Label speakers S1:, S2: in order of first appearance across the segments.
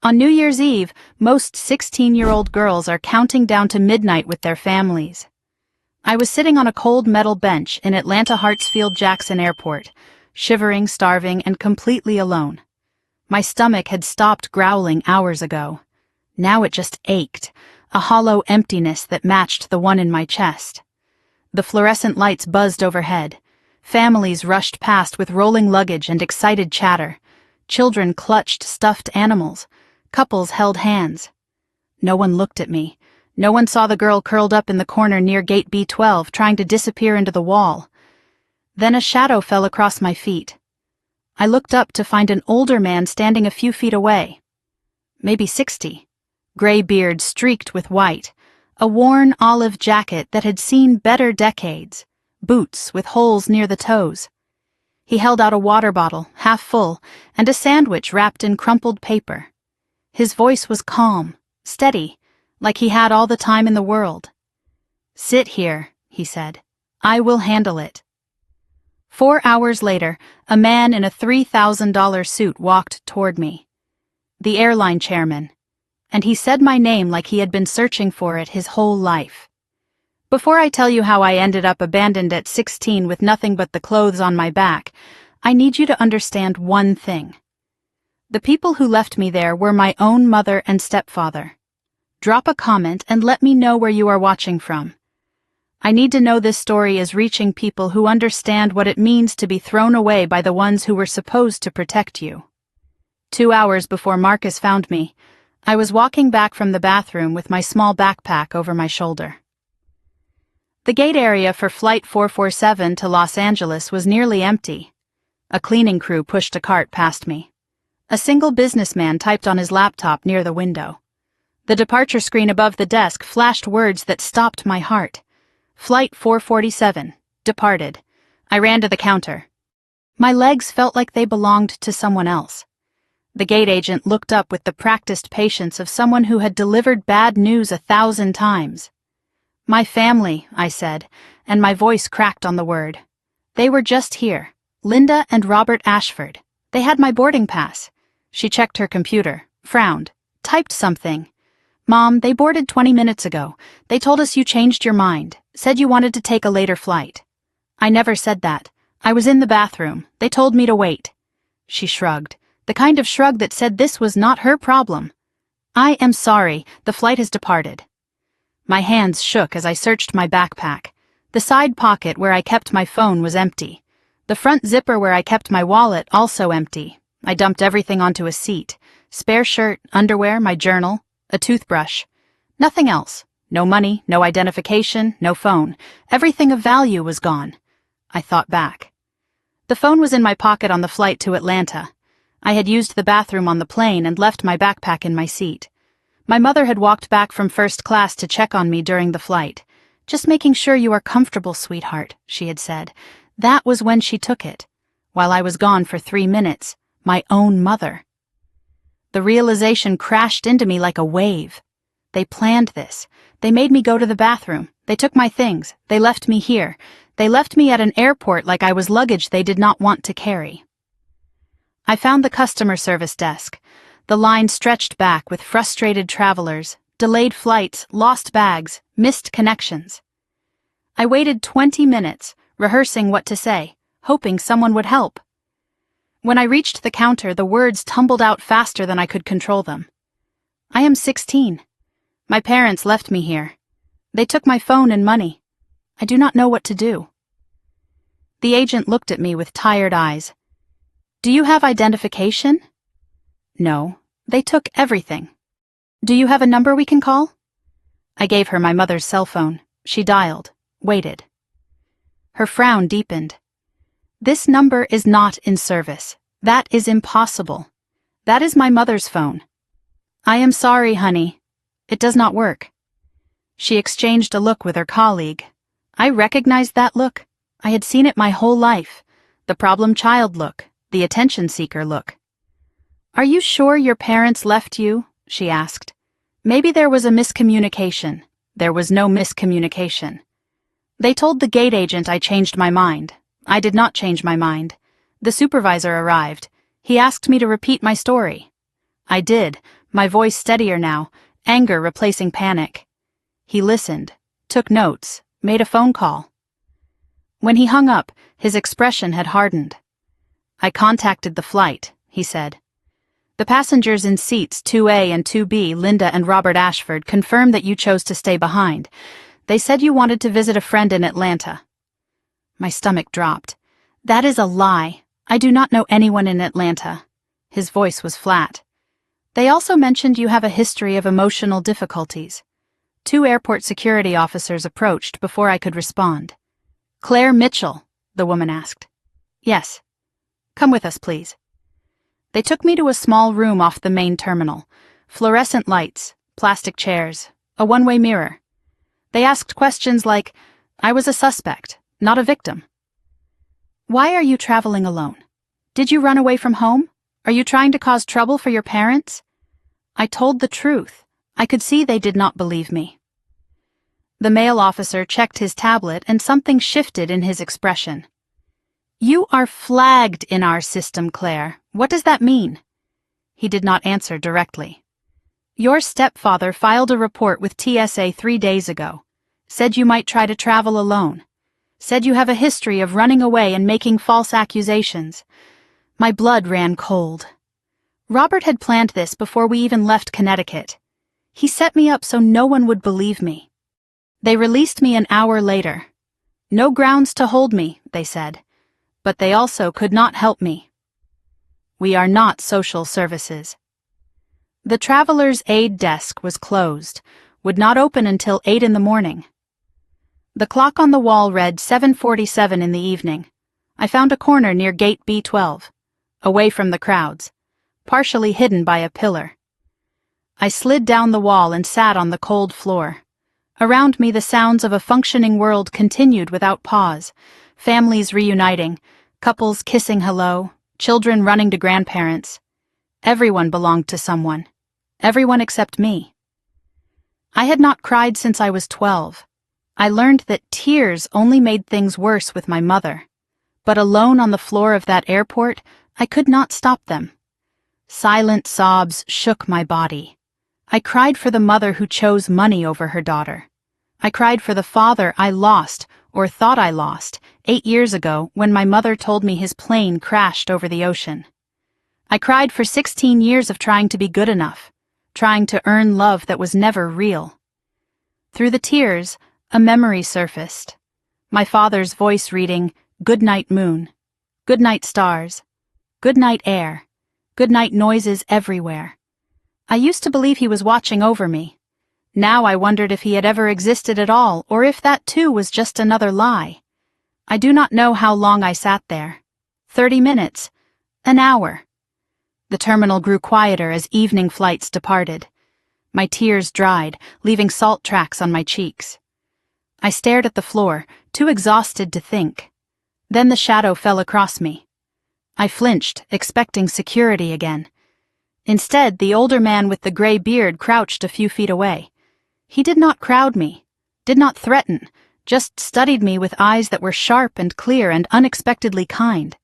S1: On New Year's Eve, most 16-year-old girls are counting down to midnight with their families. I was sitting on a cold metal bench in Atlanta Hartsfield-Jackson Airport, shivering, starving, and completely alone. My stomach had stopped growling hours ago. Now it just ached, a hollow emptiness that matched the one in my chest. The fluorescent lights buzzed overhead. Families rushed past with rolling luggage and excited chatter. Children clutched stuffed animals. Couples held hands. No one looked at me. No one saw the girl curled up in the corner near gate B12 trying to disappear into the wall. Then a shadow fell across my feet. I looked up to find an older man standing a few feet away. Maybe 60. Gray beard streaked with white. A worn olive jacket that had seen better decades. Boots with holes near the toes. He held out a water bottle, half full, and a sandwich wrapped in crumpled paper. His voice was calm, steady, like he had all the time in the world. "Sit here," he said. "I will handle it." 4 hours later, a man in a $3,000 suit walked toward me. The airline chairman. And he said my name like he had been searching for it his whole life. Before I tell you how I ended up abandoned at 16 with nothing but the clothes on my back, I need you to understand one thing. The people who left me there were my own mother and stepfather. Drop a comment and let me know where you are watching from. I need to know this story is reaching people who understand what it means to be thrown away by the ones who were supposed to protect you. 2 hours before Marcus found me, I was walking back from the bathroom with my small backpack over my shoulder. The gate area for Flight 447 to Los Angeles was nearly empty. A cleaning crew pushed a cart past me. A single businessman typed on his laptop near the window. The departure screen above the desk flashed words that stopped my heart. Flight 447, departed. I ran to the counter. My legs felt like they belonged to someone else. The gate agent looked up with the practiced patience of someone who had delivered bad news 1,000 times. "My family," I said, and my voice cracked on the word. "They were just here. Linda and Robert Ashford. They had my boarding pass." She checked her computer, frowned, typed something. "Mom, they boarded 20 minutes ago. They told us you changed your mind, said you wanted to take a later flight." "I never said that. I was in the bathroom. They told me to wait." She shrugged, the kind of shrug that said this was not her problem. "I am sorry, the flight has departed." My hands shook as I searched my backpack. The side pocket where I kept my phone was empty. The front zipper where I kept my wallet also empty. I dumped everything onto a seat. Spare shirt, underwear, my journal, a toothbrush. Nothing else. No money, no identification, no phone. Everything of value was gone. I thought back. The phone was in my pocket on the flight to Atlanta. I had used the bathroom on the plane and left my backpack in my seat. My mother had walked back from first class to check on me during the flight. "Just making sure you are comfortable, sweetheart," she had said. That was when she took it. While I was gone for 3 minutes, my own mother. The realization crashed into me like a wave. They planned this. They made me go to the bathroom. They took my things. They left me here. They left me at an airport like I was luggage they did not want to carry. I found the customer service desk. The line stretched back with frustrated travelers, delayed flights, lost bags, missed connections. I waited 20 minutes, rehearsing what to say, hoping someone would help. When I reached the counter, the words tumbled out faster than I could control them. "I am 16. My parents left me here. They took my phone and money. I do not know what to do." The agent looked at me with tired eyes. "Do you have identification?" "No, they took everything." "Do you have a number we can call?" I gave her my mother's cell phone. She dialed, waited. Her frown deepened. "This number is not in service. That is impossible. That is my mother's phone." "I am sorry, honey. It does not work." She exchanged a look with her colleague. I recognized that look. I had seen it my whole life. The problem child look, the attention seeker look. "Are you sure your parents left you?" she asked. Maybe there was a miscommunication. There was no miscommunication. They told the gate agent I changed my mind. I did not change my mind. The supervisor arrived. He asked me to repeat my story. I did, my voice steadier now, anger replacing panic. He listened, took notes, made a phone call. When he hung up, his expression had hardened. I contacted the flight, he said. The passengers in seats 2A and 2B, Linda and Robert Ashford, confirmed that you chose to stay behind. They said you wanted to visit a friend in Atlanta. My stomach dropped. That is a lie. I do not know anyone in Atlanta. His voice was flat. They also mentioned you have a history of emotional difficulties. 2 airport security officers approached before I could respond. Claire Mitchell, the woman asked. Yes. Come with us, please. They took me to a small room off the main terminal. Fluorescent lights, plastic chairs, a one-way mirror. They asked questions like, I was a suspect, not a victim. Why are you traveling alone? Did you run away from home? Are you trying to cause trouble for your parents? I told the truth. I could see they did not believe me. The male officer checked his tablet and something shifted in his expression. You are flagged in our system, Claire. What does that mean? He did not answer directly. Your stepfather filed a report with TSA 3 days ago. Said you might try to travel alone. Said you have a history of running away and making false accusations. My blood ran cold. Robert had planned this before we even left Connecticut. He set me up so no one would believe me. They released me an hour later. No grounds to hold me, they said. But they also could not help me. We are not social services. The traveler's aid desk was closed, would not open until 8 in the morning. The clock on the wall read 7:47 in the evening. I found a corner near gate B12, away from the crowds, partially hidden by a pillar. I slid down the wall and sat on the cold floor. Around me the sounds of a functioning world continued without pause, families reuniting, couples kissing hello, children running to grandparents. Everyone belonged to someone. Everyone except me. I had not cried since I was 12. I learned that tears only made things worse with my mother. But alone on the floor of that airport, I could not stop them. Silent sobs shook my body. I cried for the mother who chose money over her daughter. I cried for the father I lost, or thought I lost, 8 years ago when my mother told me his plane crashed over the ocean. I cried for 16 years of trying to be good enough, trying to earn love that was never real. Through the tears, a memory surfaced. My father's voice reading, "Good night, moon. Good night, stars. Good night, air. Good night, noises everywhere." I used to believe he was watching over me. Now I wondered if he had ever existed at all, or if that too was just another lie. I do not know how long I sat there. 30 minutes. An hour. The terminal grew quieter as evening flights departed. My tears dried, leaving salt tracks on my cheeks. I stared at the floor, too exhausted to think. Then the shadow fell across me. I flinched, expecting security again. Instead, the older man with the gray beard crouched a few feet away. He did not crowd me, did not threaten, just studied me with eyes that were sharp and clear and unexpectedly kind.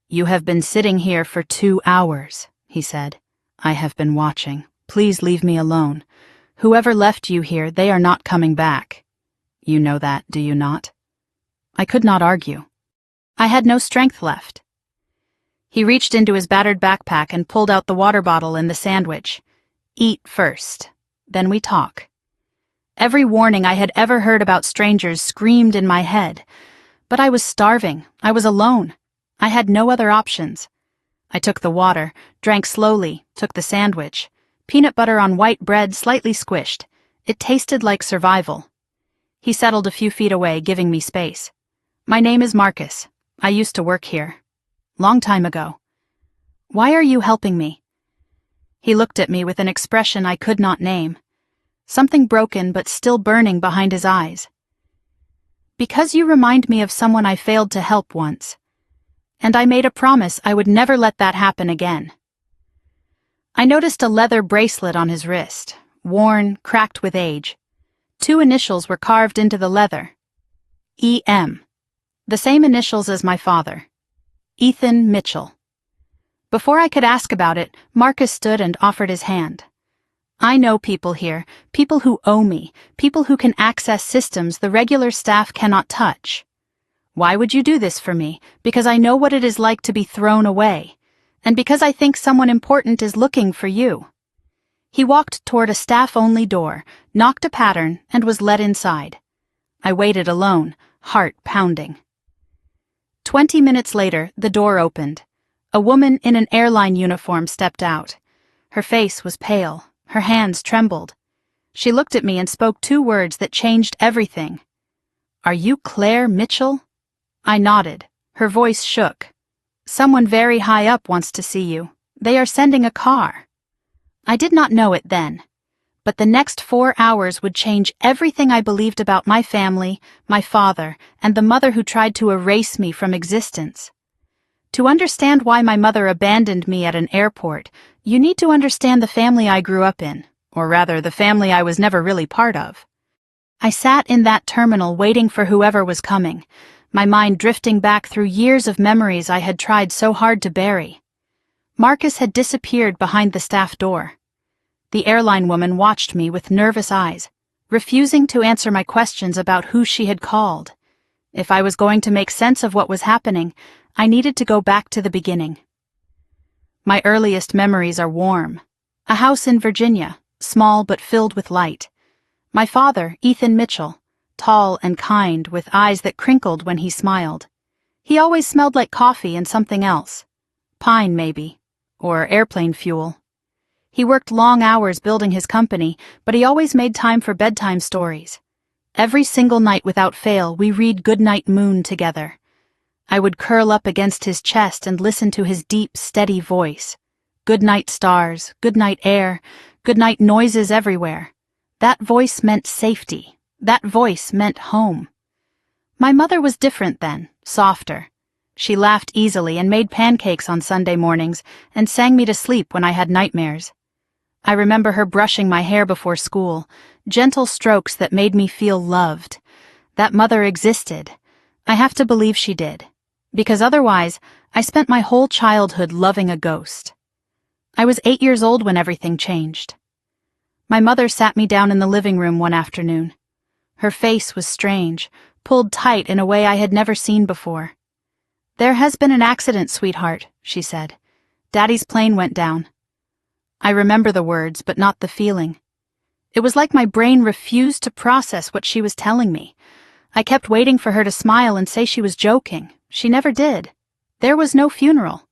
S1: "You have been sitting here for 2 hours, he said. "I have been watching. Please leave me alone. Whoever left you here, they are not coming back. You know that, do you not?" I could not argue. I had no strength left. He reached into his battered backpack and pulled out the water bottle and the sandwich. "Eat first, then we talk." Every warning I had ever heard about strangers screamed in my head. But I was starving. I was alone. I had no other options. I took the water, drank slowly, took the sandwich. Peanut butter on white bread slightly squished. It tasted like survival. He settled a few feet away, giving me space. "My name is Marcus. I used to work here. Long time ago." "Why are you helping me?" He looked at me with an expression I could not name. Something broken but still burning behind his eyes. "Because you remind me of someone I failed to help once. And I made a promise I would never let that happen again." I noticed a leather bracelet on his wrist, worn, cracked with age. 2 initials were carved into the leather. E.M. The same initials as my father. Ethan Mitchell. Before I could ask about it, Marcus stood and offered his hand. I know people here, people who owe me, people who can access systems the regular staff cannot touch. Why would you do this for me? Because I know what it is like to be thrown away. And because I think someone important is looking for you. He walked toward a staff-only door, knocked a pattern, and was led inside. I waited alone, heart pounding. 20 minutes later, the door opened. A woman in an airline uniform stepped out. Her face was pale. Her hands trembled. She looked at me and spoke 2 words that changed everything. "Are you Claire Mitchell?" I nodded. Her voice shook. "Someone very high up wants to see you. They are sending a car." I did not know it then, but the next 4 hours would change everything I believed about my family, my father, and the mother who tried to erase me from existence. To understand why my mother abandoned me at an airport, you need to understand the family I grew up in, or rather, the family I was never really part of. I sat in that terminal waiting for whoever was coming, my mind drifting back through years of memories I had tried so hard to bury. Marcus had disappeared behind the staff door. The airline woman watched me with nervous eyes, refusing to answer my questions about who she had called. If I was going to make sense of what was happening, I needed to go back to the beginning. My earliest memories are warm. A house in Virginia, small but filled with light. My father, Ethan Mitchell, tall and kind with eyes that crinkled when he smiled. He always smelled like coffee and something else. Pine, maybe, or airplane fuel. He worked long hours building his company, but he always made time for bedtime stories. Every single night without fail, we read Goodnight Moon together. I would curl up against his chest and listen to his deep, steady voice. Goodnight stars, goodnight air, goodnight noises everywhere. That voice meant safety. That voice meant home. My mother was different then, softer. She laughed easily and made pancakes on Sunday mornings and sang me to sleep when I had nightmares. I remember her brushing my hair before school, gentle strokes that made me feel loved. That mother existed. I have to believe she did. Because otherwise, I spent my whole childhood loving a ghost. I was 8 years old when everything changed. My mother sat me down in the living room one afternoon. Her face was strange, pulled tight in a way I had never seen before. "There has been an accident, sweetheart," she said. "Daddy's plane went down." I remember the words, but not the feeling. It was like my brain refused to process what she was telling me. I kept waiting for her to smile and say she was joking. She never did. There was no funeral.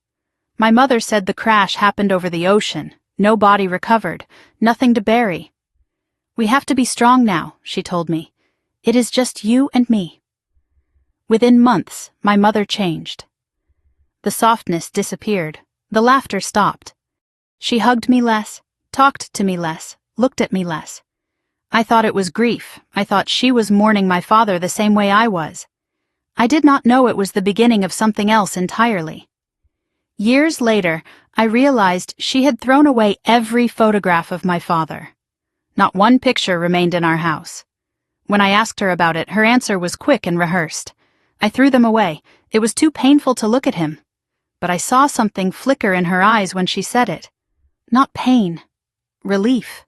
S1: My mother said the crash happened over the ocean. No body recovered. Nothing to bury. "We have to be strong now," she told me. "It is just you and me." Within months, my mother changed. The softness disappeared. The laughter stopped. She hugged me less, talked to me less, looked at me less. I thought it was grief. I thought she was mourning my father the same way I was. I did not know it was the beginning of something else entirely. Years later, I realized she had thrown away every photograph of my father. Not one picture remained in our house. When I asked her about it, her answer was quick and rehearsed. I threw them away. It was too painful to look at him. But I saw something flicker in her eyes when she said it. Not pain. Relief.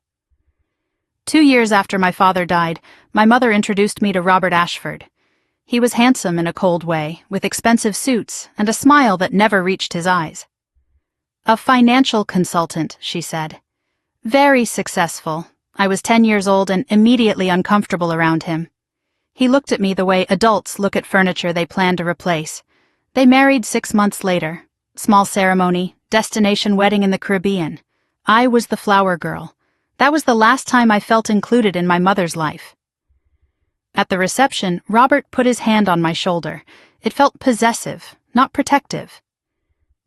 S1: 2 years after my father died, my mother introduced me to Robert Ashford. He was handsome in a cold way, with expensive suits and a smile that never reached his eyes. "A financial consultant," she said. "Very successful." I was 10 years old and immediately uncomfortable around him. He looked at me the way adults look at furniture they plan to replace. They married 6 months later. Small ceremony, destination wedding in the Caribbean. I was the flower girl. That was the last time I felt included in my mother's life. At the reception, Robert put his hand on my shoulder. It felt possessive, not protective.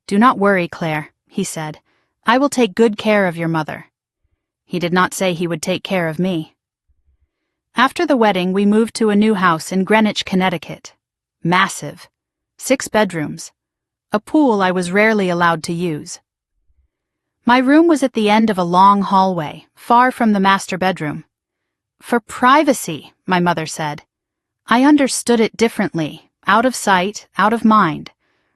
S1: "Do not worry, Claire," he said. "I will take good care of your mother." He did not say he would take care of me. After the wedding, we moved to a new house in Greenwich, Connecticut. Massive. 6 bedrooms. A pool I was rarely allowed to use. My room was at the end of a long hallway, far from the master bedroom. "For privacy," my mother said. I understood it differently, out of sight, out of mind.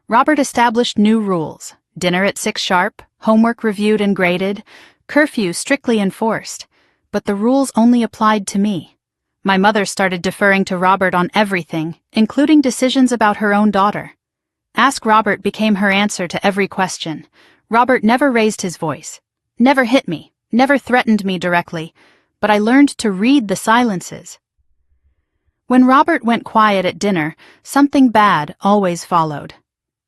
S1: Robert established new rules. Dinner at 6 sharp, homework reviewed and graded, curfew strictly enforced. But the rules only applied to me. My mother started deferring to Robert on everything, including decisions about her own daughter. Ask Robert became her answer to every question. Robert never raised his voice, never hit me, never threatened me directly, but I learned to read the silences. When Robert went quiet at dinner, something bad always followed.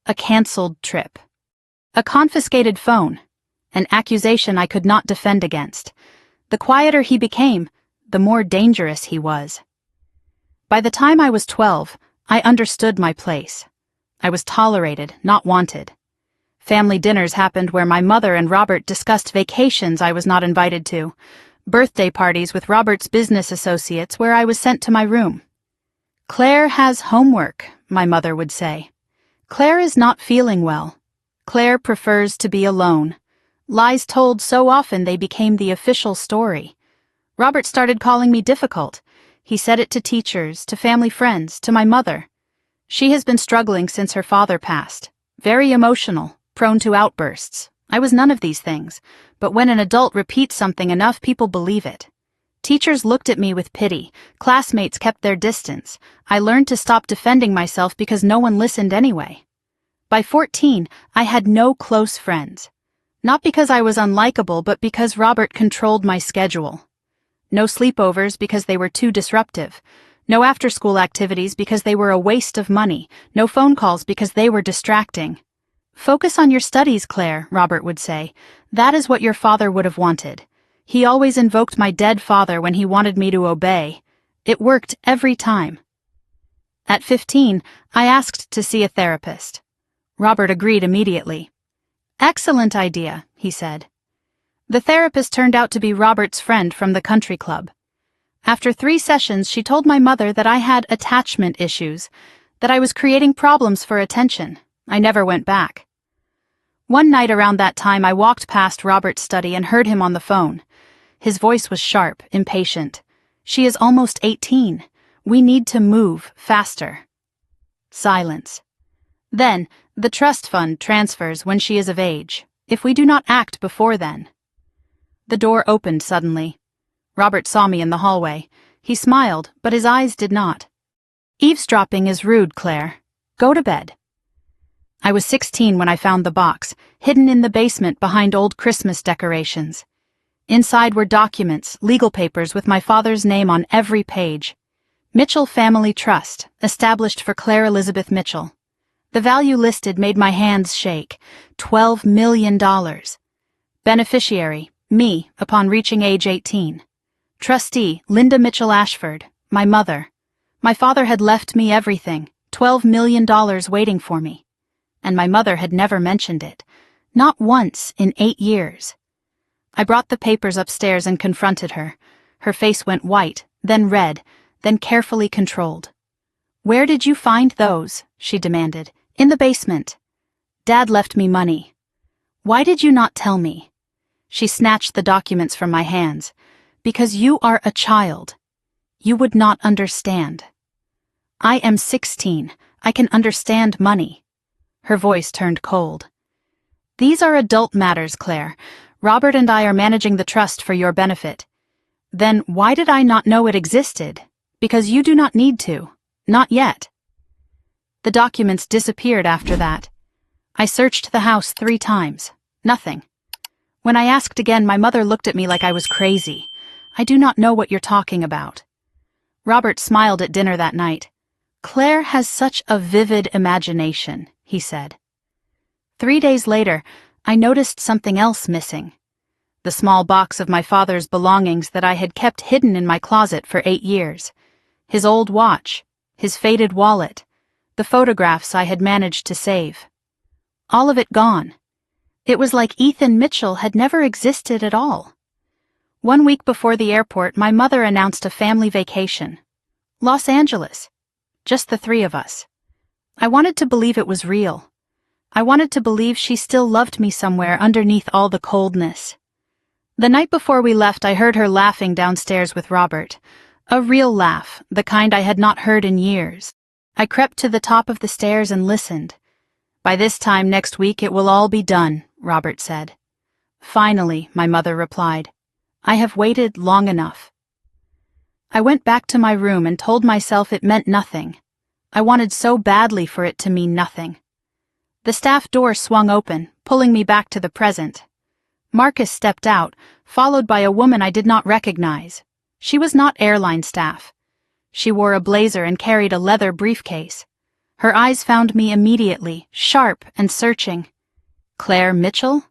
S1: A canceled trip. A confiscated phone. An accusation I could not defend against. The quieter he became, the more dangerous he was. By the time I was 12, I understood my place. I was tolerated, not wanted. Family dinners happened where my mother and Robert discussed vacations I was not invited to, birthday parties with Robert's business associates where I was sent to my room. "Claire has homework," my mother would say. "Claire is not feeling well. Claire prefers to be alone." Lies told so often they became the official story. Robert started calling me difficult. He said it to teachers, to family friends, to my mother. She has been struggling since her father passed. Very emotional, prone to outbursts. I was none of these things, but when an adult repeats something enough, people believe it. Teachers looked at me with pity. Classmates kept their distance. I learned to stop defending myself because no one listened anyway. By 14, I had no close friends. Not because I was unlikable, but because Robert controlled my schedule. No sleepovers because they were too disruptive. No after-school activities because they were a waste of money. No phone calls because they were distracting. "Focus on your studies, Claire," Robert would say. "That is what your father would have wanted." He always invoked my dead father when he wanted me to obey. It worked every time. At 15, I asked to see a therapist. Robert agreed immediately. "Excellent idea," he said. The therapist turned out to be Robert's friend from the country club. After 3 sessions, she told my mother that I had attachment issues, that I was creating problems for attention. I never went back. One night around that time, I walked past Robert's study and heard him on the phone. His voice was sharp, impatient. "She is almost 18. We need to move faster." Silence. "Then, the trust fund transfers when she is of age, if we do not act before then." The door opened suddenly. Robert saw me in the hallway. He smiled, but his eyes did not. "Eavesdropping is rude, Claire. Go to bed." I was 16 when I found the box, hidden in the basement behind old Christmas decorations. Inside were documents, legal papers with my father's name on every page. Mitchell Family Trust, established for Claire Elizabeth Mitchell. The value listed made my hands shake. $12 million. Beneficiary, me, upon reaching age 18. Trustee, Linda Mitchell Ashford, my mother. My father had left me everything, $12 million waiting for me. And my mother had never mentioned it. Not once in 8 years. I brought the papers upstairs and confronted her. Her face went white, then red, then carefully controlled. "Where did you find those?" she demanded. "In the basement. Dad left me money." "Why did you not tell me?" She snatched the documents from my hands. "Because you are a child. You would not understand." "I am 16. I can understand money." Her voice turned cold. "These are adult matters, Claire. Robert and I are managing the trust for your benefit." "Then why did I not know it existed?" "Because you do not need to. Not yet." The documents disappeared after that. I searched the house 3 times. Nothing. When I asked again, my mother looked at me like I was crazy. "I do not know what you're talking about." Robert smiled at dinner that night. "Claire has such a vivid imagination," he said. 3 days later, I noticed something else missing. The small box of my father's belongings that I had kept hidden in my closet for 8 years. His old watch, his faded wallet, the photographs I had managed to save. All of it gone. It was like Ethan Mitchell had never existed at all. 1 week before the airport, my mother announced a family vacation. Los Angeles. Just the 3 of us. I wanted to believe it was real. I wanted to believe she still loved me somewhere underneath all the coldness. The night before we left, I heard her laughing downstairs with Robert. A real laugh, the kind I had not heard in years. I crept to the top of the stairs and listened. By this time next week it will all be done, Robert said. Finally, my mother replied. I have waited long enough. I went back to my room and told myself it meant nothing. I wanted so badly for it to mean nothing. The staff door swung open, pulling me back to the present. Marcus stepped out, followed by a woman I did not recognize. She was not airline staff. She wore a blazer and carried a leather briefcase. Her eyes found me immediately, sharp and searching. Claire Mitchell?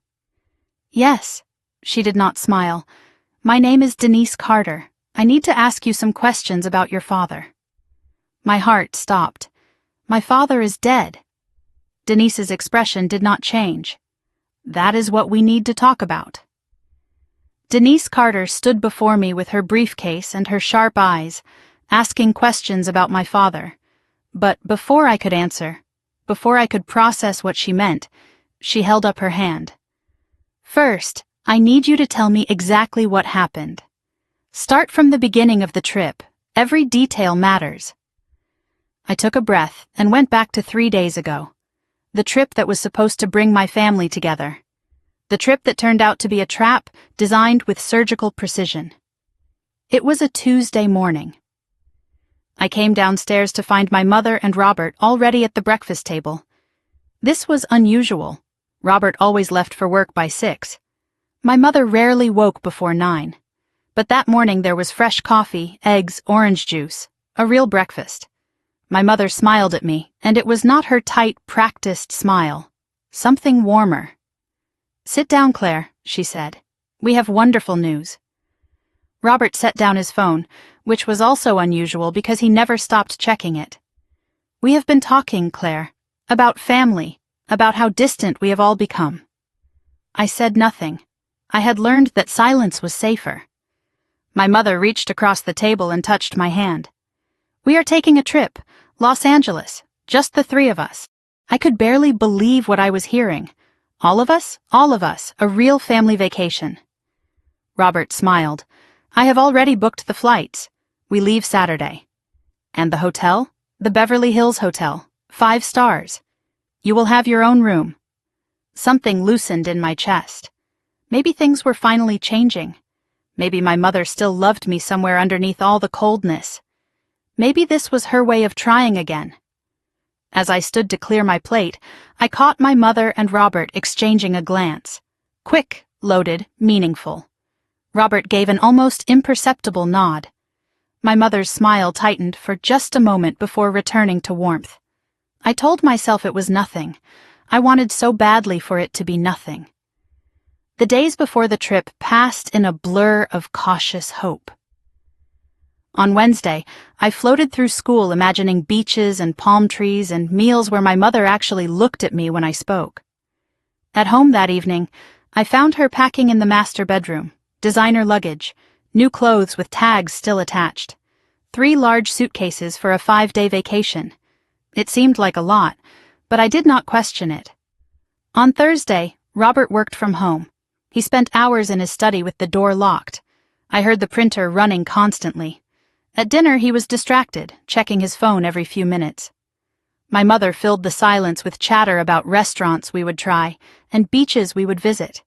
S1: Yes. She did not smile. My name is Denise Carter. I need to ask you some questions about your father. My heart stopped. My father is dead. Denise's expression did not change. That is what we need to talk about. Denise Carter stood before me with her briefcase and her sharp eyes, asking questions about my father. But before I could answer, before I could process what she meant, she held up her hand. First, I need you to tell me exactly what happened. Start from the beginning of the trip. Every detail matters. I took a breath and went back to 3 days ago. The trip that was supposed to bring my family together. The trip that turned out to be a trap designed with surgical precision. It was a Tuesday morning. I came downstairs to find my mother and Robert already at the breakfast table. This was unusual. Robert always left for work by 6. My mother rarely woke before 9. But that morning there was fresh coffee, eggs, orange juice, a real breakfast. My mother smiled at me, and it was not her tight, practiced smile. Something warmer. Sit down, Claire, she said. We have wonderful news. Robert set down his phone, which was also unusual because he never stopped checking it. We have been talking, Claire, about family, about how distant we have all become. I said nothing. I had learned that silence was safer. My mother reached across the table and touched my hand. We are taking a trip, Los Angeles, just the 3 of us. I could barely believe what I was hearing. All of us, a real family vacation. Robert smiled. I have already booked the flights. We leave Saturday. And the hotel? The Beverly Hills Hotel. 5 stars. You will have your own room. Something loosened in my chest. Maybe things were finally changing. Maybe my mother still loved me somewhere underneath all the coldness. Maybe this was her way of trying again. As I stood to clear my plate, I caught my mother and Robert exchanging a glance. Quick, loaded, meaningful. Robert gave an almost imperceptible nod. My mother's smile tightened for just a moment before returning to warmth. I told myself it was nothing. I wanted so badly for it to be nothing. The days before the trip passed in a blur of cautious hope. On Wednesday, I floated through school imagining beaches and palm trees and meals where my mother actually looked at me when I spoke. At home that evening, I found her packing in the master bedroom, designer luggage, new clothes with tags still attached, 3 large suitcases for a 5-day vacation. It seemed like a lot, but I did not question it. On Thursday, Robert worked from home. He spent hours in his study with the door locked. I heard the printer running constantly. At dinner, he was distracted, checking his phone every few minutes. My mother filled the silence with chatter about restaurants we would try and beaches we would visit.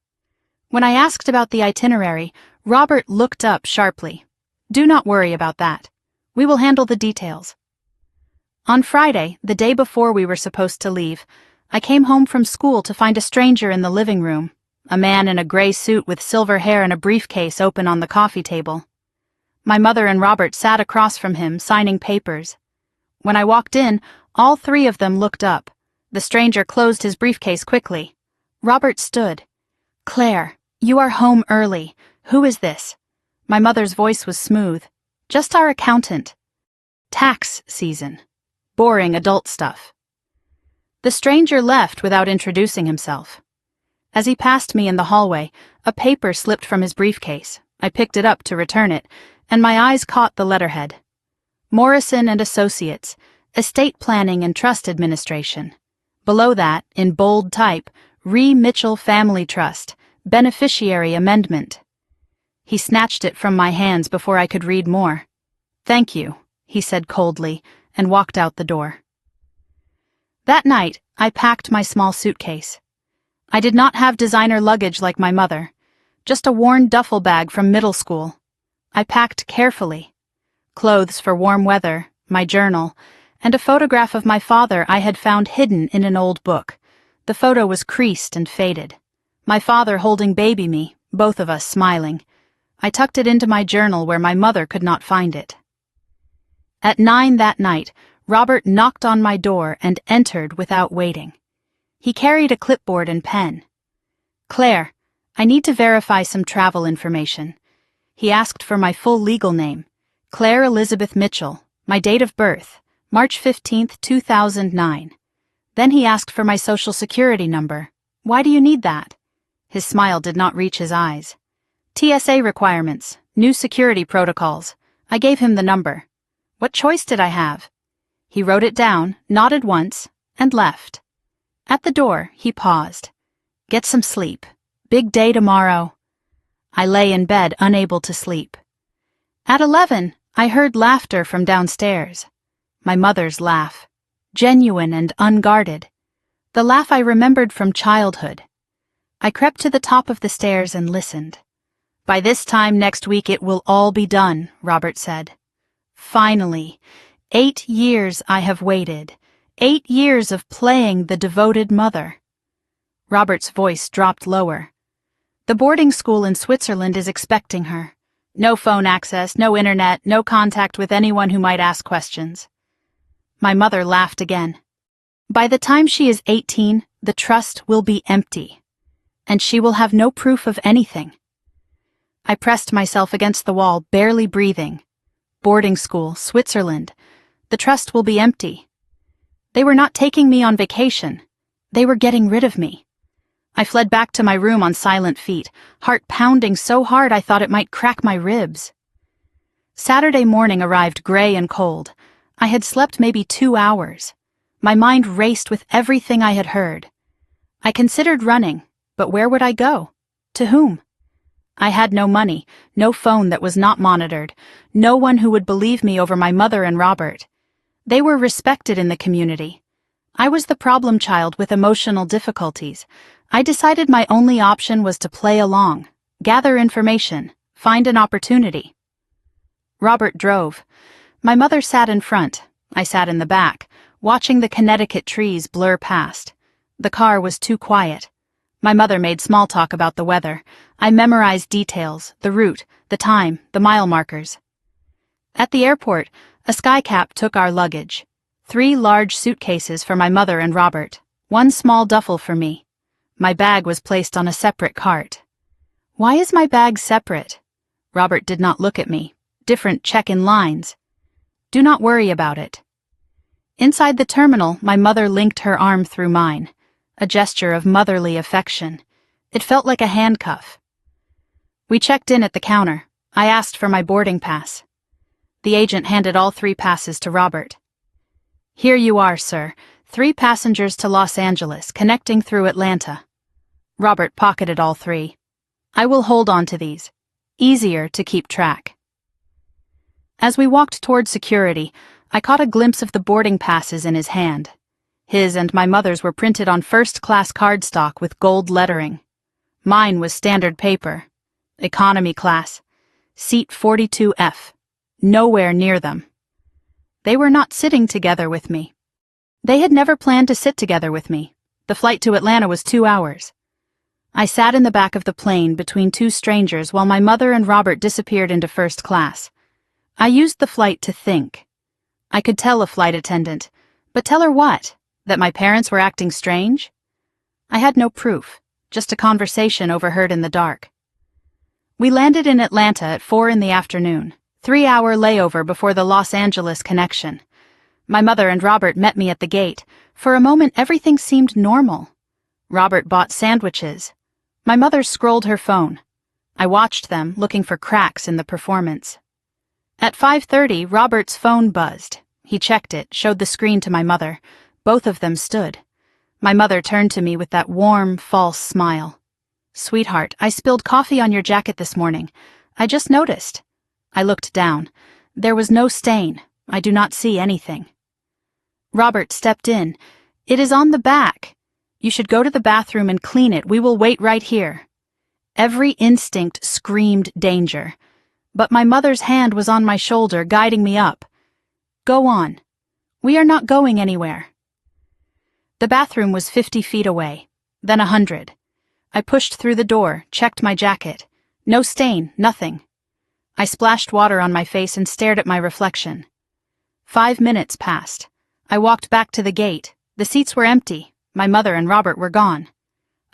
S1: When I asked about the itinerary, Robert looked up sharply. Do not worry about that. We will handle the details. On Friday, the day before we were supposed to leave, I came home from school to find a stranger in the living room, a man in a gray suit with silver hair and a briefcase open on the coffee table. My mother and Robert sat across from him, signing papers. When I walked in, all 3 of them looked up. The stranger closed his briefcase quickly. Robert stood. Claire, you are home early. Who is this? My mother's voice was smooth. Just our accountant. Tax season. Boring adult stuff. The stranger left without introducing himself. As he passed me in the hallway, a paper slipped from his briefcase. I picked it up to return it, and my eyes caught the letterhead. Morrison and Associates, Estate Planning and Trust Administration. Below that, in bold type, Ree Mitchell Family Trust, Beneficiary Amendment. He snatched it from my hands before I could read more. Thank you, he said coldly, and walked out the door. That night, I packed my small suitcase. I did not have designer luggage like my mother, just a worn duffel bag from middle school. I packed carefully. Clothes for warm weather, my journal, and a photograph of my father I had found hidden in an old book. The photo was creased and faded. My father holding baby me, both of us smiling. I tucked it into my journal where my mother could not find it. At 9 that night, Robert knocked on my door and entered without waiting. He carried a clipboard and pen. "Claire, I need to verify some travel information." He asked for my full legal name, Claire Elizabeth Mitchell, my date of birth, March 15, 2009. Then he asked for my social security number. "Why do you need that?" His smile did not reach his eyes. "TSA requirements, new security protocols." I gave him the number. What choice did I have? He wrote it down, nodded once, and left. At the door, he paused. "Get some sleep. Big day tomorrow." I lay in bed, unable to sleep. At 11, I heard laughter from downstairs. My mother's laugh. Genuine and unguarded. The laugh I remembered from childhood. I crept to the top of the stairs and listened. "By this time next week it will all be done," Robert said. Finally, 8 years I have waited. 8 years of playing the devoted mother. Robert's voice dropped lower. "The boarding school in Switzerland is expecting her. No phone access, no internet, no contact with anyone who might ask questions." My mother laughed again. "By the time she is 18, the trust will be empty, and she will have no proof of anything." I pressed myself against the wall, barely breathing. Boarding school, Switzerland. The trust will be empty. They were not taking me on vacation. They were getting rid of me. I fled back to my room on silent feet, heart pounding so hard I thought it might crack my ribs. Saturday morning arrived gray and cold. I had slept maybe 2 hours. My mind raced with everything I had heard. I considered running, but where would I go? To whom? I had no money, no phone that was not monitored, no one who would believe me over my mother and Robert. They were respected in the community. I was the problem child with emotional difficulties. I decided my only option was to play along, gather information, find an opportunity. Robert drove. My mother sat in front. I sat in the back, watching the Connecticut trees blur past. The car was too quiet. My mother made small talk about the weather. I memorized details, the route, the time, the mile markers. At the airport, a skycap took our luggage. 3 large suitcases for my mother and Robert, 1 small duffel for me. My bag was placed on a separate cart. Why is my bag separate? Robert did not look at me. Different check-in lines. Do not worry about it. Inside the terminal, my mother linked her arm through mine, a gesture of motherly affection. It felt like a handcuff. We checked in at the counter. I asked for my boarding pass. The agent handed all 3 passes to Robert. "Here you are, sir. 3 passengers to Los Angeles, connecting through Atlanta." Robert pocketed all 3. "I will hold on to these. Easier to keep track." As we walked toward security, I caught a glimpse of the boarding passes in his hand. His and my mother's were printed on first-class cardstock with gold lettering. Mine was standard paper. Economy class. Seat 42F. Nowhere near them. They were not sitting together with me. They had never planned to sit together with me. The flight to Atlanta was 2 hours. I sat in the back of the plane between 2 strangers while my mother and Robert disappeared into first class. I used the flight to think. I could tell a flight attendant, but tell her what? That my parents were acting strange? I had no proof, just a conversation overheard in the dark. We landed in Atlanta at 4 in the afternoon, 3-hour layover before the Los Angeles connection. My mother and Robert met me at the gate. For a moment, everything seemed normal. Robert bought sandwiches. My mother scrolled her phone. I watched them, looking for cracks in the performance. At 5:30, Robert's phone buzzed. He checked it, showed the screen to my mother. Both of them stood. My mother turned to me with that warm, false smile. "Sweetheart, I spilled coffee on your jacket this morning. I just noticed." I looked down. There was no stain. I do not see anything. Robert stepped in. It is on the back. You should go to the bathroom and clean it. We will wait right here. Every instinct screamed danger, but my mother's hand was on my shoulder, guiding me up. Go on. We are not going anywhere. The bathroom was 50 feet away, then 100. I pushed through the door, checked my jacket. No stain, nothing. I splashed water on my face and stared at my reflection. 5 minutes passed. I walked back to the gate. The seats were empty. My mother and Robert were gone.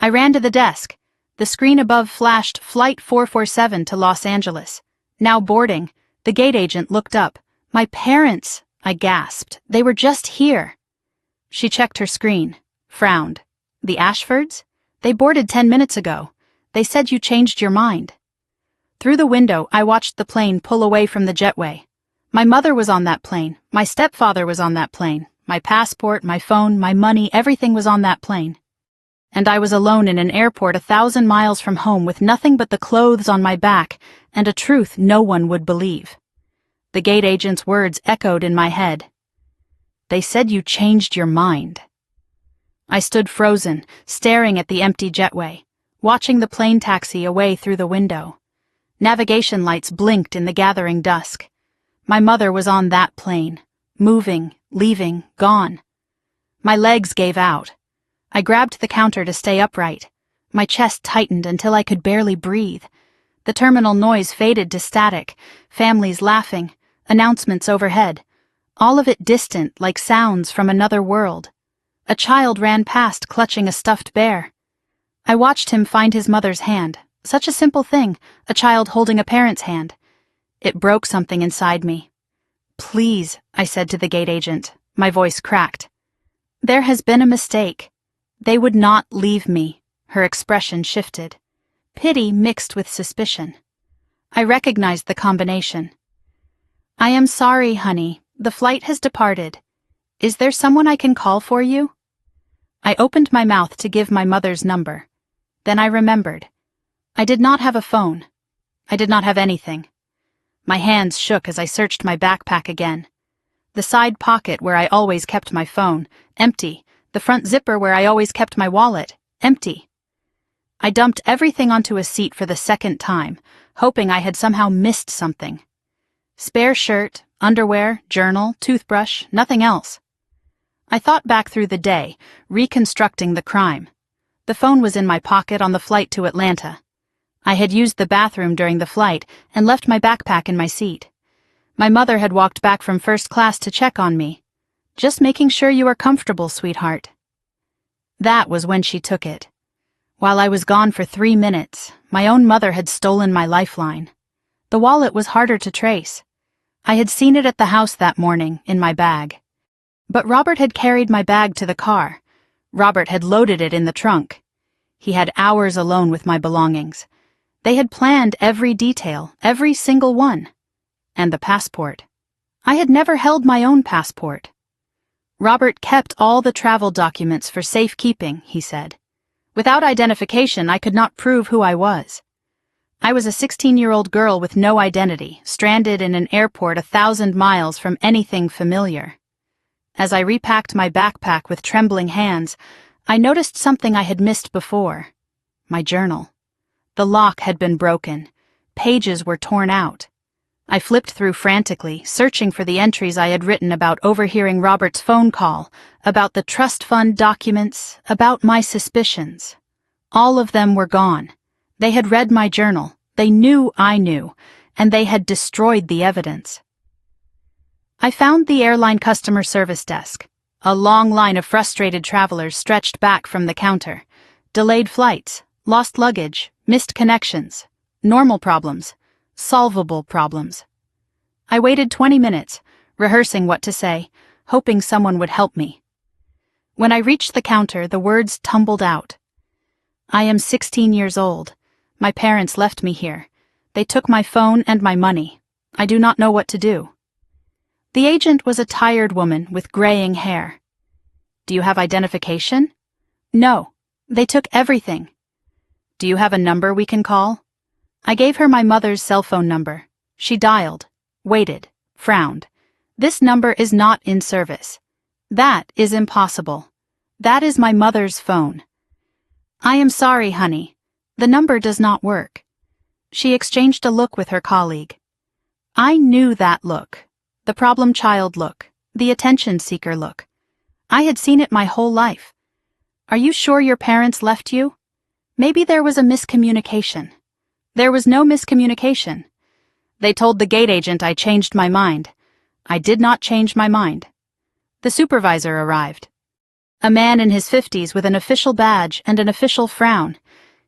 S1: I ran to the desk. The screen above flashed Flight 447 to Los Angeles. Now boarding. The gate agent looked up. My parents, I gasped. They were just here. She checked her screen, frowned. The Ashfords? They boarded 10 minutes ago. They said you changed your mind. Through the window, I watched the plane pull away from the jetway. My mother was on that plane. My stepfather was on that plane. My passport, my phone, my money, everything was on that plane. And I was alone in an airport 1,000 miles from home with nothing but the clothes on my back and a truth no one would believe. The gate agent's words echoed in my head. They said you changed your mind. I stood frozen, staring at the empty jetway, watching the plane taxi away through the window. Navigation lights blinked in the gathering dusk. My mother was on that plane, moving, leaving, gone. My legs gave out. I grabbed the counter to stay upright. My chest tightened until I could barely breathe. The terminal noise faded to static, families laughing, announcements overhead. All of it distant like sounds from another world. A child ran past clutching a stuffed bear. I watched him find his mother's hand. Such a simple thing, a child holding a parent's hand. It broke something inside me. Please, I said to the gate agent. My voice cracked. There has been a mistake. They would not leave me. Her expression shifted. Pity mixed with suspicion. I recognized the combination. I am sorry, honey. The flight has departed. Is there someone I can call for you? I opened my mouth to give my mother's number. Then I remembered. I did not have a phone. I did not have anything. My hands shook as I searched my backpack again. The side pocket where I always kept my phone, empty. The front zipper where I always kept my wallet, empty. I dumped everything onto a seat for the second time, hoping I had somehow missed something. Spare shirt, underwear, journal, toothbrush, nothing else. I thought back through the day, reconstructing the crime. The phone was in my pocket on the flight to Atlanta. I had used the bathroom during the flight and left my backpack in my seat. My mother had walked back from first class to check on me. Just making sure you are comfortable, sweetheart. That was when she took it. While I was gone for 3 minutes, my own mother had stolen my lifeline. The wallet was harder to trace. I had seen it at the house that morning, in my bag. But Robert had carried my bag to the car. Robert had loaded it in the trunk. He had hours alone with my belongings. They had planned every detail, every single one. And the passport. I had never held my own passport. Robert kept all the travel documents for safekeeping, he said. Without identification, I could not prove who I was. I was a 16-year-old girl with no identity, stranded in an airport 1,000 miles from anything familiar. As I repacked my backpack with trembling hands, I noticed something I had missed before. My journal. The lock had been broken. Pages were torn out. I flipped through frantically, searching for the entries I had written about overhearing Robert's phone call, about the trust fund documents, about my suspicions. All of them were gone. They had read my journal. They knew I knew, and they had destroyed the evidence. I found the airline customer service desk. A long line of frustrated travelers stretched back from the counter. Delayed flights, lost luggage, missed connections, normal problems, solvable problems. I waited 20 minutes, rehearsing what to say, hoping someone would help me. When I reached the counter, the words tumbled out. I am 16 years old. My parents left me here. They took my phone and my money. I do not know what to do. The agent was a tired woman with graying hair. Do you have identification? No. They took everything. Do you have a number we can call? I gave her my mother's cell phone number. She dialed, waited, frowned. This number is not in service. That is impossible. That is my mother's phone. I am sorry, honey. The number does not work. She exchanged a look with her colleague. I knew that look. The problem child look. The attention seeker look. I had seen it my whole life. Are you sure your parents left you? Maybe there was a miscommunication. There was no miscommunication. They told the gate agent I changed my mind. I did not change my mind. The supervisor arrived. A man in his 50s with an official badge and an official frown.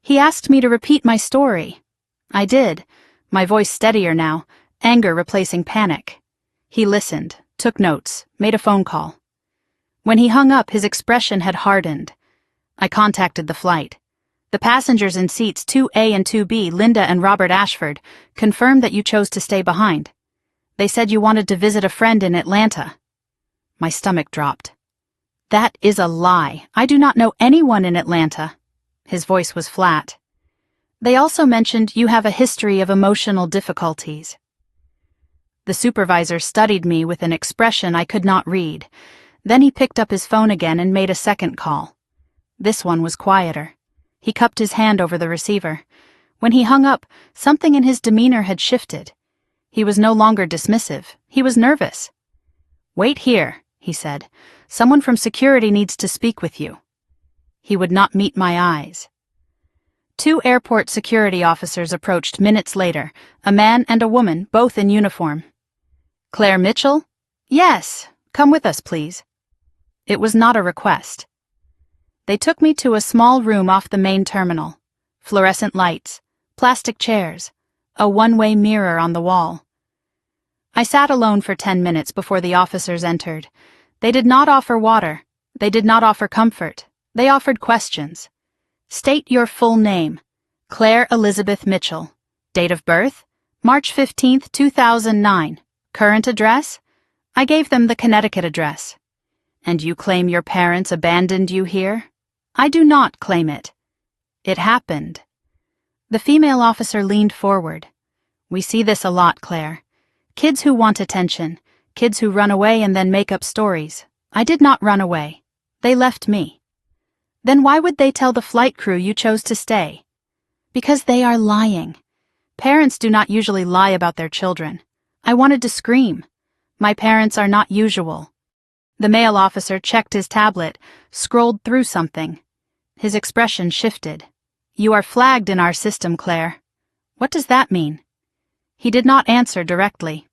S1: He asked me to repeat my story. I did, my voice steadier now, anger replacing panic. He listened, took notes, made a phone call. When he hung up, his expression had hardened. I contacted the flight. The passengers in seats 2A and 2B, Linda and Robert Ashford, confirmed that you chose to stay behind. They said you wanted to visit a friend in Atlanta. My stomach dropped. That is a lie. I do not know anyone in Atlanta. His voice was flat. They also mentioned you have a history of emotional difficulties. The supervisor studied me with an expression I could not read. Then he picked up his phone again and made a second call. This one was quieter. He cupped his hand over the receiver. When he hung up, something in his demeanor had shifted. He was no longer dismissive. He was nervous. Wait here, he said. Someone from security needs to speak with you. He would not meet my eyes. 2 airport security officers approached minutes later, a man and a woman, both in uniform. Claire Mitchell? Yes, come with us, please. It was not a request. They took me to a small room off the main terminal. Fluorescent lights, plastic chairs, a one-way mirror on the wall. I sat alone for 10 minutes before the officers entered. They did not offer water. They did not offer comfort. They offered questions. State your full name. Claire Elizabeth Mitchell. Date of birth? March 15, 2009. Current address? I gave them the Connecticut address. And you claim your parents abandoned you here? I do not claim it. It happened. The female officer leaned forward. We see this a lot, Claire. Kids who want attention. Kids who run away and then make up stories. I did not run away. They left me. Then why would they tell the flight crew you chose to stay? Because they are lying. Parents do not usually lie about their children. I wanted to scream. My parents are not usual. The male officer checked his tablet, scrolled through something. His expression shifted. You are flagged in our system, Claire. What does that mean? He did not answer directly.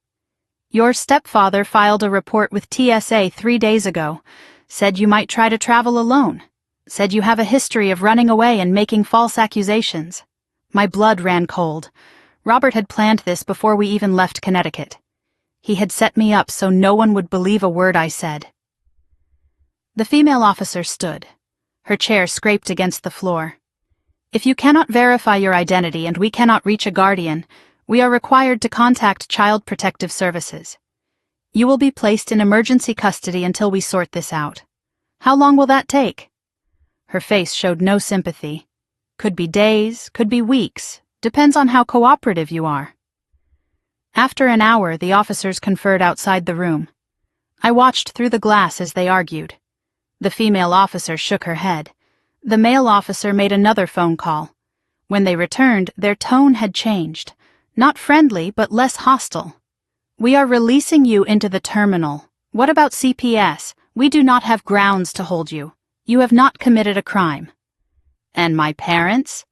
S1: Your stepfather filed a report with TSA 3 days ago. Said you might try to travel alone. Said you have a history of running away and making false accusations. My blood ran cold. Robert had planned this before we even left Connecticut. He had set me up so no one would believe a word I said. The female officer stood. Her chair scraped against the floor. If you cannot verify your identity and we cannot reach a guardian, we are required to contact Child Protective Services. You will be placed in emergency custody until we sort this out. How long will that take? Her face showed no sympathy. Could be days, could be weeks, depends on how cooperative you are. After an hour, the officers conferred outside the room. I watched through the glass as they argued. The female officer shook her head. The male officer made another phone call. When they returned, their tone had changed. Not friendly, but less hostile. We are releasing you into the terminal. What about CPS? We do not have grounds to hold you. You have not committed a crime. And my parents?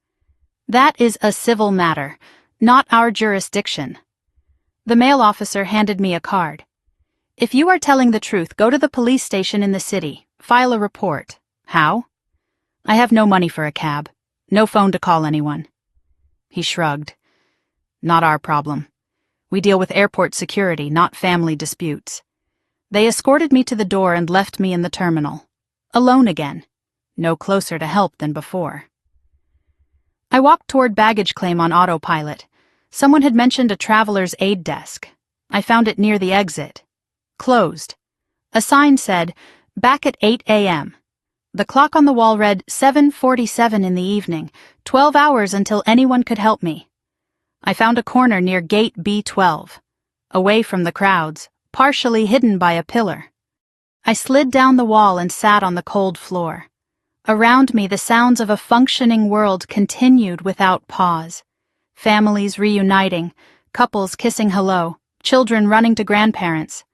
S1: That is a civil matter, not our jurisdiction. The male officer handed me a card. If you are telling the truth, go to the police station in the city. File a report. How? I have no money for a cab. No phone to call anyone. He shrugged. Not our problem. We deal with airport security, not family disputes. They escorted me to the door and left me in the terminal. Alone again. No closer to help than before. I walked toward baggage claim on autopilot. Someone had mentioned a traveler's aid desk. I found it near the exit. Closed. A sign said, back at 8 a.m. The clock on the wall read 7:47 in the evening, 12 hours until anyone could help me. I found a corner near gate B12, away from the crowds, partially hidden by a pillar. I slid down the wall and sat on the cold floor. Around me, the sounds of a functioning world continued without pause. Families reuniting, couples kissing hello, children running to grandparents.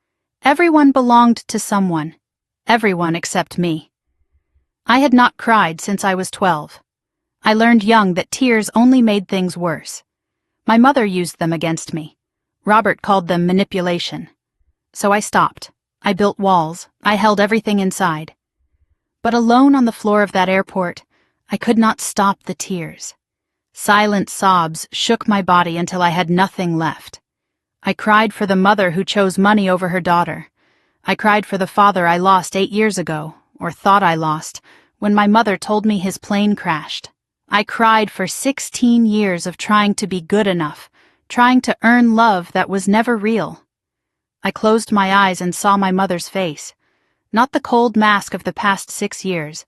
S1: Everyone belonged to someone. Everyone except me. I had not cried since I was 12. I learned young that tears only made things worse. My mother used them against me. Robert called them manipulation. So I stopped. I built walls. I held everything inside. But alone on the floor of that airport, I could not stop the tears. Silent sobs shook my body until I had nothing left. I cried for the mother who chose money over her daughter. I cried for the father I lost 8 years ago, or thought I lost, when my mother told me his plane crashed. I cried for 16 years of trying to be good enough, trying to earn love that was never real. I closed my eyes and saw my mother's face. Not the cold mask of the past 6 years,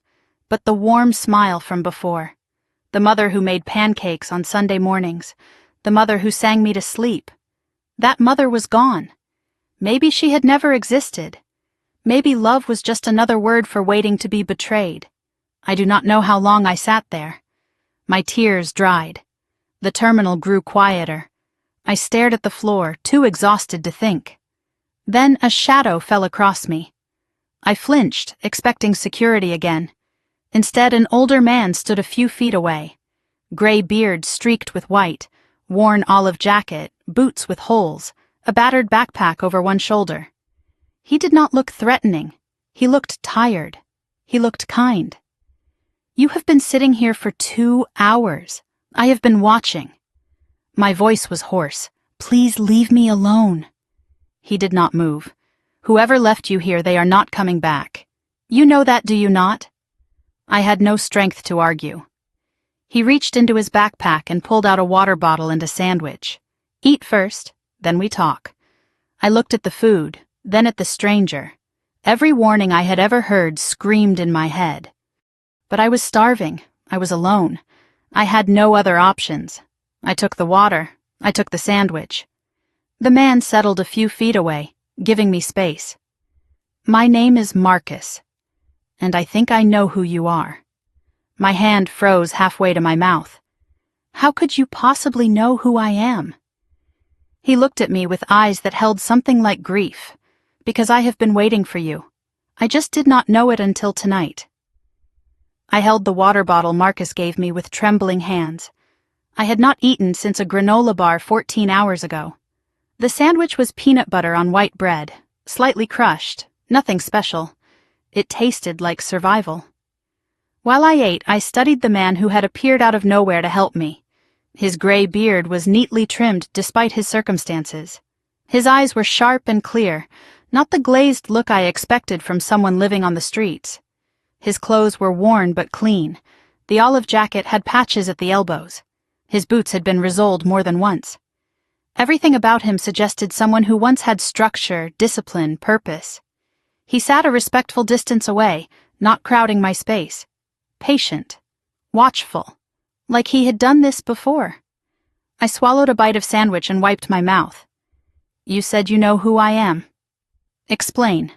S1: but the warm smile from before. The mother who made pancakes on Sunday mornings. The mother who sang me to sleep. That mother was gone. Maybe she had never existed. Maybe love was just another word for waiting to be betrayed. I do not know how long I sat there. My tears dried. The terminal grew quieter. I stared at the floor, too exhausted to think. Then a shadow fell across me. I flinched, expecting security again. Instead, an older man stood a few feet away. Gray beard streaked with white, worn olive jacket, boots with holes, a battered backpack over one shoulder. He did not look threatening. He looked tired. He looked kind. "You have been sitting here for 2 hours. I have been watching." My voice was hoarse. "Please leave me alone." He did not move. "Whoever left you here, they are not coming back. You know that, do you not?" I had no strength to argue. He reached into his backpack and pulled out a water bottle and a sandwich. "Eat first, then we talk." I looked at the food, then at the stranger. Every warning I had ever heard screamed in my head. But I was starving. I was alone. I had no other options. I took the water. I took the sandwich. The man settled a few feet away, giving me space. "My name is Marcus, and I think I know who you are." My hand froze halfway to my mouth. "How could you possibly know who I am?" He looked at me with eyes that held something like grief. "Because I have been waiting for you. I just did not know it until tonight." I held the water bottle Marcus gave me with trembling hands. I had not eaten since a granola bar 14 hours ago. The sandwich was peanut butter on white bread, slightly crushed, nothing special. It tasted like survival. While I ate, I studied the man who had appeared out of nowhere to help me. His gray beard was neatly trimmed despite his circumstances. His eyes were sharp and clear, not the glazed look I expected from someone living on the streets. His clothes were worn but clean. The olive jacket had patches at the elbows. His boots had been resoled more than once. Everything about him suggested someone who once had structure, discipline, purpose. He sat a respectful distance away, not crowding my space. Patient. Watchful. Like he had done this before. I swallowed a bite of sandwich and wiped my mouth. "You said you know who I am." "Explain."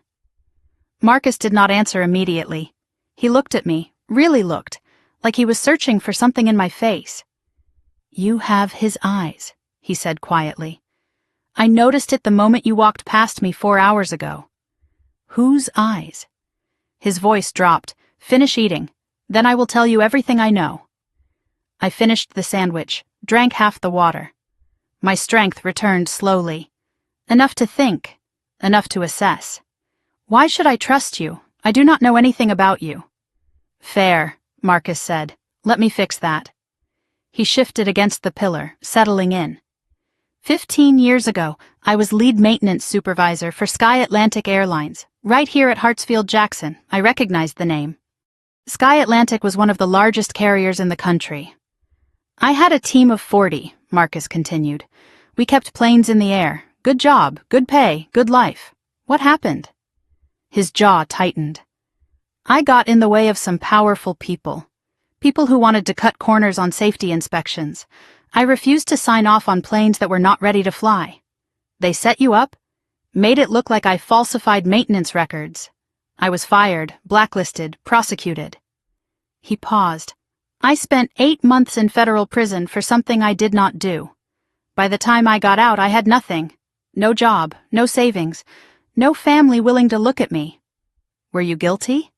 S1: Marcus did not answer immediately. He looked at me, really looked, like he was searching for something in my face. "You have his eyes," he said quietly. "I noticed it the moment you walked past me 4 hours ago." "Whose eyes?" His voice dropped. "Finish eating. Then I will tell you everything I know." I finished the sandwich, drank half the water. My strength returned slowly. Enough to think. Enough to assess. "Why should I trust you? I do not know anything about you." "Fair," Marcus said. "Let me fix that." He shifted against the pillar, settling in. 15 years ago, I was lead maintenance supervisor for Sky Atlantic Airlines, right here at Hartsfield-Jackson. I recognized the name. Sky Atlantic was one of the largest carriers in the country. "I had a team of 40, Marcus continued. "We kept planes in the air. Good job, good pay, good life. What happened?" His jaw tightened. "I got in the way of some powerful people. People who wanted to cut corners on safety inspections. I refused to sign off on planes that were not ready to fly. They set you up, made it look like I falsified maintenance records. I was fired, blacklisted, prosecuted. He paused. I spent 8 months in federal prison for something I did not do. By the time I got out, I had nothing. No job, no savings, no family willing to look at me. Were you guilty?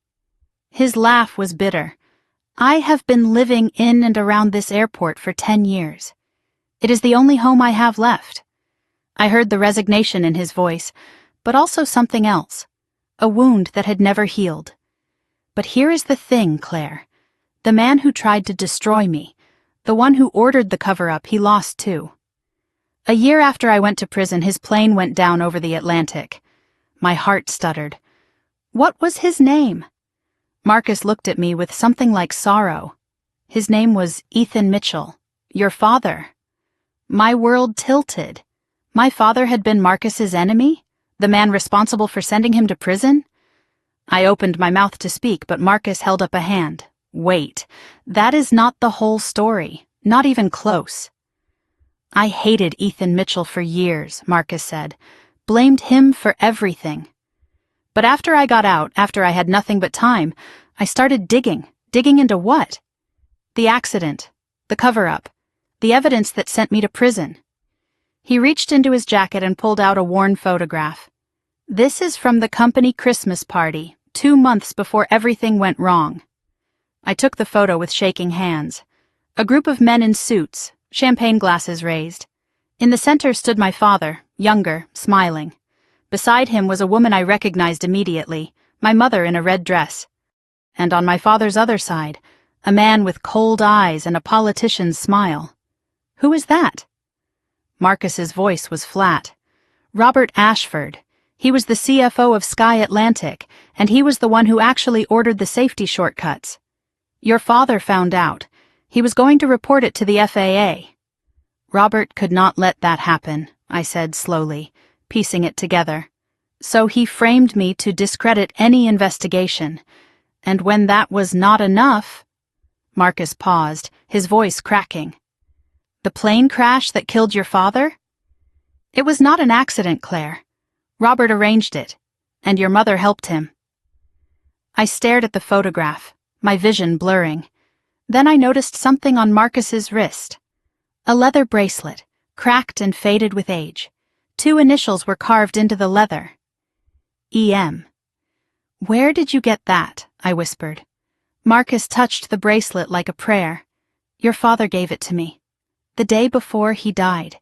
S1: His laugh was bitter. I have been living in and around this airport for 10 years. It is the only home I have left. I heard the resignation in his voice, but also something else, a wound that had never healed. But here is the thing, Claire. The man who tried to destroy me, the one who ordered the cover-up, he lost too. A year after I went to prison, his plane went down over the Atlantic. My heart stuttered. What was his name? Marcus looked at me with something like sorrow. His name was Ethan Mitchell, your father. My world tilted. My father had been Marcus's enemy, the man responsible for sending him to prison? I opened my mouth to speak, but Marcus held up a hand. Wait, that is not the whole story, not even close. I hated Ethan Mitchell for years, Marcus said, blamed him for everything. But after I got out, after I had nothing but time, I started digging. Digging into what? The accident, the cover-up, the evidence that sent me to prison. He reached into his jacket and pulled out a worn photograph. This is from the company Christmas party, 2 months before everything went wrong. I took the photo with shaking hands. A group of men in suits, champagne glasses raised. In the center stood my father, younger, smiling. Beside him was a woman I recognized immediately, my mother in a red dress. And on my father's other side, a man with cold eyes and a politician's smile. Who is that? Marcus's voice was flat. Robert Ashford. He was the CFO of Sky Atlantic, and he was the one who actually ordered the safety shortcuts. Your father found out. He was going to report it to the FAA. Robert could not let that happen, I said slowly, piecing it together. So he framed me to discredit any investigation. And when that was not enough... Marcus paused, his voice cracking. The plane crash that killed your father? It was not an accident, Claire. Robert arranged it, and your mother helped him. I stared at the photograph, my vision blurring. Then I noticed something on Marcus's wrist. A leather bracelet, cracked and faded with age. 2 initials were carved into the leather. E.M. Where did you get that? I whispered. Marcus touched the bracelet like a prayer. Your father gave it to me. The day before he died.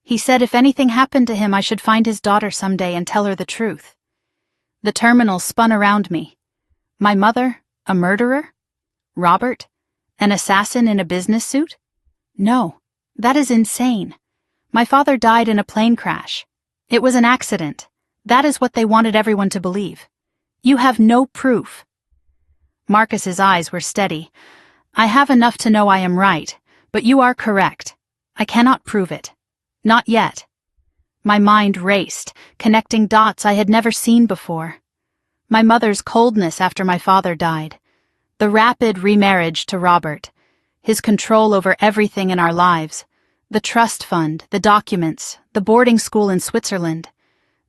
S1: He said if anything happened to him, I should find his daughter someday and tell her the truth. The terminal spun around me. My mother, a murderer? Robert, an assassin in a business suit? No, that is insane. My father died in a plane crash. It was an accident. That is what they wanted everyone to believe. You have no proof. Marcus's eyes were steady. I have enough to know I am right, but you are correct. I cannot prove it. Not yet. My mind raced, connecting dots I had never seen before. My mother's coldness after my father died. The rapid remarriage to Robert. His control over everything in our lives. The trust fund, the documents, the boarding school in Switzerland.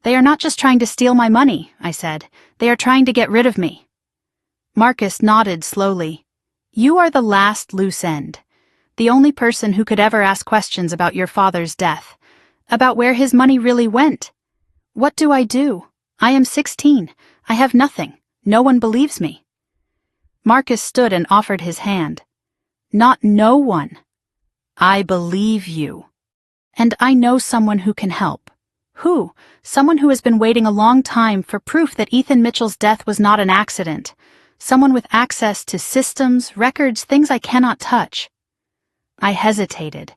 S1: They are not just trying to steal my money, I said. They are trying to get rid of me. Marcus nodded slowly. You are the last loose end. The only person who could ever ask questions about your father's death. About where his money really went. What do? I am 16. I have nothing. No one believes me. Marcus stood and offered his hand. Not no one. I believe you. And I know someone who can help. Who? Someone who has been waiting a long time for proof that Ethan Mitchell's death was not an accident. Someone with access to systems, records, things I cannot touch. I hesitated.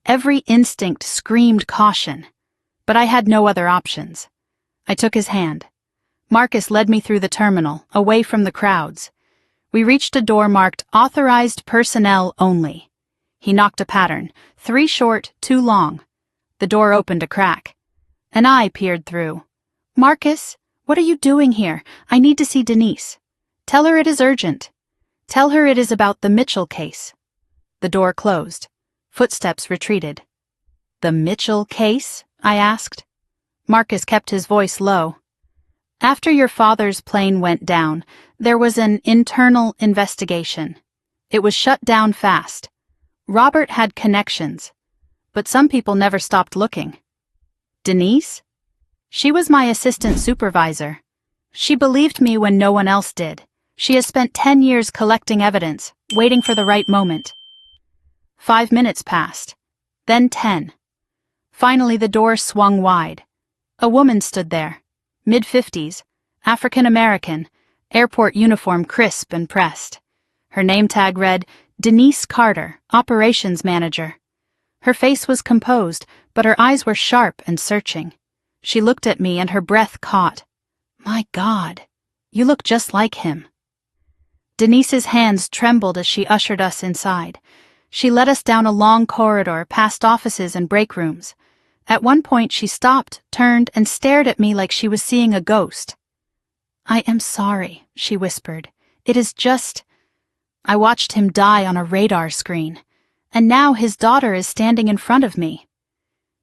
S1: Every instinct screamed caution. But I had no other options. I took his hand. Marcus led me through the terminal, away from the crowds. We reached a door marked Authorized Personnel Only. He knocked a pattern, 3 short, 2 long. The door opened a crack. An eye peered through. Marcus, what are you doing here? I need to see Denise. Tell her it is urgent. Tell her it is about the Mitchell case. The door closed. Footsteps retreated. The Mitchell case? I asked. Marcus kept his voice low. After your father's plane went down, there was an internal investigation. It was shut down fast. Robert had connections, but some people never stopped looking. Denise? She was my assistant supervisor. She believed me when no one else did. She has spent 10 years collecting evidence, waiting for the right moment. 5 minutes passed. Then 10. Finally the door swung wide. A woman stood there, mid-50s, African-American, airport uniform crisp and pressed. Her name tag read, Denise Carter, Operations Manager. Her face was composed, but her eyes were sharp and searching. She looked at me and her breath caught. My God, you look just like him. Denise's hands trembled as she ushered us inside. She led us down a long corridor past offices and break rooms. At one point she stopped, turned, and stared at me like she was seeing a ghost. I am sorry, she whispered. It is just... I watched him die on a radar screen, and now his daughter is standing in front of me.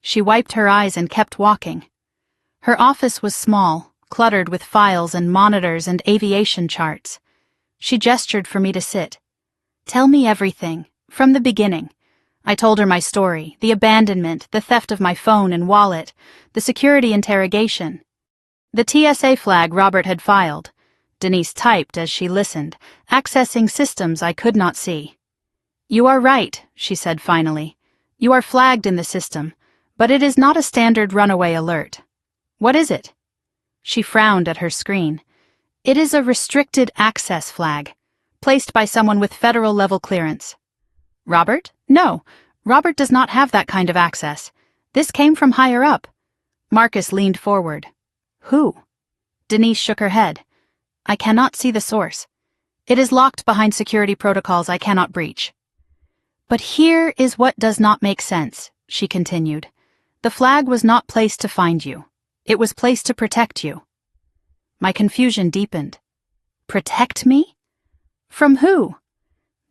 S1: She wiped her eyes and kept walking. Her office was small, cluttered with files and monitors and aviation charts. She gestured for me to sit. Tell me everything, from the beginning. I told her my story, the abandonment, the theft of my phone and wallet, the security interrogation. The TSA flag Robert had filed. Denise typed as she listened, accessing systems I could not see. You are right, she said finally. You are flagged in the system, but it is not a standard runaway alert. What is it? She frowned at her screen. It is a restricted access flag, placed by someone with federal-level clearance. Robert? No, Robert does not have that kind of access. This came from higher up. Marcus leaned forward. Who? Denise shook her head. I cannot see the source. It is locked behind security protocols I cannot breach. But here is what does not make sense, she continued. The flag was not placed to find you. It was placed to protect you. My confusion deepened. Protect me? From who?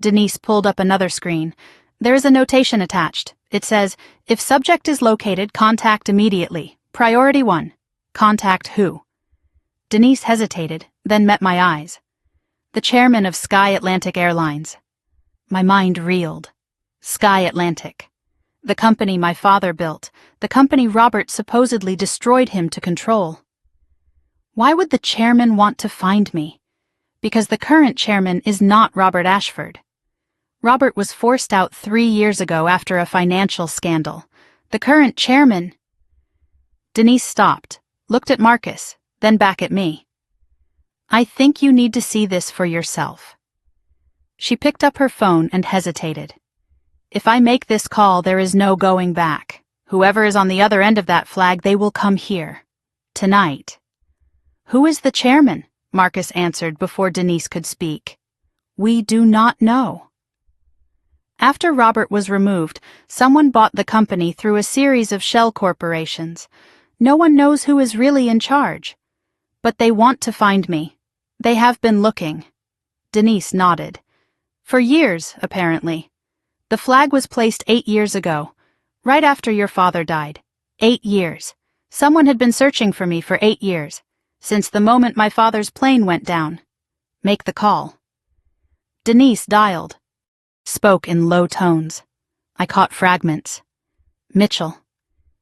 S1: Denise pulled up another screen. There is a notation attached. It says, if subject is located, contact immediately. Priority 1. Contact who? Denise hesitated, then met my eyes. The chairman of Sky Atlantic Airlines. My mind reeled. Sky Atlantic. The company my father built, the company Robert supposedly destroyed him to control. Why would the chairman want to find me? Because the current chairman is not Robert Ashford. Robert was forced out 3 years ago after a financial scandal. The current chairman... Denise stopped, looked at Marcus, then back at me. I think you need to see this for yourself. She picked up her phone and hesitated. If I make this call, there is no going back. Whoever is on the other end of that flag, they will come here. Tonight. Who is the chairman? Marcus answered before Denise could speak. We do not know. After Robert was removed, someone bought the company through a series of shell corporations. No one knows who is really in charge. But they want to find me. They have been looking. Denise nodded. For years, apparently. The flag was placed 8 years ago, right after your father died. 8 years. Someone had been searching for me for 8 years, since the moment my father's plane went down. Make the call. Denise dialed. Spoke in low tones. I caught fragments. Mitchell.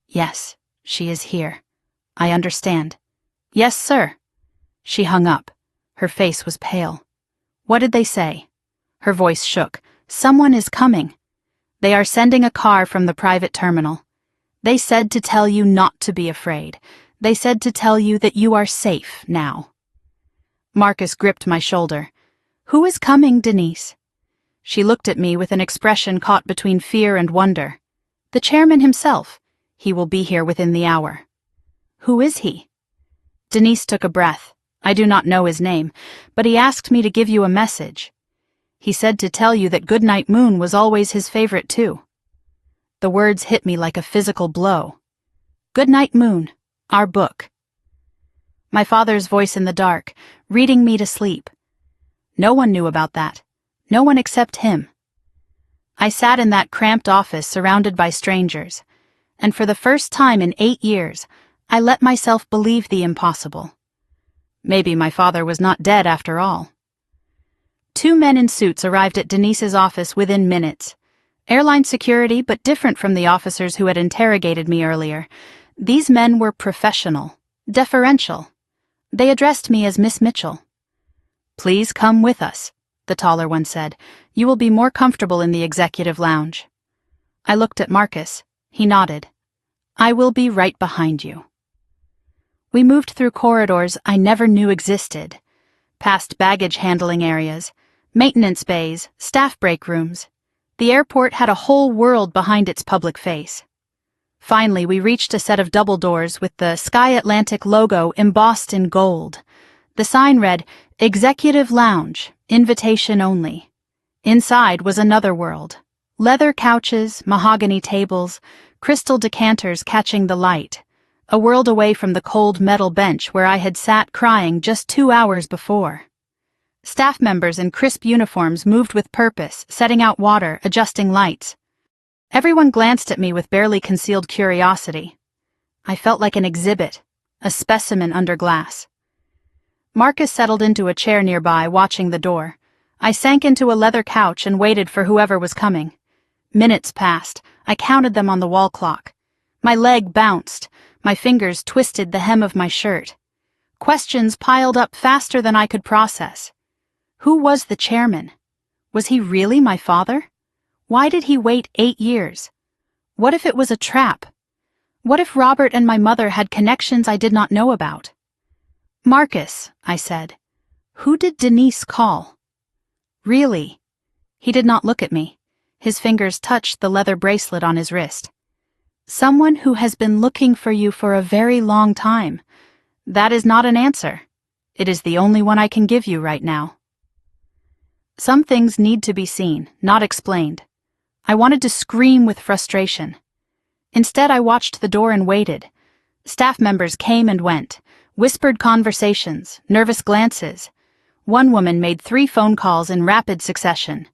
S1: Yes, she is here. I understand. Yes, sir. She hung up. Her face was pale. What did they say? Her voice shook. Someone is coming. They are sending a car from the private terminal. They said to tell you not to be afraid. They said to tell you that you are safe now. Marcus gripped my shoulder. Who is coming, Denise? She looked at me with an expression caught between fear and wonder. The chairman himself. He will be here within the hour. Who is he? Denise took a breath. I do not know his name, but he asked me to give you a message. He said to tell you that Goodnight Moon was always his favorite too. The words hit me like a physical blow. Goodnight Moon, our book. My father's voice in the dark, reading me to sleep. No one knew about that. No one except him. I sat in that cramped office surrounded by strangers, and for the first time in 8 years, I let myself believe the impossible. Maybe my father was not dead after all. Two men in suits arrived at Denise's office within minutes. Airline security, but different from the officers who had interrogated me earlier. These men were professional, deferential. They addressed me as Miss Mitchell. "Please come with us," the taller one said. "You will be more comfortable in the executive lounge." I looked at Marcus. He nodded. "I will be right behind you." We moved through corridors I never knew existed, past baggage handling areas, maintenance bays, staff break rooms. The airport had a whole world behind its public face. Finally, we reached a set of double doors with the Sky Atlantic logo embossed in gold. The sign read, "Executive Lounge, Invitation Only." Inside was another world. Leather couches, mahogany tables, crystal decanters catching the light. A world away from the cold metal bench where I had sat crying just 2 hours before. Staff members in crisp uniforms moved with purpose, setting out water, adjusting lights. Everyone glanced at me with barely concealed curiosity. I felt like an exhibit, a specimen under glass. Marcus settled into a chair nearby, watching the door. I sank into a leather couch and waited for whoever was coming. Minutes passed. I counted them on the wall clock. My leg bounced. My fingers twisted the hem of my shirt. Questions piled up faster than I could process. Who was the chairman? Was he really my father? Why did he wait 8 years? What if it was a trap? What if Robert and my mother had connections I did not know about? "Marcus," I said, "who did Denise call?" "Really?" He did not look at me. His fingers touched the leather bracelet on his wrist. "Someone who has been looking for you for a very long time. That is not an answer. It is the only one I can give you right now." Some things need to be seen, not explained. I wanted to scream with frustration. Instead, I watched the door and waited. Staff members came and went, whispered conversations, nervous glances. One woman made 3 phone calls in rapid succession.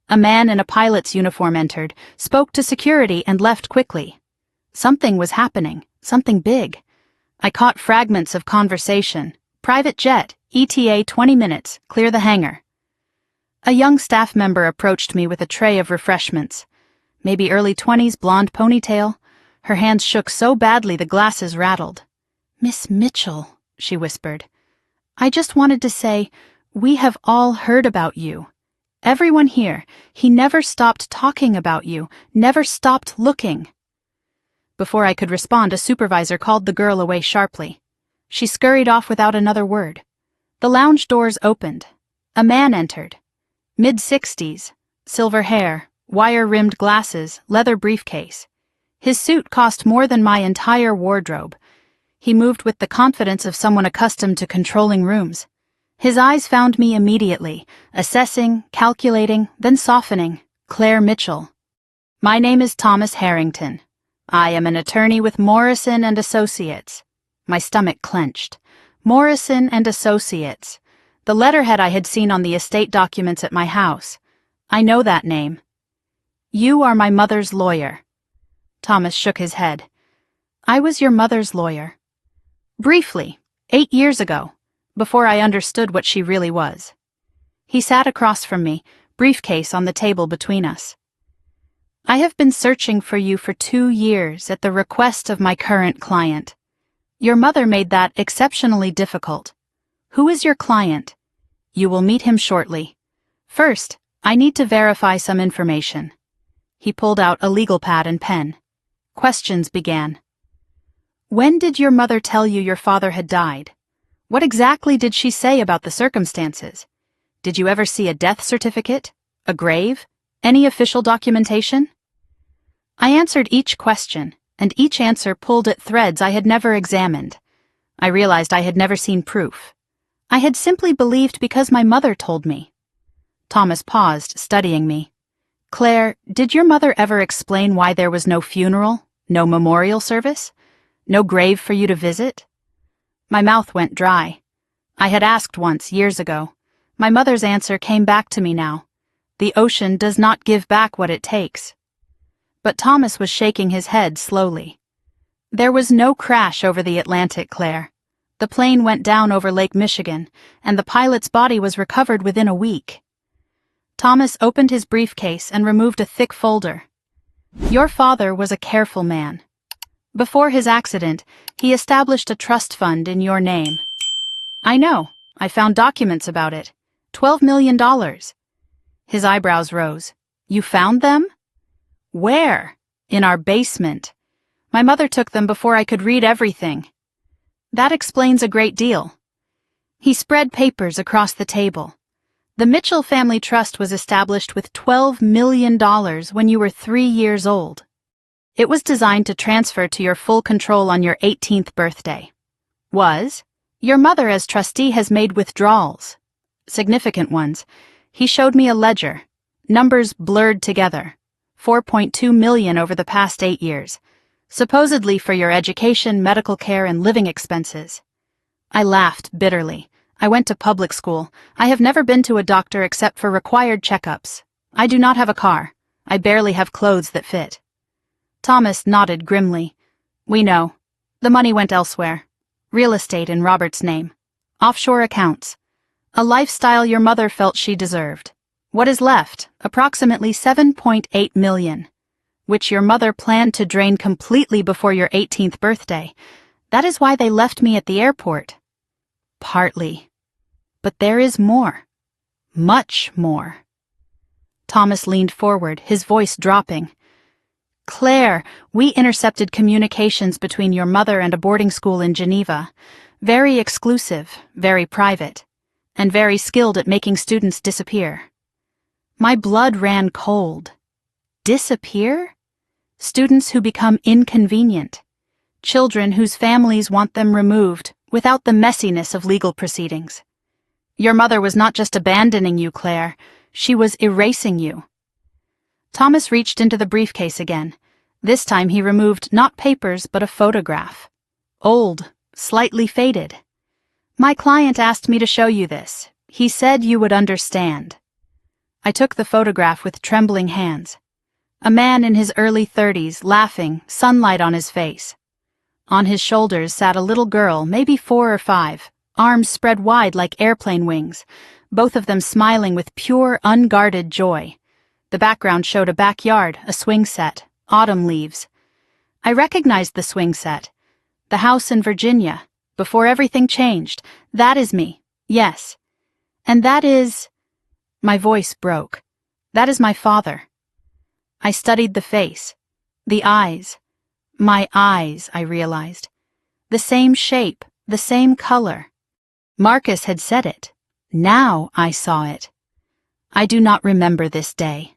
S1: A man in a pilot's uniform entered, spoke to security, and left quickly. Something was happening, something big. I caught fragments of conversation. "Private jet, ETA 20 minutes, clear the hangar." A young staff member approached me with a tray of refreshments. Maybe early 20s, blonde ponytail. Her hands shook so badly the glasses rattled. "Miss Mitchell," she whispered. "I just wanted to say, we have all heard about you. Everyone here, he never stopped talking about you, never stopped looking." Before I could respond, a supervisor called the girl away sharply. She scurried off without another word. The lounge doors opened. A man entered. Mid-60s, silver hair, wire-rimmed glasses, leather briefcase. His suit cost more than my entire wardrobe. He moved with the confidence of someone accustomed to controlling rooms. His eyes found me immediately, assessing, calculating, then softening. "Claire Mitchell. My name is Thomas Harrington. I am an attorney with Morrison and Associates." My stomach clenched. Morrison and Associates. The letterhead I had seen on the estate documents at my house. I know that name. "You are my mother's lawyer." Thomas shook his head. "I was your mother's lawyer. Briefly, 8 years ago, before I understood what she really was." He sat across from me, briefcase on the table between us. "I have been searching for you for 2 years at the request of my current client. Your mother made that exceptionally difficult. Who is your client? You will meet him shortly. First, I need to verify some information." He pulled out a legal pad and pen. Questions began. "When did your mother tell you your father had died? What exactly did she say about the circumstances? Did you ever see a death certificate? A grave? Any official documentation?" I answered each question, and each answer pulled at threads I had never examined. I realized I had never seen proof. I had simply believed because my mother told me. Thomas paused, studying me. "Claire, did your mother ever explain why there was no funeral, no memorial service, no grave for you to visit?" My mouth went dry. I had asked once, years ago. My mother's answer came back to me now. The ocean does not give back what it takes. But Thomas was shaking his head slowly. "There was no crash over the Atlantic, Claire. The plane went down over Lake Michigan, and the pilot's body was recovered within a week. Thomas opened his briefcase and removed a thick folder. Your father was a careful man. Before his accident, he established a trust fund in your name. I know. I found documents about it. $12 million. His eyebrows rose. You found them? Where? In our basement. My mother took them before I could read everything. That explains a great deal. He spread papers across the table. The Mitchell Family Trust was established with $12 million when you were 3 years old. It was designed to transfer to your full control on your 18th birthday. Your mother as trustee has made withdrawals. Significant ones. He showed me a ledger. Numbers blurred together. $4.2 million over the past 8 years. Supposedly for your education, medical care, and living expenses. I laughed bitterly. I went to public school. I have never been to a doctor except for required checkups. I do not have a car. I barely have clothes that fit. Thomas nodded grimly. We know. The money went elsewhere. Real estate in Robert's name. Offshore accounts. A lifestyle your mother felt she deserved. What is left? Approximately $7.8 million. Which your mother planned to drain completely before your 18th birthday. That is why they left me at the airport. Partly. But there is more. Much more. Thomas leaned forward, his voice dropping. Claire, we intercepted communications between your mother and a boarding school in Geneva. Very exclusive, very private, and very skilled at making students disappear. My blood ran cold. Disappear? Students who become inconvenient. Children whose families want them removed without the messiness of legal proceedings. Your mother was not just abandoning you, Claire. She was erasing you. Thomas reached into the briefcase again. This time he removed not papers but a photograph. Old, slightly faded. My client asked me to show you this. He said you would understand. I took the photograph with trembling hands. A man in his early 30s, laughing, sunlight on his face. On his shoulders sat a little girl, maybe 4 or 5, arms spread wide like airplane wings, both of them smiling with pure, unguarded joy. The background showed a backyard, a swing set, autumn leaves. I recognized the swing set. The house in Virginia, before everything changed. That is me, yes. And that is... My voice broke. That is my father. I studied the face, the eyes. My eyes, I realized. The same shape, the same color. Marcus had said it. Now I saw it. I do not remember this day.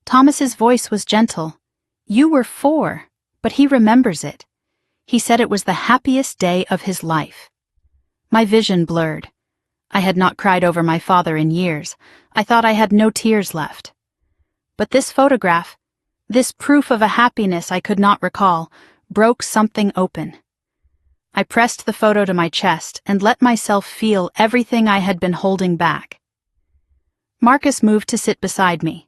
S1: Thomas's voice was gentle. You were 4, but he remembers it. He said it was the happiest day of his life. My vision blurred. I had not cried over my father in years. I thought I had no tears left. But this photograph, this proof of a happiness I could not recall, broke something open. I pressed the photo to my chest and let myself feel everything I had been holding back. Marcus moved to sit beside me.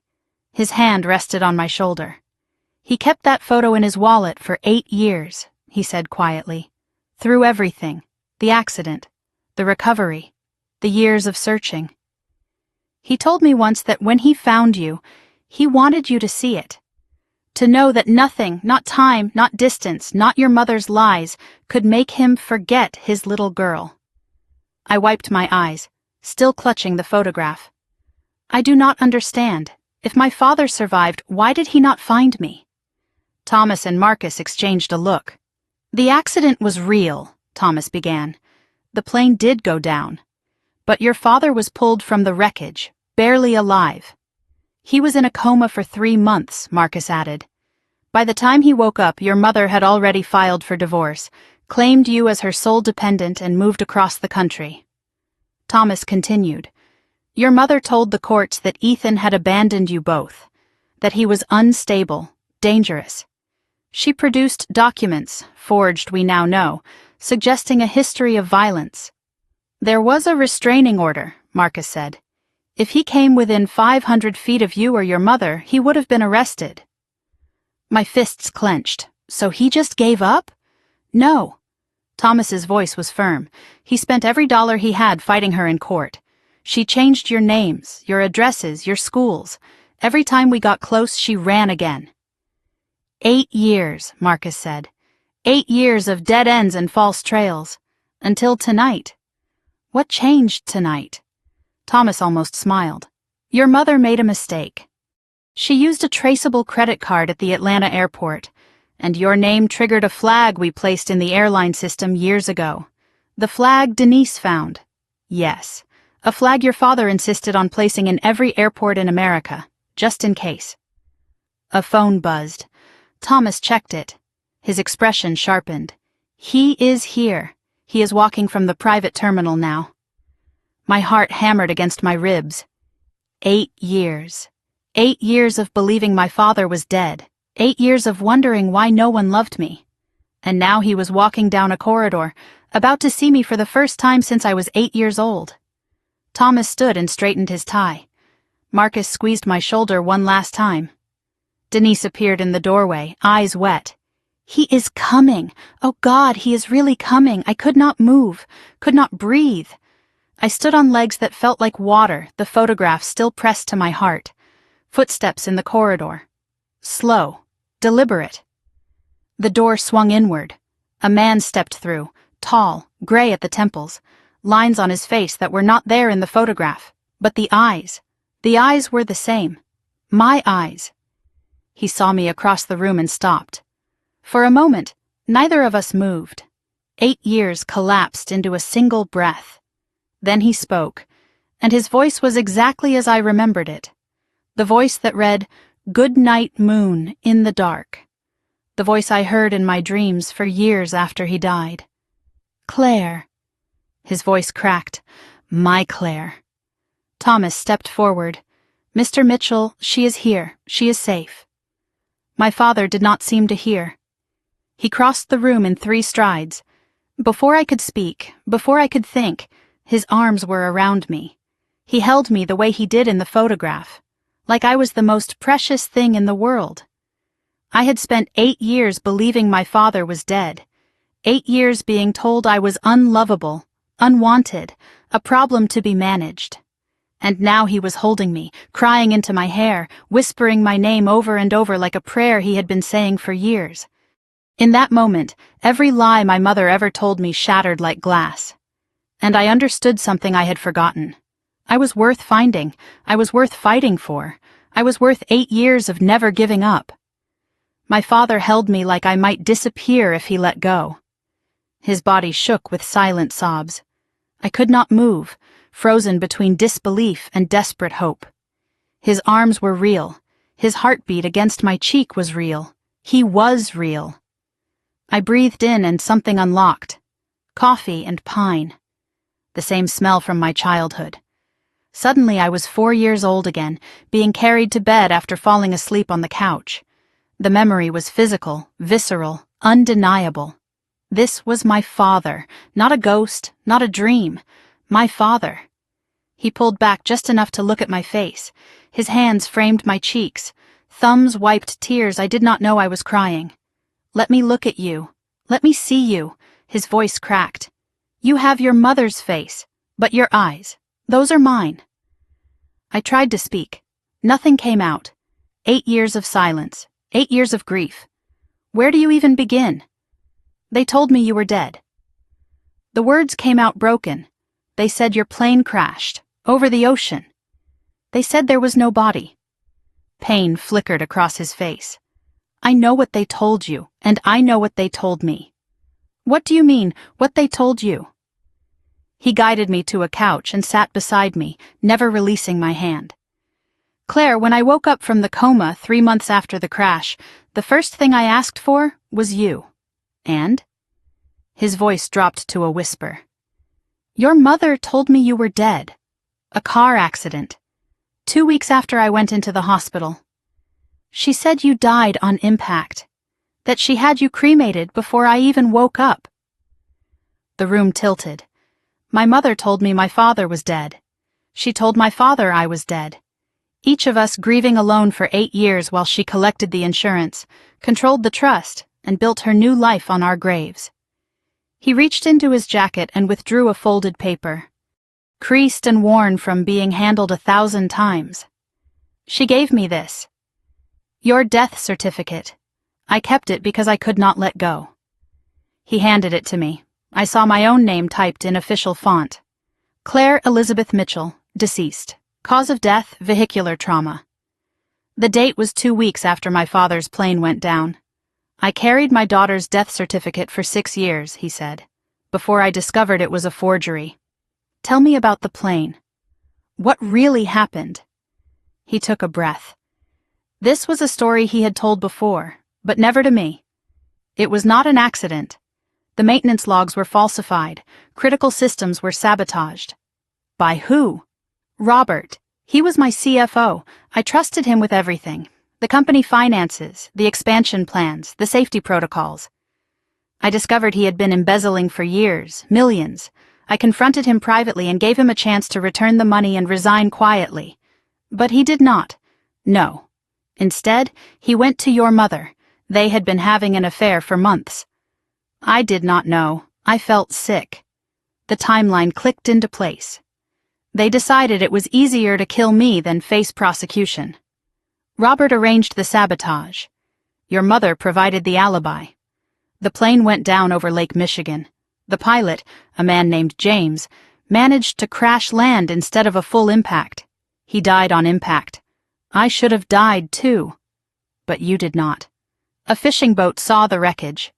S1: His hand rested on my shoulder. He kept that photo in his wallet for 8 years, he said quietly. Through everything, the accident, the recovery, the years of searching. He told me once that when he found you, he wanted you to see it. To know that nothing, not time, not distance, not your mother's lies, could make him forget his little girl. I wiped my eyes, still clutching the photograph. I do not understand. If my father survived, why did he not find me? Thomas and Marcus exchanged a look. The accident was real, Thomas began. The plane did go down. But your father was pulled from the wreckage, barely alive. He was in a coma for 3 months, Marcus added. By the time he woke up, your mother had already filed for divorce, claimed you as her sole dependent, and moved across the country. Thomas continued. Your mother told the courts that Ethan had abandoned you both, that he was unstable, dangerous. She produced documents, forged we now know, suggesting a history of violence. There was a restraining order, Marcus said. If he came within 500 feet of you or your mother, he would have been arrested. My fists clenched. So he just gave up? No. Thomas's voice was firm. He spent every dollar he had fighting her in court. She changed your names, your addresses, your schools. Every time we got close, she ran again. 8 years, Marcus said. 8 years of dead ends and false trails. Until tonight. What changed tonight? Thomas almost smiled. Your mother made a mistake. She used a traceable credit card at the Atlanta airport, and your name triggered a flag we placed in the airline system years ago. The flag Denise found. Yes, a flag your father insisted on placing in every airport in America, just in case. A phone buzzed. Thomas checked it. His expression sharpened. He is here. He is walking from the private terminal now. My heart hammered against my ribs. 8 years. 8 years of believing my father was dead. 8 years of wondering why no one loved me. And now he was walking down a corridor, about to see me for the first time since I was 8 years old. Thomas stood and straightened his tie. Marcus squeezed my shoulder one last time. Denise appeared in the doorway, eyes wet. He is coming. Oh God, he is really coming. I could not move, could not breathe. I stood on legs that felt like water, the photograph still pressed to my heart. Footsteps in the corridor. Slow, deliberate. The door swung inward. A man stepped through, tall, gray at the temples, lines on his face that were not there in the photograph, but the eyes were the same. My eyes. He saw me across the room and stopped. For a moment, neither of us moved. 8 years collapsed into a single breath. Then he spoke, and his voice was exactly as I remembered it. The voice that read, "Good night, moon, in the dark." The voice I heard in my dreams for years after he died. Claire. His voice cracked. My Claire. Thomas stepped forward. Mr. Mitchell, she is here. She is safe. My father did not seem to hear. He crossed the room in 3 strides. Before I could speak, before I could think, his arms were around me. He held me the way he did in the photograph, like I was the most precious thing in the world. I had spent 8 years believing my father was dead, 8 years being told I was unlovable, unwanted, a problem to be managed. And now he was holding me, crying into my hair, whispering my name over and over like a prayer he had been saying for years. In that moment, every lie my mother ever told me shattered like glass. And I understood something I had forgotten. I was worth finding. I was worth fighting for. I was worth 8 years of never giving up. My father held me like I might disappear if he let go. His body shook with silent sobs. I could not move, frozen between disbelief and desperate hope. His arms were real. His heartbeat against my cheek was real. He was real. I breathed in and something unlocked. Coffee and pine. The same smell from my childhood. Suddenly I was 4 years old again, being carried to bed after falling asleep on the couch. The memory was physical, visceral, undeniable. This was my father, not a ghost, not a dream. My father. He pulled back just enough to look at my face. His hands framed my cheeks. Thumbs wiped tears I did not know I was crying. Let me look at you. Let me see you. His voice cracked. You have your mother's face, but your eyes, those are mine. I tried to speak. Nothing came out. 8 years of silence. 8 years of grief. Where do you even begin? They told me you were dead. The words came out broken. They said your plane crashed, over the ocean. They said there was no body. Pain flickered across his face. I know what they told you, and I know what they told me. What do you mean, what they told you? He guided me to a couch and sat beside me, never releasing my hand. Claire, when I woke up from the coma 3 months after the crash, the first thing I asked for was you. And? His voice dropped to a whisper. Your mother told me you were dead. A car accident. 2 weeks after I went into the hospital. She said you died on impact. That she had you cremated before I even woke up. The room tilted. My mother told me my father was dead. She told my father I was dead. Each of us grieving alone for 8 years while she collected the insurance, controlled the trust, and built her new life on our graves. He reached into his jacket and withdrew a folded paper, creased and worn from being handled 1,000 times. She gave me this. Your death certificate. I kept it because I could not let go. He handed it to me. I saw my own name typed in official font. Claire Elizabeth Mitchell, deceased. Cause of death, vehicular trauma. The date was 2 weeks after my father's plane went down. I carried my daughter's death certificate for 6 years, he said, before I discovered it was a forgery. Tell me about the plane. What really happened? He took a breath. This was a story he had told before, but never to me. It was not an accident. The maintenance logs were falsified. Critical systems were sabotaged. By who? Robert. He was my CFO. I trusted him with everything. The company finances, the expansion plans, the safety protocols. I discovered he had been embezzling for years, millions. I confronted him privately and gave him a chance to return the money and resign quietly. But he did not. No. Instead, he went to your mother. They had been having an affair for months. I did not know. I felt sick. The timeline clicked into place. They decided it was easier to kill me than face prosecution. Robert arranged the sabotage. Your mother provided the alibi. The plane went down over Lake Michigan. The pilot, a man named James, managed to crash land instead of a full impact. He died on impact. I should have died too. But you did not. A fishing boat saw the wreckage.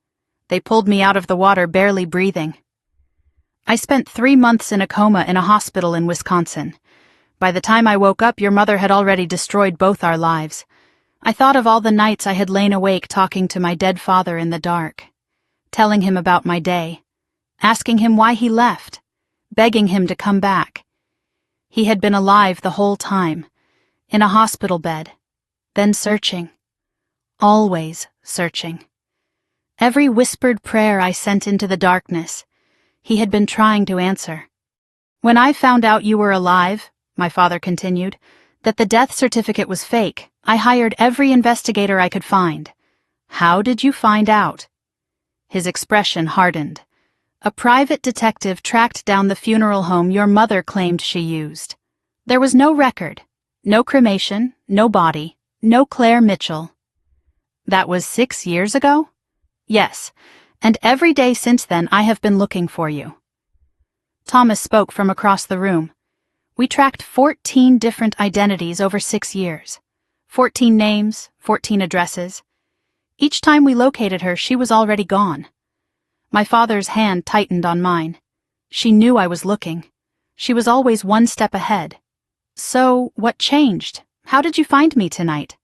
S1: They pulled me out of the water barely breathing. I spent 3 months in a coma in a hospital in Wisconsin. By the time I woke up, your mother had already destroyed both our lives. I thought of all the nights I had lain awake talking to my dead father in the dark, telling him about my day, asking him why he left, begging him to come back. He had been alive the whole time, in a hospital bed, then searching, always searching. Every whispered prayer I sent into the darkness, he had been trying to answer. When I found out you were alive, my father continued, that the death certificate was fake, I hired every investigator I could find. How did you find out? His expression hardened. A private detective tracked down the funeral home your mother claimed she used. There was no record, no cremation, no body, no Claire Mitchell. That was 6 years ago? Yes, and every day since then I have been looking for you. Thomas spoke from across the room. We tracked 14 different identities over 6 years. 14 names, 14 addresses. Each time we located her, she was already gone. My father's hand tightened on mine. She knew I was looking. She was always one step ahead. So, what changed? How did you find me tonight?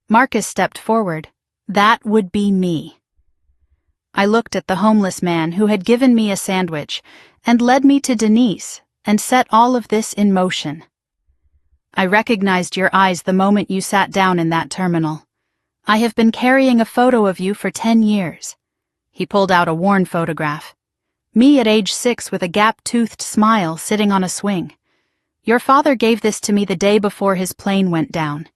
S1: Marcus stepped forward. That would be me. I looked at the homeless man who had given me a sandwich and led me to Denise and set all of this in motion. I recognized your eyes the moment you sat down in that terminal. I have been carrying a photo of you for 10 years. He pulled out a worn photograph. Me at age 6 with a gap-toothed smile sitting on a swing. Your father gave this to me the day before his plane went down.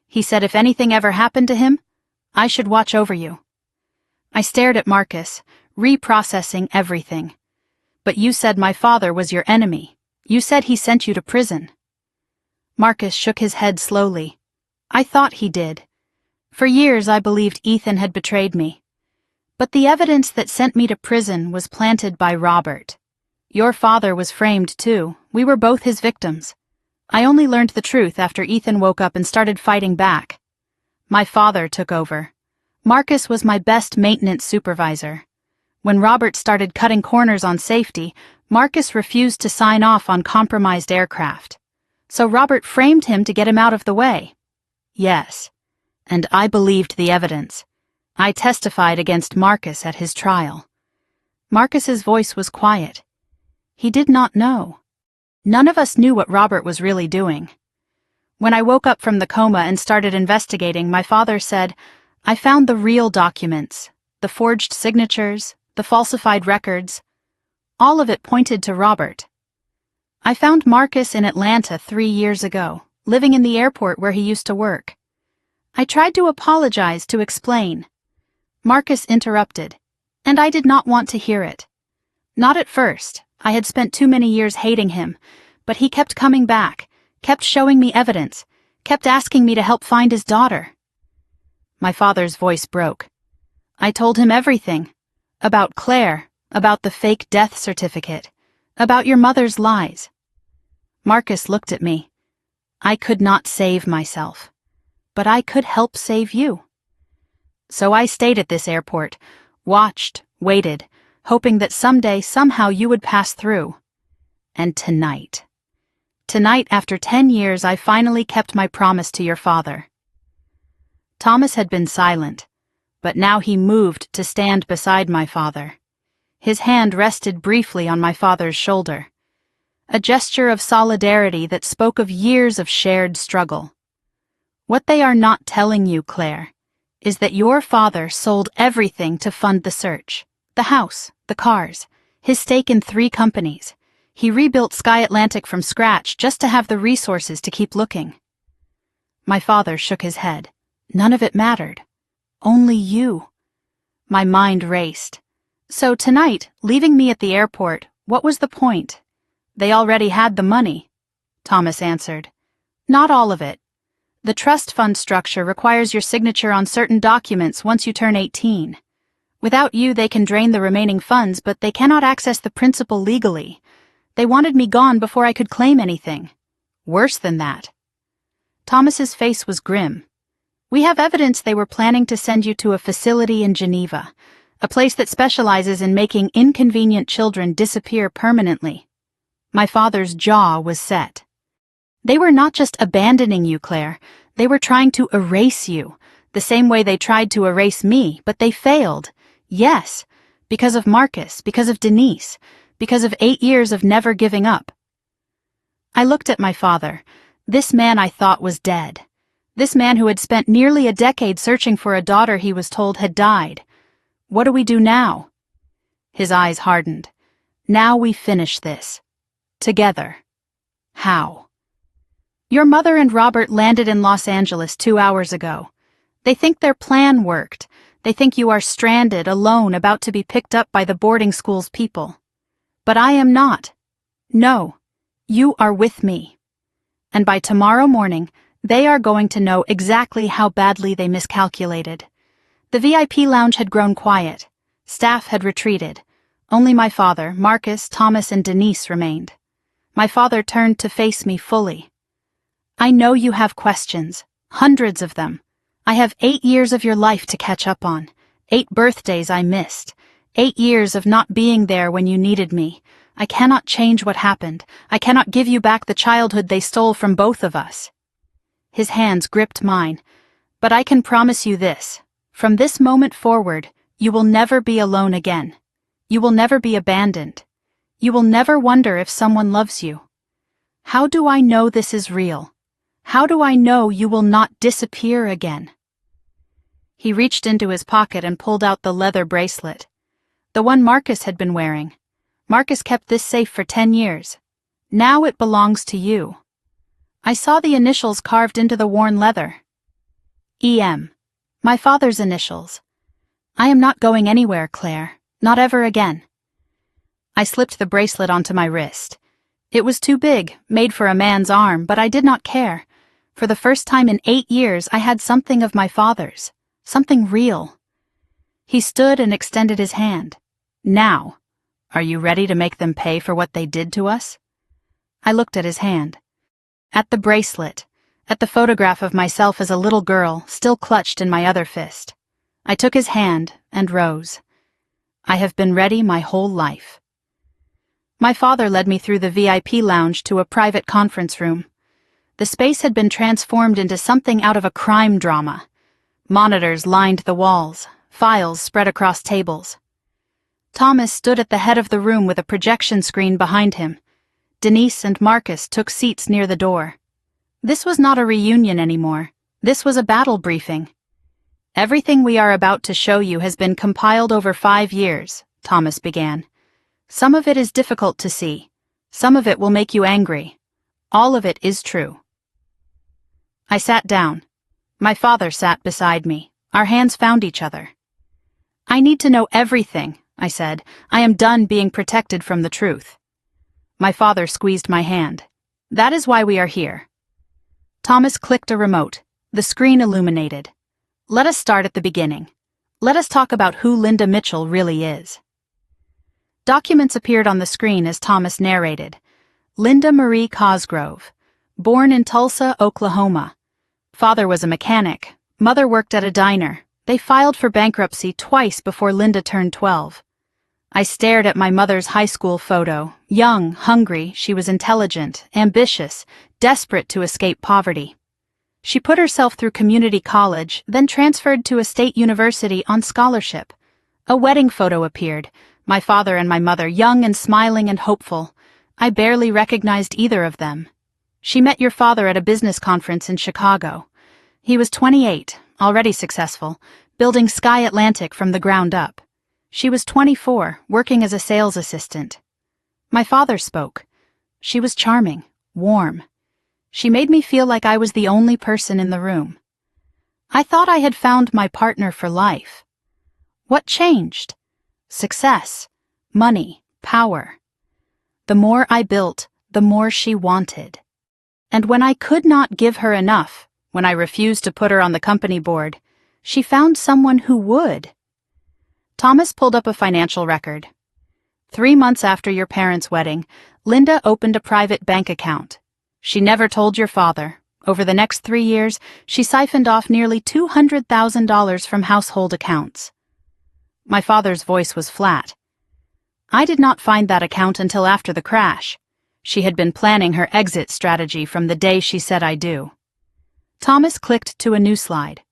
S1: He said if anything ever happened to him, I should watch over you. I stared at Marcus, reprocessing everything. But you said my father was your enemy. You said he sent you to prison. Marcus shook his head slowly. I thought he did. For years I believed Ethan had betrayed me. But the evidence that sent me to prison was planted by Robert. Your father was framed too. We were both his victims. I only learned the truth after Ethan woke up and started fighting back. My father took over. Marcus was my best maintenance supervisor. When Robert started cutting corners on safety, Marcus refused to sign off on compromised aircraft. So Robert framed him to get him out of the way. Yes, and I believed the evidence. I testified against Marcus at his trial. Marcus's voice was quiet. He did not know. None of us knew what Robert was really doing. When I woke up from the coma and started investigating, my father said, I found the real documents, the forged signatures, the falsified records. All of it pointed to Robert. I found Marcus in Atlanta 3 years ago, living in the airport where he used to work. I tried to apologize to explain. Marcus interrupted. And I did not want to hear it. Not at first. I had spent too many years hating him, but he kept coming back, kept showing me evidence, kept asking me to help find his daughter. My father's voice broke. I told him everything. About Claire, about the fake death certificate, about your mother's lies. Marcus looked at me. I could not save myself, but I could help save you. So I stayed at this airport, watched, waited, hoping that someday, somehow you would pass through. And tonight, after 10 years, I finally kept my promise to your father. Thomas had been silent, but now he moved to stand beside my father. His hand rested briefly on my father's shoulder, a gesture of solidarity that spoke of years of shared struggle. What they are not telling you, Claire, is that your father sold everything to fund the search. The house, the cars, his stake in 3 companies. He rebuilt Sky Atlantic from scratch just to have the resources to keep looking. My father shook his head. None of it mattered. Only you. My mind raced. So tonight, leaving me at the airport, what was the point? They already had the money, Thomas answered. Not all of it. The trust fund structure requires your signature on certain documents once you turn 18. Without you, they can drain the remaining funds, but they cannot access the principal legally. They wanted me gone before I could claim anything. Worse than that. Thomas's face was grim. We have evidence they were planning to send you to a facility in Geneva, a place that specializes in making inconvenient children disappear permanently. My father's jaw was set. They were not just abandoning you, Claire. They were trying to erase you, the same way they tried to erase me, but they failed. Yes, because of Marcus, because of Denise, because of 8 years of never giving up. I looked at my father, this man I thought was dead. This man who had spent nearly a decade searching for a daughter he was told had died. What do we do now? His eyes hardened. Now we finish this. Together. How? Your mother and Robert landed in Los Angeles 2 hours ago. They think their plan worked. They think you are stranded, alone, about to be picked up by the boarding school's people. But I am not. No, you are with me. And by tomorrow morning, they are going to know exactly how badly they miscalculated. The VIP lounge had grown quiet. Staff had retreated. Only my father, Marcus, Thomas, and Denise remained. My father turned to face me fully. I know you have questions, hundreds of them. I have 8 years of your life to catch up on, 8 birthdays I missed, 8 years of not being there when you needed me. I cannot change what happened. I cannot give you back the childhood they stole from both of us. His hands gripped mine. But I can promise you this. From this moment forward, you will never be alone again. You will never be abandoned. You will never wonder if someone loves you. How do I know this is real? How do I know you will not disappear again? He reached into his pocket and pulled out the leather bracelet. The one Marcus had been wearing. Marcus kept this safe for 10 years. Now it belongs to you. I saw the initials carved into the worn leather. E.M. My father's initials. I am not going anywhere, Claire. Not ever again. I slipped the bracelet onto my wrist. It was too big, made for a man's arm, but I did not care. For the first time in 8 years, I had something of my father's. Something real. He stood and extended his hand. Now, are you ready to make them pay for what they did to us? I looked at his hand. At the bracelet. At the photograph of myself as a little girl, still clutched in my other fist. I took his hand and rose. I have been ready my whole life. My father led me through the VIP lounge to a private conference room. The space had been transformed into something out of a crime drama. Monitors lined the walls, files spread across tables. Thomas stood at the head of the room with a projection screen behind him. Denise and Marcus took seats near the door. This was not a reunion anymore. This was a battle briefing. Everything we are about to show you has been compiled over 5 years, Thomas began. Some of it is difficult to see. Some of it will make you angry. All of it is true. I sat down. My father sat beside me. Our hands found each other. I need to know everything, I said. I am done being protected from the truth. My father squeezed my hand. That is why we are here. Thomas clicked a remote. The screen illuminated. Let us start at the beginning. Let us talk about who Linda Mitchell really is. Documents appeared on the screen as Thomas narrated. Linda Marie Cosgrove. Born in Tulsa, Oklahoma. Father was a mechanic. Mother worked at a diner. They filed for bankruptcy twice before Linda turned 12. I stared at my mother's high school photo. Young, hungry, she was intelligent, ambitious, desperate to escape poverty. She put herself through community college, then transferred to a state university on scholarship. A wedding photo appeared, my father and my mother young and smiling and hopeful. I barely recognized either of them. She met your father at a business conference in Chicago. He was 28, already successful, building Sky Atlantic from the ground up. She was 24, working as a sales assistant. My father spoke. She was charming, warm. She made me feel like I was the only person in the room. I thought I had found my partner for life. What changed? Success, money, power. The more I built, the more she wanted. And when I could not give her enough, when I refused to put her on the company board, she found someone who would. Thomas pulled up a financial record. 3 months after your parents' wedding, Linda opened a private bank account. She never told your father. Over the next 3 years, she siphoned off nearly $200,000 from household accounts. My father's voice was flat. I did not find that account until after the crash. She had been planning her exit strategy from the day she said I do. Thomas clicked to a new slide.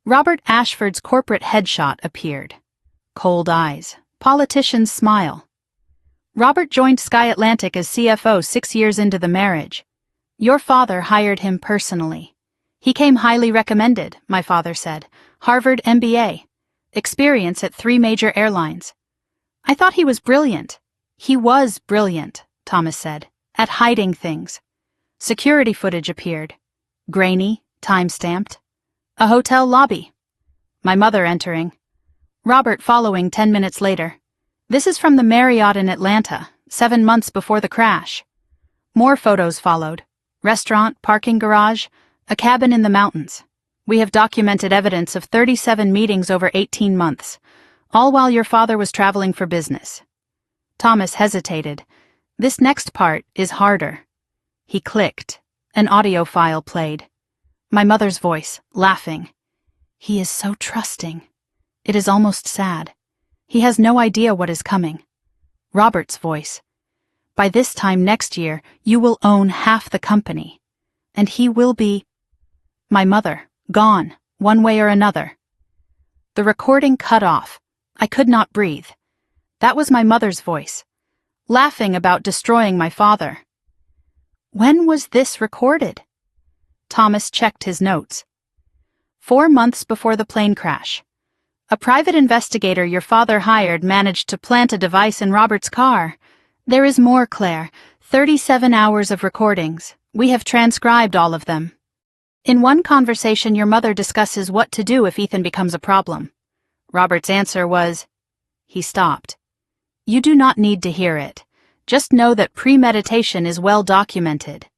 S1: Robert Ashford's corporate headshot appeared. Cold eyes. Politician's smile. Robert joined Sky Atlantic as CFO 6 years into the marriage. Your father hired him personally. He came highly recommended, my father said. Harvard MBA. Experience at 3 major airlines. I thought he was brilliant. He was brilliant, Thomas said, at hiding things. Security footage appeared. Grainy, time-stamped. A hotel lobby. My mother entering. Robert following 10 minutes later. This is from the Marriott in Atlanta, 7 months before the crash. More photos followed. Restaurant, parking garage, a cabin in the mountains. We have documented evidence of 37 meetings over 18 months, all while your father was traveling for business. Thomas hesitated. This next part is harder. He clicked. An audio file played. My mother's voice, laughing. He is so trusting. It is almost sad. He has no idea what is coming. Robert's voice. By this time next year, you will own half the company. And he will be... My mother, gone, one way or another. The recording cut off. I could not breathe. That was my mother's voice, laughing about destroying my father. When was this recorded? Thomas checked his notes. 4 months before the plane crash. A private investigator your father hired managed to plant a device in Robert's car. There is more, Claire. 37 hours of recordings. We have transcribed all of them. In one conversation, your mother discusses what to do if Ethan becomes a problem. Robert's answer was... He stopped. You do not need to hear it. Just know that premeditation is well documented.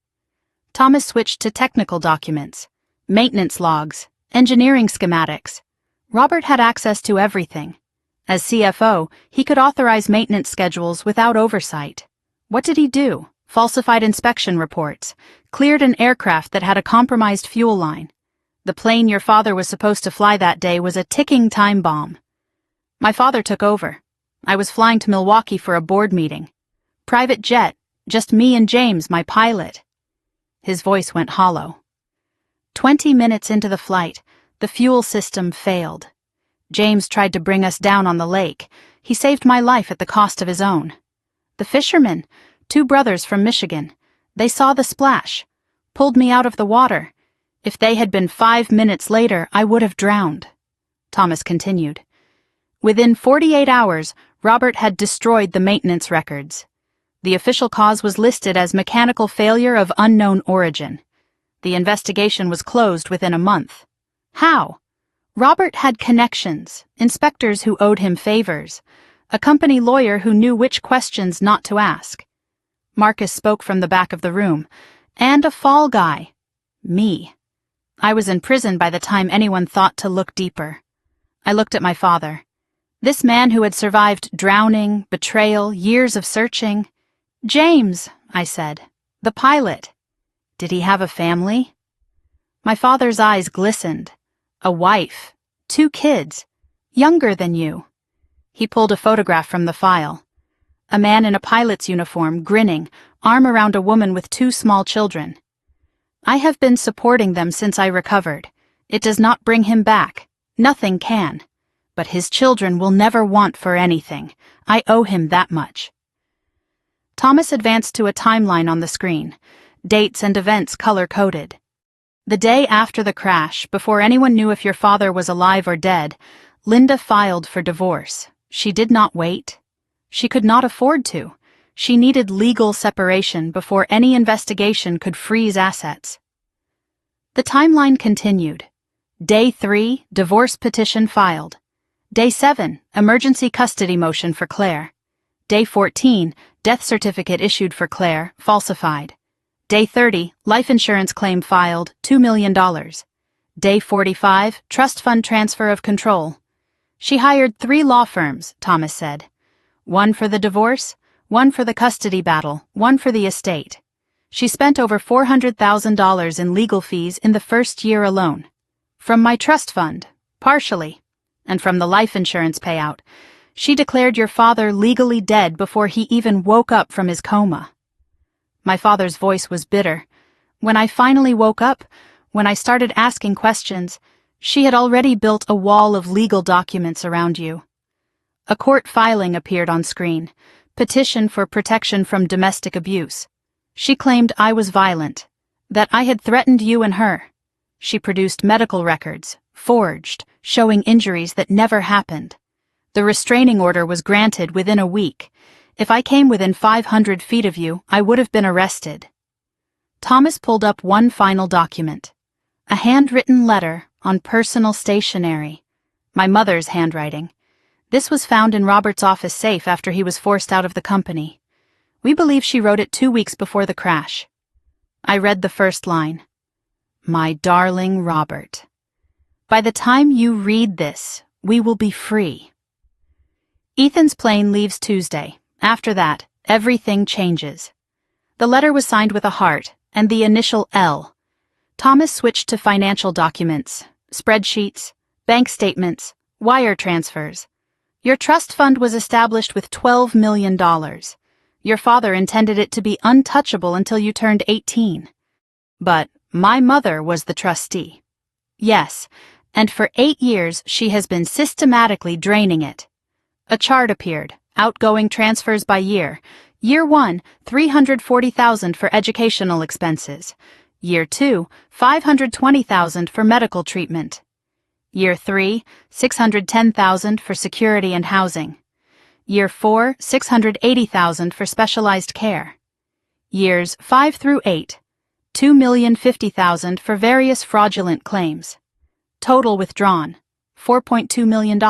S1: Thomas switched to technical documents, maintenance logs, engineering schematics. Robert had access to everything. As CFO, he could authorize maintenance schedules without oversight. What did he do? Falsified inspection reports, cleared an aircraft that had a compromised fuel line. The plane your father was supposed to fly that day was a ticking time bomb. My father took over. I was flying to Milwaukee for a board meeting. Private jet, just me and James, my pilot. His voice went hollow. 20 minutes into the flight, the fuel system failed. James tried to bring us down on the lake. He saved my life at the cost of his own. The fishermen, 2 brothers from Michigan, they saw the splash, pulled me out of the water. If they had been 5 minutes later, I would have drowned. Thomas continued. Within 48 hours, Robert had destroyed the maintenance records. The official cause was listed as mechanical failure of unknown origin. The investigation was closed within a month. How? Robert had connections, inspectors who owed him favors, a company lawyer who knew which questions not to ask. Marcus spoke from the back of the room, and a fall guy. Me. I was in prison by the time anyone thought to look deeper. I looked at my father. This man who had survived drowning, betrayal, years of searching. "James," I said, "the pilot. Did he have a family?" My father's eyes glistened. "A wife, 2 kids, younger than you." He pulled a photograph from the file. A man in a pilot's uniform, grinning, arm around a woman with 2 small children. "I have been supporting them since I recovered. It does not bring him back. Nothing can. But his children will never want for anything. I owe him that much." Thomas advanced to a timeline on the screen, dates and events color-coded. The day after the crash, before anyone knew if your father was alive or dead, Linda filed for divorce. She did not wait. She could not afford to. She needed legal separation before any investigation could freeze assets. The timeline continued. Day 3, divorce petition filed. Day 7, emergency custody motion for Claire. Day 14, death certificate issued for Claire, falsified. Day 30, life insurance claim filed, $2 million. Day 45, trust fund transfer of control. She hired 3 law firms, Thomas said. 1 for the divorce, 1 for the custody battle, 1 for the estate. She spent over $400,000 in legal fees in the first year alone. From my trust fund, partially, and from the life insurance payout. She declared your father legally dead before he even woke up from his coma. My father's voice was bitter. When I finally woke up, when I started asking questions, she had already built a wall of legal documents around you. A court filing appeared on screen, petition for protection from domestic abuse. She claimed I was violent, that I had threatened you and her. She produced medical records, forged, showing injuries that never happened. The restraining order was granted within a week. If I came within 500 feet of you, I would have been arrested. Thomas pulled up one final document. A handwritten letter on personal stationery. My mother's handwriting. This was found in Robert's office safe after he was forced out of the company. We believe she wrote it 2 weeks before the crash. I read the first line. My darling Robert. By the time you read this, we will be free. Ethan's plane leaves Tuesday. After that, everything changes. The letter was signed with a heart and the initial L. Thomas switched to financial documents, spreadsheets, bank statements, wire transfers. Your trust fund was established with $12 million. Your father intended it to be untouchable until you turned 18. But my mother was the trustee. Yes, and for 8 years she has been systematically draining it. A chart appeared, outgoing transfers by year. Year 1, $340,000 for educational expenses. Year 2, $520,000 for medical treatment. Year 3, $610,000 for security and housing. Year 4, $680,000 for specialized care. Years 5 through 8, $2,050,000 for various fraudulent claims. Total withdrawn, $4.2 million.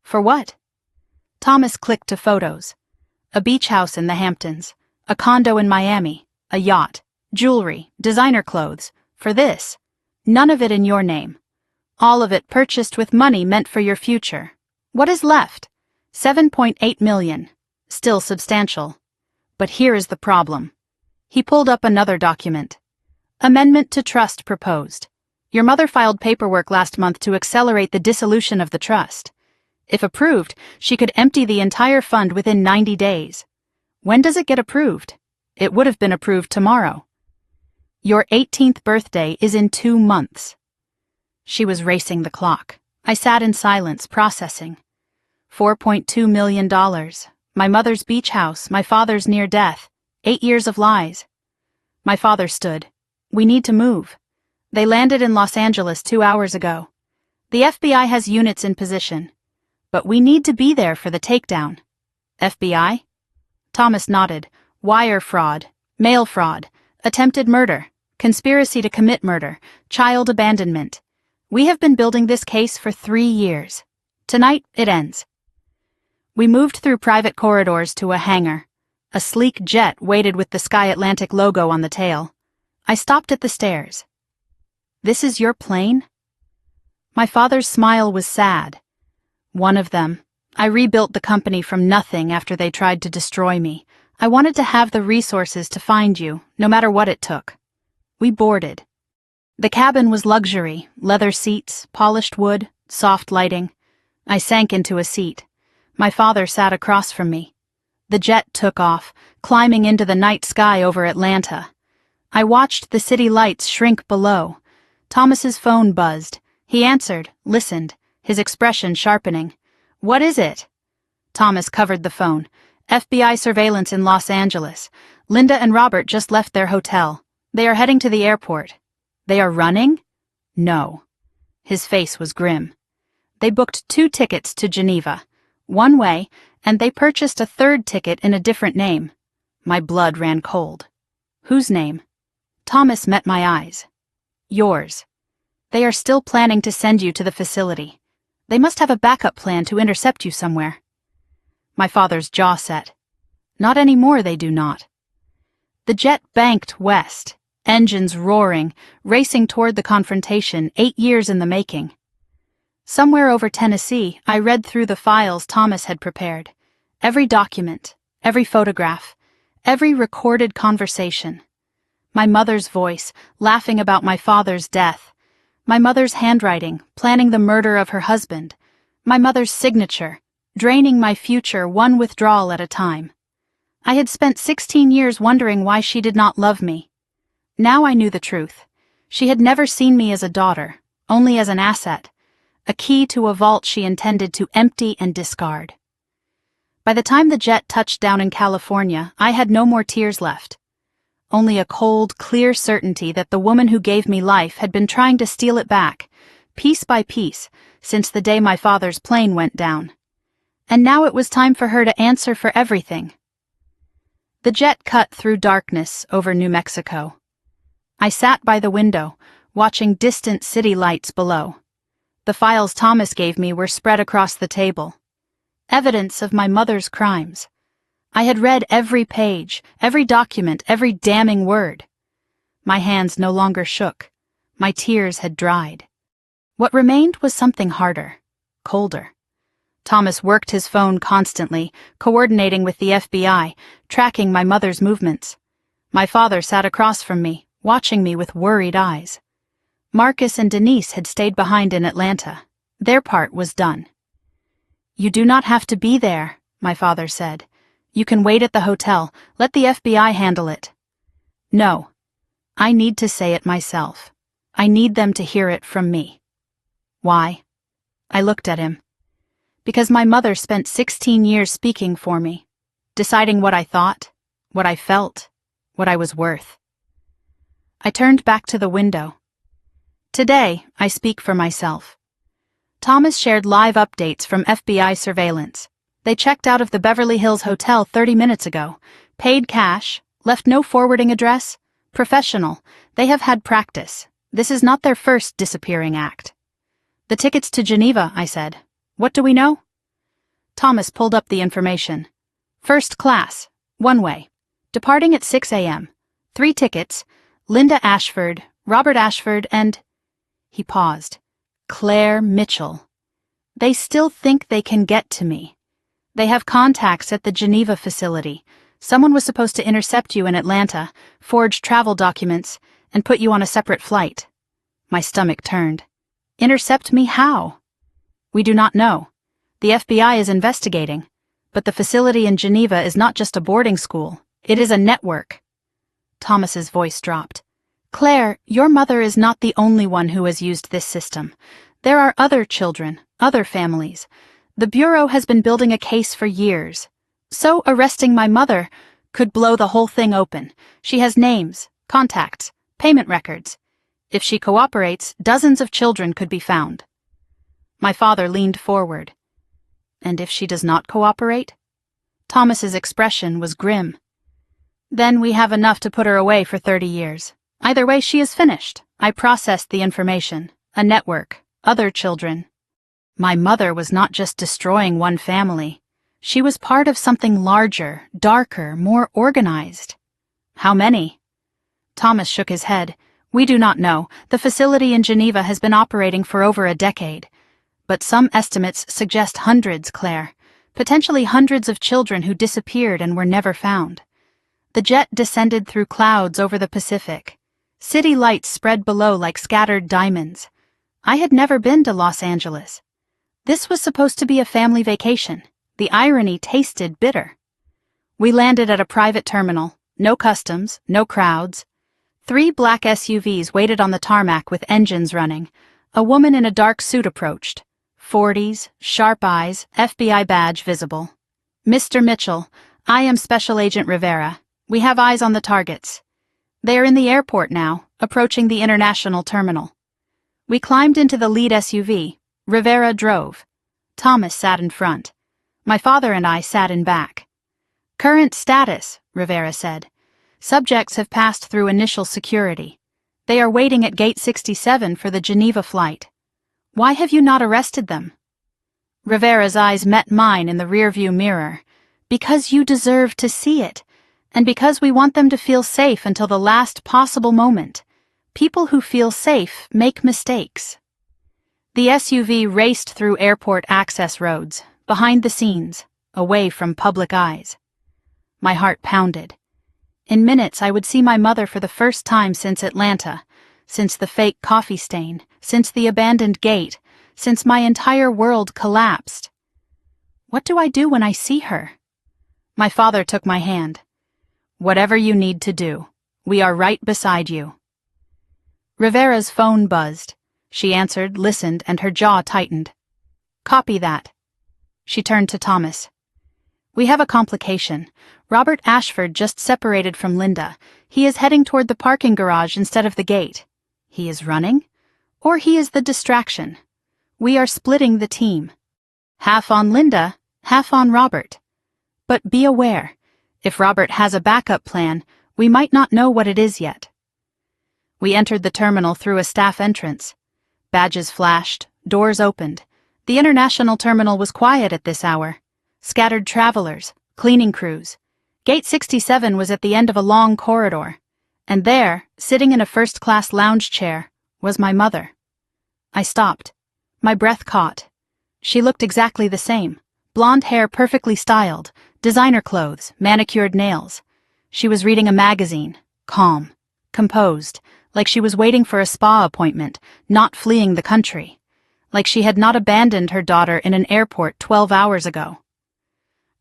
S1: For what? Thomas clicked to photos. A beach house in the Hamptons, a condo in Miami, a yacht, jewelry, designer clothes. For this, none of it in your name. All of it purchased with money meant for your future. What is left? $7.8 million. Still substantial. But here is the problem. He pulled up another document. Amendment to trust proposed. Your mother filed paperwork last month to accelerate the dissolution of the trust. If approved, she could empty the entire fund within 90 days. When does it get approved? It would have been approved tomorrow. Your 18th birthday is in 2 months. She was racing the clock. I sat in silence, processing. $4.2 million. My mother's beach house, my father's near death. 8 years of lies. My father stood. We need to move. They landed in Los Angeles 2 hours ago. The FBI has units in position. But we need to be there for the takedown. FBI? Thomas nodded. Wire fraud, mail fraud, attempted murder, conspiracy to commit murder, child abandonment. We have been building this case for 3 years. Tonight, it ends. We moved through private corridors to a hangar. A sleek jet waited with the Sky Atlantic logo on the tail. I stopped at the stairs. This is your plane? My father's smile was sad. One of them. I rebuilt the company from nothing after they tried to destroy me. I wanted to have the resources to find you, no matter what it took. We boarded. The cabin was luxury, leather seats, polished wood, soft lighting. I sank into a seat. My father sat across from me. The jet took off, climbing into the night sky over Atlanta. I watched the city lights shrink below. Thomas's phone buzzed. He answered, listened, his expression sharpening. What is it? Thomas covered the phone. FBI surveillance in Los Angeles. Linda and Robert just left their hotel. They are heading to the airport. They are running? No. His face was grim. They booked 2 tickets to Geneva, one way, and they purchased a 3rd ticket in a different name. My blood ran cold. Whose name? Thomas met my eyes. Yours. They are still planning to send you to the facility. They must have a backup plan to intercept you somewhere. My father's jaw set. Not anymore, they do not. The jet banked west, engines roaring, racing toward the confrontation 8 years in the making. Somewhere over Tennessee, I read through the files Thomas had prepared. Every document, every photograph, every recorded conversation. My mother's voice, laughing about my father's death. My mother's handwriting, planning the murder of her husband. My mother's signature, draining my future one withdrawal at a time. I had spent 16 years wondering why she did not love me. Now I knew the truth. She had never seen me as a daughter, only as an asset, a key to a vault she intended to empty and discard. By the time the jet touched down in California, I had no more tears left. Only a cold, clear certainty that the woman who gave me life had been trying to steal it back, piece by piece, since the day my father's plane went down. And now it was time for her to answer for everything. The jet cut through darkness over New Mexico. I sat by the window, watching distant city lights below. The files Thomas gave me were spread across the table. Evidence of my mother's crimes. I had read every page, every document, every damning word. My hands no longer shook. My tears had dried. What remained was something harder, colder. Thomas worked his phone constantly, coordinating with the FBI, tracking my mother's movements. My father sat across from me, watching me with worried eyes. Marcus and Denise had stayed behind in Atlanta. Their part was done. You do not have to be there, my father said. You can wait at the hotel. Let the FBI handle it. No. I need to say it myself. I need them to hear it from me. Why? I looked at him. Because my mother spent 16 years speaking for me, deciding what I thought, what I felt, what I was worth. I turned back to the window. Today, I speak for myself. Thomas shared live updates from FBI surveillance. They checked out of the Beverly Hills Hotel 30 minutes ago, paid cash, left no forwarding address. Professional. They have had practice. This is not their first disappearing act. The tickets to Geneva, I said. What do we know? Thomas pulled up the information. First class, one way. Departing at 6 a.m. 3 tickets, Linda Ashford, Robert Ashford, and... He paused. Claire Mitchell. They still think they can get to me. They have contacts at the Geneva facility. Someone was supposed to intercept you in Atlanta, forge travel documents, and put you on a separate flight. My stomach turned. Intercept me how? We do not know. The FBI is investigating. But the facility in Geneva is not just a boarding school. It is a network. Thomas's voice dropped. Claire, your mother is not the only one who has used this system. There are other children, other families. The Bureau has been building a case for years. So arresting my mother could blow the whole thing open. She has names, contacts, payment records. If she cooperates, dozens of children could be found. My father leaned forward. And if she does not cooperate? Thomas's expression was grim. Then we have enough to put her away for 30 years. Either way, she is finished. I processed the information. A network. other children. My mother was not just destroying one family. She was part of something larger, darker, more organized. How many? Thomas shook his head. We do not know. The facility in Geneva has been operating for over a decade. But some estimates suggest hundreds, Claire. Potentially hundreds of children who disappeared and were never found. The jet descended through clouds over the Pacific. City lights spread below like scattered diamonds. I had never been to Los Angeles. This was supposed to be a family vacation. The irony tasted bitter. We landed at a private terminal. No customs, no crowds. 3 black SUVs waited on the tarmac with engines running. A woman in a dark suit approached. 40s, sharp eyes, FBI badge visible. Mr. Mitchell, I am Special Agent Rivera. We have eyes on the targets. They are in the airport now, approaching the international terminal. We climbed into the lead SUV. Rivera drove. Thomas sat in front. My father and I sat in back. Current status, Rivera said. Subjects have passed through initial security. They are waiting at Gate 67 for the Geneva flight. Why have you not arrested them? Rivera's eyes met mine in the rearview mirror. Because you deserve to see it, and because we want them to feel safe until the last possible moment. People who feel safe make mistakes. The SUV raced through airport access roads, behind the scenes, away from public eyes. My heart pounded. In minutes I would see my mother for the first time since Atlanta, since the fake coffee stain, since the abandoned gate, since my entire world collapsed. What do I do when I see her? My father took my hand. Whatever you need to do. We are right beside you. Rivera's phone buzzed. She answered, listened, and her jaw tightened. Copy that. She turned to Thomas. We have a complication. Robert Ashford just separated from Linda. He is heading toward the parking garage instead of the gate. He is running? Or he is the distraction. We are splitting the team. Half on Linda, half on Robert. But be aware, if Robert has a backup plan, we might not know what it is yet. We entered the terminal through a staff entrance. Badges flashed, doors opened. The international terminal was quiet at this hour. Scattered travelers, cleaning crews. Gate 67 was at the end of a long corridor. And there, sitting in a first-class lounge chair, was my mother. I stopped. My breath caught. She looked exactly the same. Blonde hair perfectly styled, designer clothes, manicured nails. She was reading a magazine, calm, composed, like she was waiting for a spa appointment, not fleeing the country. Like she had not abandoned her daughter in an airport 12 hours ago.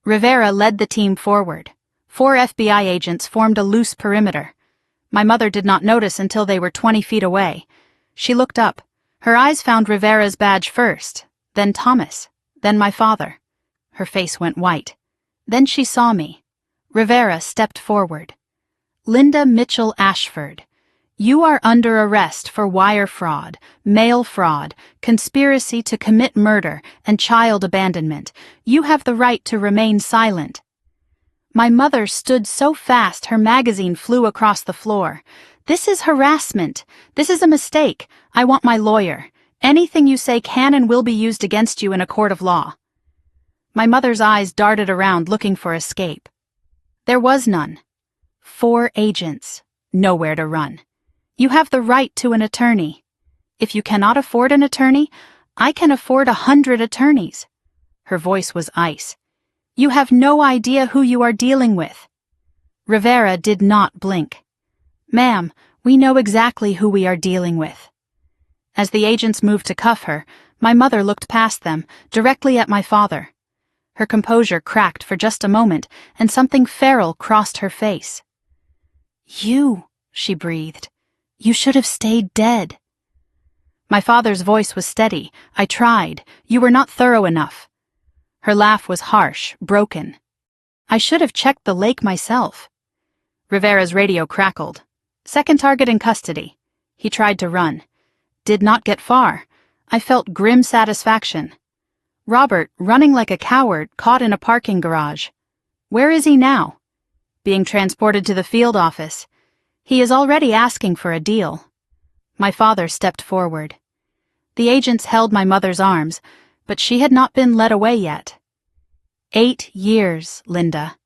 S1: Rivera led the team forward. 4 FBI agents formed a loose perimeter. My mother did not notice until they were 20 feet away. She looked up. Her eyes found Rivera's badge first, then Thomas, then my father. Her face went white. Then she saw me. Rivera stepped forward. Linda Mitchell Ashford, you are under arrest for wire fraud, mail fraud, conspiracy to commit murder, and child abandonment. You have the right to remain silent. My mother stood so fast her magazine flew across the floor. This is harassment. This is a mistake. I want my lawyer. Anything you say can and will be used against you in a court of law. My mother's eyes darted around looking for escape. There was none. 4 agents. Nowhere to run. You have the right to an attorney. If you cannot afford an attorney, I can afford 100 attorneys. Her voice was ice. You have no idea who you are dealing with. Rivera did not blink. Ma'am, we know exactly who we are dealing with. As the agents moved to cuff her, my mother looked past them, directly at my father. Her composure cracked for just a moment, and something feral crossed her face. You, she breathed. You should have stayed dead. My father's voice was steady. I tried. You were not thorough enough. Her laugh was harsh, broken. I should have checked the lake myself. Rivera's radio crackled. Second target in custody. He tried to run. Did not get far. I felt grim satisfaction. Robert, running like a coward, caught in a parking garage. Where is he now? Being transported to the field office. He is already asking for a deal. My father stepped forward. The agents held my mother's arms, but she had not been led away yet. 8 years, Linda.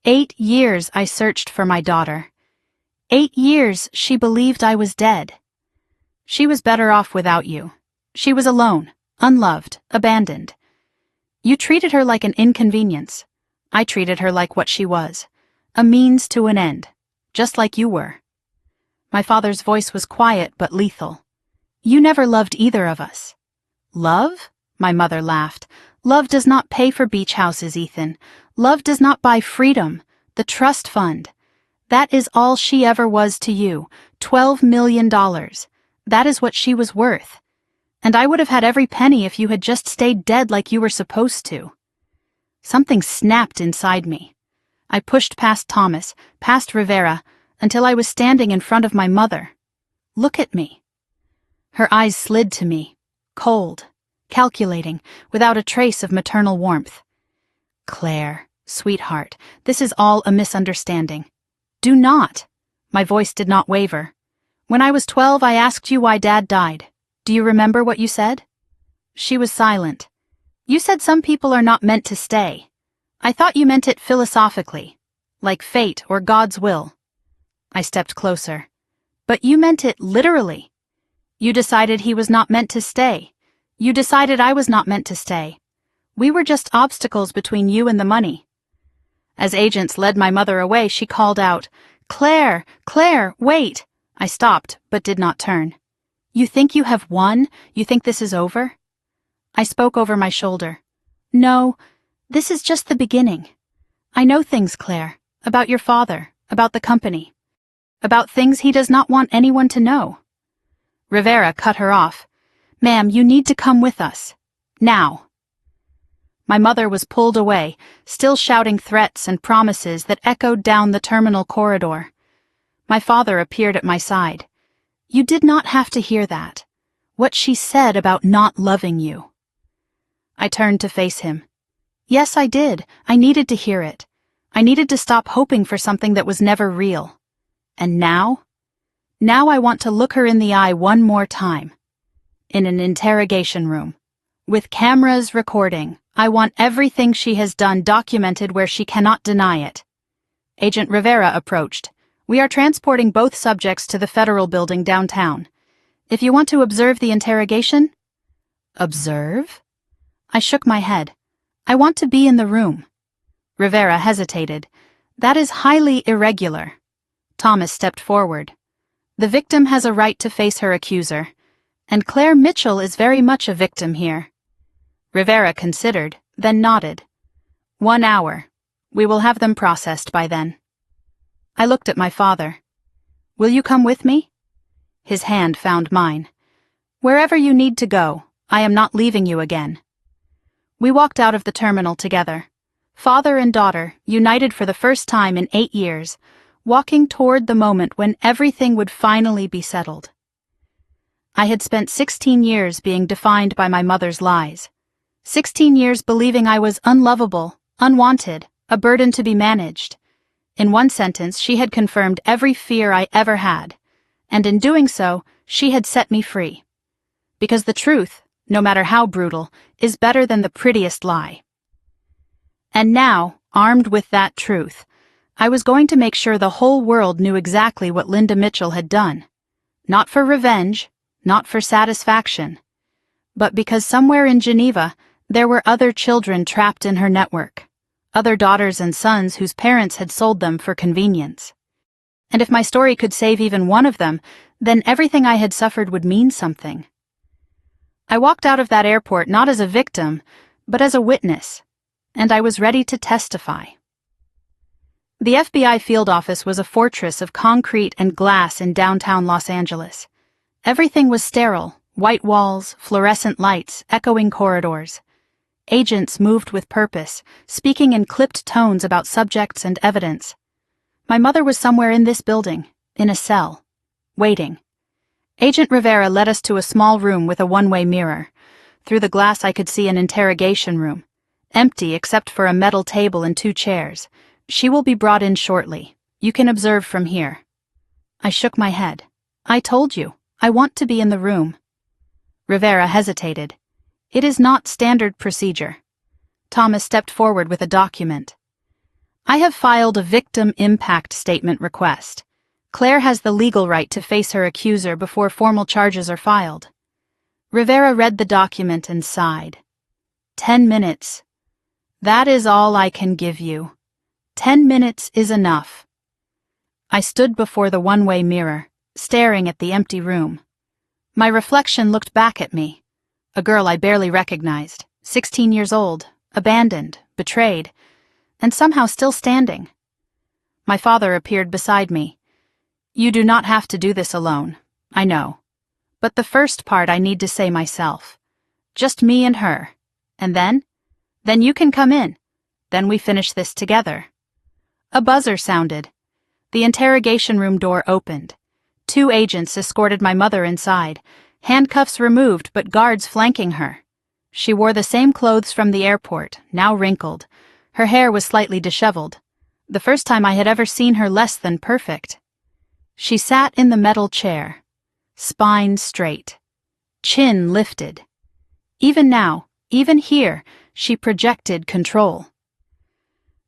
S1: 8 years I searched for my daughter. 8 years she believed I was dead. She was better off without you. She was alone, unloved, abandoned. You treated her like an inconvenience. I treated her like what she was, a means to an end, just like you were. My father's voice was quiet but lethal. You never loved either of us. Love? My mother laughed. Love does not pay for beach houses, Ethan. Love does not buy freedom, the trust fund. That is all she ever was to you, $12 million. That is what she was worth. And I would have had every penny if you had just stayed dead like you were supposed to. Something snapped inside me. I pushed past Thomas, past Rivera, until I was standing in front of my mother. Look at me. Her eyes slid to me, cold, calculating, without a trace of maternal warmth. Claire, sweetheart, this is all a misunderstanding. Do not. My voice did not waver. When I was 12, I asked you why Dad died. Do you remember what you said? She was silent. You said some people are not meant to stay. I thought you meant it philosophically, like fate or God's will. I stepped closer. But you meant it literally. You decided he was not meant to stay. You decided I was not meant to stay. We were just obstacles between you and the money. As agents led my mother away, she called out, "Claire, Claire, wait!" I stopped, but did not turn. You think you have won? You think this is over? I spoke over my shoulder. No, this is just the beginning. I know things, Claire, about your father, about the company, about things he does not want anyone to know. Rivera cut her off. Ma'am, you need to come with us. Now. My mother was pulled away, still shouting threats and promises that echoed down the terminal corridor. My father appeared at my side. You did not have to hear that. What she said about not loving you. I turned to face him. Yes, I did. I needed to hear it. I needed to stop hoping for something that was never real. And now? Now I want to look her in the eye one more time. In an interrogation room. With cameras recording. I want everything she has done documented where she cannot deny it. Agent Rivera approached. We are transporting both subjects to the federal building downtown. If you want to observe the interrogation? Observe? I shook my head. I want to be in the room. Rivera hesitated. That is highly irregular. Thomas stepped forward. The victim has a right to face her accuser, and Claire Mitchell is very much a victim here. Rivera considered, then nodded. 1 hour. We will have them processed by then. I looked at my father. Will you come with me? His hand found mine. Wherever you need to go, I am not leaving you again. We walked out of the terminal together. Father and daughter, united for the first time in 8 years, walking toward the moment when everything would finally be settled. I had spent 16 years being defined by my mother's lies. 16 years believing I was unlovable, unwanted, a burden to be managed. In one sentence, she had confirmed every fear I ever had, and in doing so, she had set me free. Because the truth, no matter how brutal, is better than the prettiest lie. And now, armed with that truth, I was going to make sure the whole world knew exactly what Linda Mitchell had done. Not for revenge, not for satisfaction, but because somewhere in Geneva, there were other children trapped in her network. Other daughters and sons whose parents had sold them for convenience. And if my story could save even one of them, then everything I had suffered would mean something. I walked out of that airport not as a victim, but as a witness, and I was ready to testify. The FBI field office was a fortress of concrete and glass in downtown Los Angeles. Everything was sterile, white walls, fluorescent lights, echoing corridors. Agents moved with purpose, speaking in clipped tones about subjects and evidence. My mother was somewhere in this building, in a cell, waiting. Agent Rivera led us to a small room with a one-way mirror. Through the glass I could see an interrogation room, empty except for a metal table and 2 chairs. She will be brought in shortly. You can observe from here. I shook my head. I told you, I want to be in the room. Rivera hesitated. It is not standard procedure. Thomas stepped forward with a document. I have filed a victim impact statement request. Claire has the legal right to face her accuser before formal charges are filed. Rivera read the document and sighed. 10 minutes. That is all I can give you. 10 minutes is enough. I stood before the one-way mirror, staring at the empty room. My reflection looked back at me. A girl I barely recognized, 16 years old, abandoned, betrayed, and somehow still standing. My father appeared beside me. You do not have to do this alone, I know. But the first part I need to say myself. Just me and her. And then? Then you can come in. Then we finish this together. A buzzer sounded. The interrogation room door opened. 2 agents escorted my mother inside, handcuffs removed but guards flanking her. She wore the same clothes from the airport, now wrinkled. Her hair was slightly disheveled. The first time I had ever seen her less than perfect. She sat in the metal chair, spine straight, chin lifted. Even now, even here, she projected control.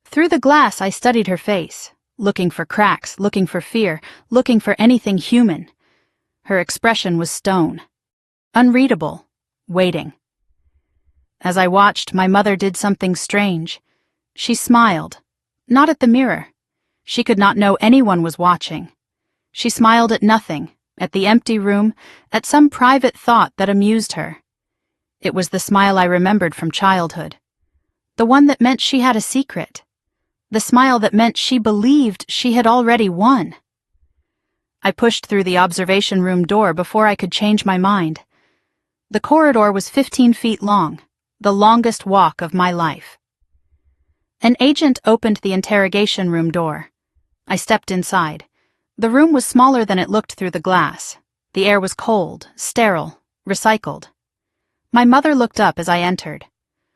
S1: Through the glass I studied her face, looking for cracks, looking for fear, looking for anything human. Her expression was stone, unreadable, waiting. As I watched, my mother did something strange. She smiled, not at the mirror. She could not know anyone was watching. She smiled at nothing, at the empty room, at some private thought that amused her. It was the smile I remembered from childhood. The one that meant she had a secret. The smile that meant she believed she had already won. I pushed through the observation room door before I could change my mind. The corridor was 15 feet long, the longest walk of my life. An agent opened the interrogation room door. I stepped inside. The room was smaller than it looked through the glass. The air was cold, sterile, recycled. My mother looked up as I entered.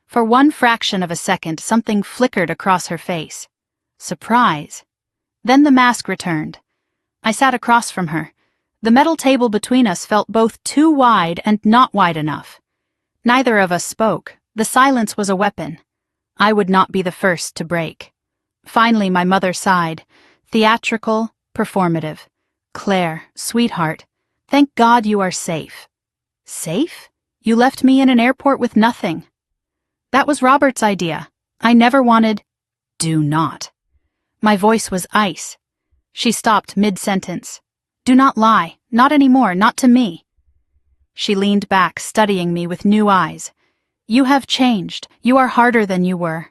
S1: For one fraction of a second, something flickered across her face. Surprise. Then the mask returned. I sat across from her. The metal table between us felt both too wide and not wide enough. Neither of us spoke. The silence was a weapon. I would not be the first to break. Finally, my mother sighed. Theatrical, performative. Claire, sweetheart, thank God you are safe. Safe? You left me in an airport with nothing. That was Robert's idea. I never wanted... Do not. My voice was ice. She stopped mid-sentence. Do not lie. Not anymore. Not to me. She leaned back, studying me with new eyes. You have changed. You are harder than you were.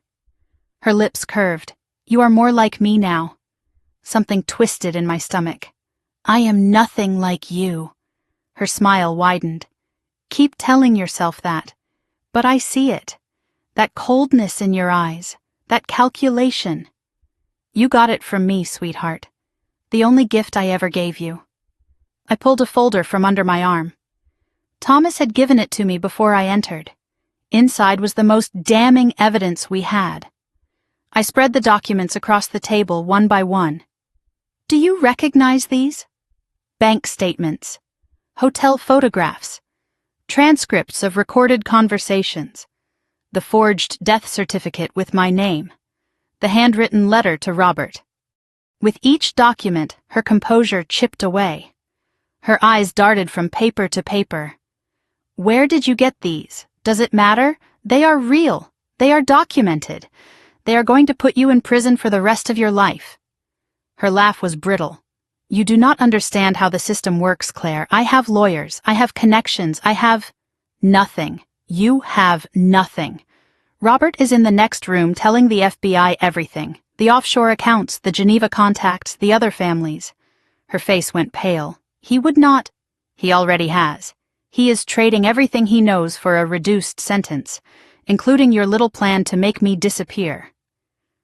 S1: Her lips curved. You are more like me now. Something twisted in my stomach. I am nothing like you. Her smile widened. Keep telling yourself that. But I see it. That coldness in your eyes. That calculation. You got it from me, sweetheart. The only gift I ever gave you. I pulled a folder from under my arm. Thomas had given it to me before I entered. Inside was the most damning evidence we had. I spread the documents across the table one by one. Do you recognize these? Bank statements, hotel photographs, transcripts of recorded conversations, the forged death certificate with my name, the handwritten letter to Robert. With each document, her composure chipped away. Her eyes darted from paper to paper. Where did you get these? Does it matter? They are real. They are documented. They are going to put you in prison for the rest of your life. Her laugh was brittle. You do not understand how the system works, Claire. I have lawyers. I have connections. I have... Nothing. You have nothing. Robert is in the next room telling the FBI everything. The offshore accounts, the Geneva contacts, the other families. Her face went pale. He would not... He already has. He is trading everything he knows for a reduced sentence, including your little plan to make me disappear.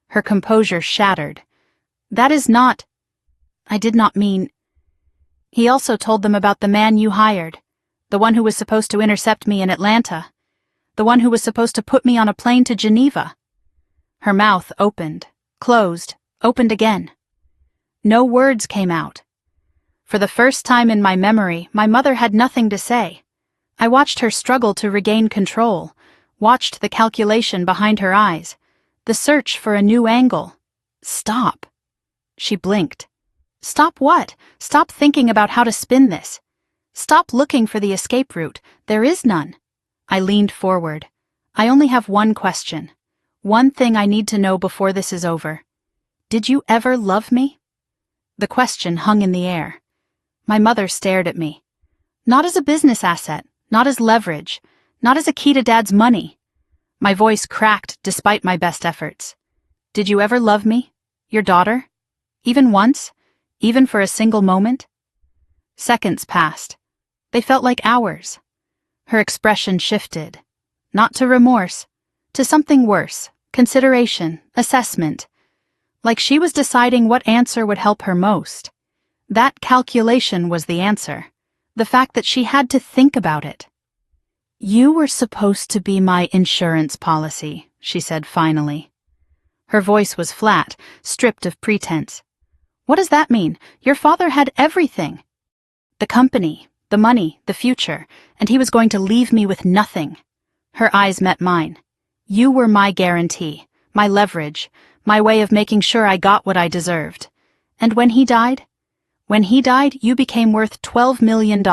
S1: Her composure shattered. That is not... I did not mean... He also told them about the man you hired, the one who was supposed to intercept me in Atlanta, the one who was supposed to put me on a plane to Geneva. Her mouth opened, closed, opened again. No words came out. For the first time in my memory, my mother had nothing to say. I watched her struggle to regain control, watched the calculation behind her eyes, the search for a new angle. Stop. She blinked. Stop what? Stop thinking about how to spin this. Stop looking for the escape route. There is none. I leaned forward. I only have one question. One thing I need to know before this is over. Did you ever love me? The question hung in the air. My mother stared at me. Not as a business asset, not as leverage, not as a key to Dad's money. My voice cracked despite my best efforts. Did you ever love me? Your daughter? Even once? Even for a single moment? Seconds passed. They felt like hours. Her expression shifted. Not to remorse, to something worse, consideration, assessment. Like she was deciding what answer would help her most. That calculation was the answer. The fact that she had to think about it. You were supposed to be my insurance policy, she said finally. Her voice was flat, stripped of pretense. What does that mean? Your father had everything. The company, the money, the future, and he was going to leave me with nothing. Her eyes met mine. You were my guarantee, my leverage, my way of making sure I got what I deserved. And when he died? When he died, you became worth $12 million.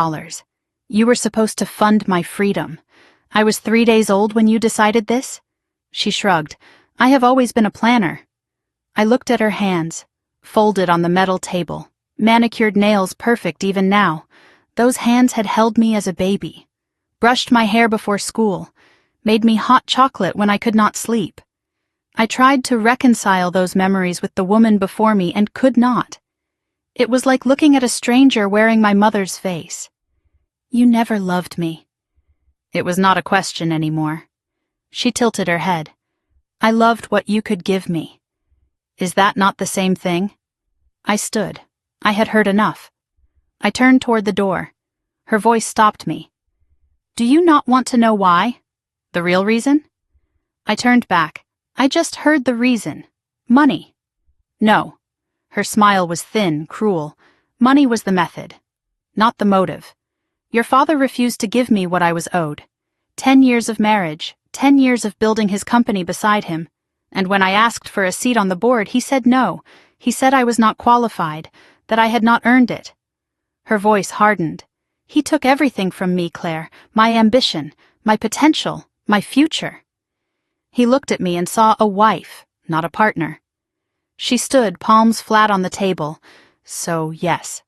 S1: You were supposed to fund my freedom. I was 3 days old when you decided this? She shrugged. I have always been a planner. I looked at her hands, folded on the metal table, manicured nails perfect even now. Those hands had held me as a baby, brushed my hair before school, made me hot chocolate when I could not sleep. I tried to reconcile those memories with the woman before me and could not. It was like looking at a stranger wearing my mother's face. You never loved me. It was not a question anymore. She tilted her head. I loved what you could give me. Is that not the same thing? I stood. I had heard enough. I turned toward the door. Her voice stopped me. Do you not want to know why? The real reason? I turned back. I just heard the reason. Money. No. Her smile was thin, cruel. Money was the method, not the motive. Your father refused to give me what I was owed. 10 years of marriage, 10 years of building his company beside him. And when I asked for a seat on the board, he said no. He said I was not qualified, that I had not earned it. Her voice hardened. He took everything from me, Claire, my ambition, my potential, my future. He looked at me and saw a wife, not a partner. She stood, palms flat on the table. So, yes.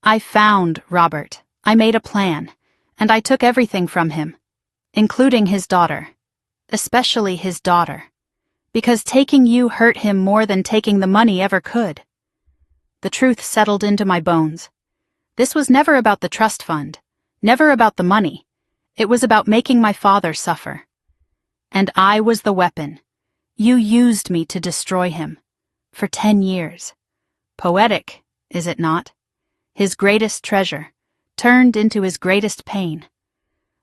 S1: I found Robert. I made a plan, and I took everything from him, including his daughter, especially his daughter, because taking you hurt him more than taking the money ever could. The truth settled into my bones. This was never about the trust fund, never about the money. It was about making my father suffer. And I was the weapon. You used me to destroy him. For 10 years. Poetic, is it not? His greatest treasure, turned into his greatest pain.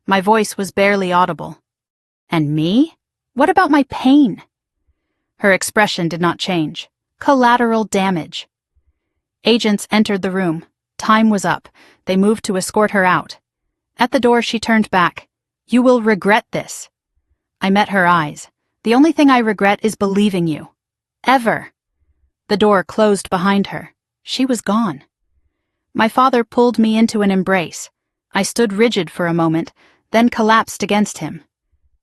S1: My voice was barely audible. And me? What about my pain? Her expression did not change. Collateral damage. Agents entered the room. Time was up. They moved to escort her out. At the door she turned back. You will regret this. I met her eyes. The only thing I regret is believing you. Ever. The door closed behind her. She was gone. My father pulled me into an embrace. I stood rigid for a moment, then collapsed against him.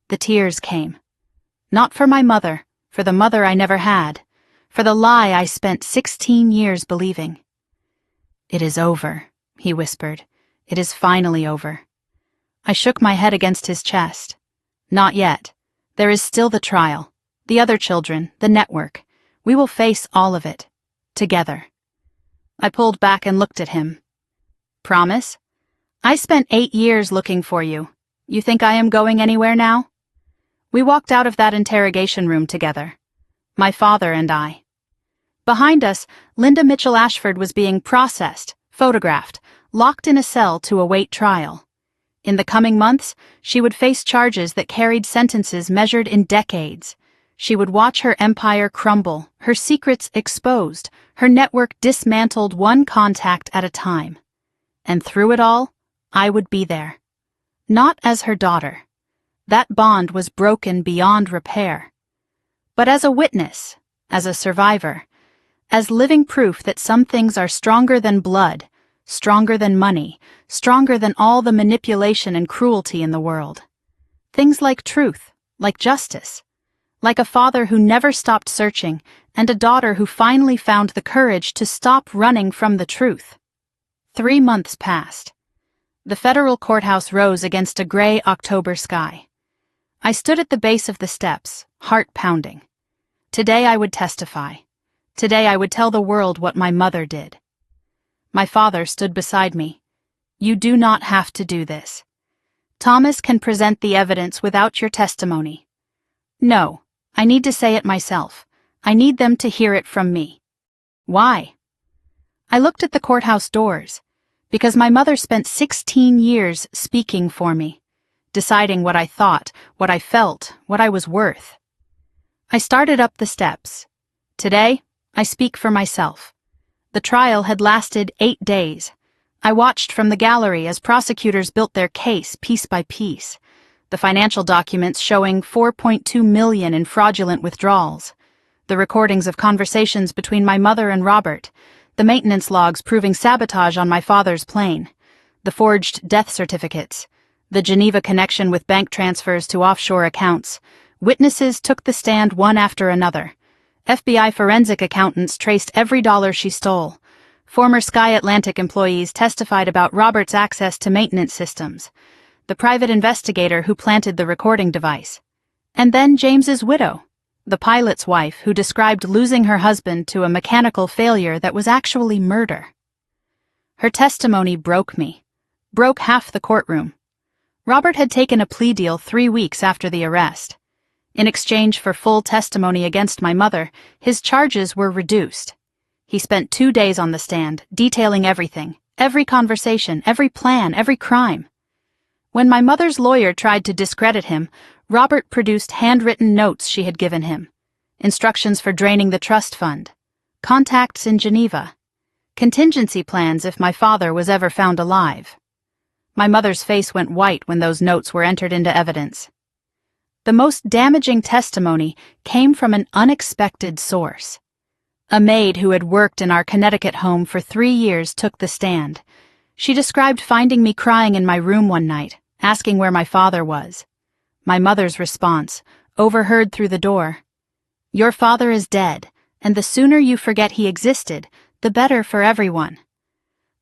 S1: The tears came. Not for my mother, for the mother I never had, for the lie I spent 16 years believing. It is over, he whispered. It is finally over. I shook my head against his chest. Not yet. There is still the trial, the other children, the network. We will face all of it. Together. I pulled back and looked at him. Promise? I spent 8 years looking for you. You think I am going anywhere now? We walked out of that interrogation room together. My father and I. Behind us, Linda Mitchell Ashford was being processed, photographed, locked in a cell to await trial. In the coming months, she would face charges that carried sentences measured in decades. She would watch her empire crumble, her secrets exposed, her network dismantled one contact at a time. And through it all, I would be there. Not as her daughter. That bond was broken beyond repair. But as a witness, as a survivor, as living proof that some things are stronger than blood, stronger than money, stronger than all the manipulation and cruelty in the world. Things like truth, like justice, like a father who never stopped searching, and a daughter who finally found the courage to stop running from the truth. 3 months passed. The federal courthouse rose against a gray October sky. I stood at the base of the steps, heart pounding. Today I would testify. Today I would tell the world what my mother did. My father stood beside me. You do not have to do this. Thomas can present the evidence without your testimony. No, I need to say it myself. I need them to hear it from me. Why? I looked at the courthouse doors, because my mother spent 16 years speaking for me, deciding what I thought, what I felt, what I was worth. I started up the steps. Today, I speak for myself. The trial had lasted 8 days. I watched from the gallery as prosecutors built their case piece by piece, the financial documents showing $4.2 million in fraudulent withdrawals, the recordings of conversations between my mother and Robert, the maintenance logs proving sabotage on my father's plane, the forged death certificates, the Geneva connection with bank transfers to offshore accounts. Witnesses took the stand one after another. FBI forensic accountants traced every dollar she stole. Former Sky Atlantic employees testified about Robert's access to maintenance systems, the private investigator who planted the recording device. And then James's widow, the pilot's wife who described losing her husband to a mechanical failure that was actually murder. Her testimony broke me, broke half the courtroom. Robert had taken a plea deal 3 weeks after the arrest. In exchange for full testimony against my mother, his charges were reduced. He spent 2 days on the stand, detailing everything, every conversation, every plan, every crime. When my mother's lawyer tried to discredit him, Robert produced handwritten notes she had given him, instructions for draining the trust fund, contacts in Geneva, contingency plans if my father was ever found alive. My mother's face went white when those notes were entered into evidence. The most damaging testimony came from an unexpected source. A maid who had worked in our Connecticut home for 3 years took the stand. She described finding me crying in my room one night, asking where my father was. My mother's response, overheard through the door: "Your father is dead, and the sooner you forget he existed, the better for everyone."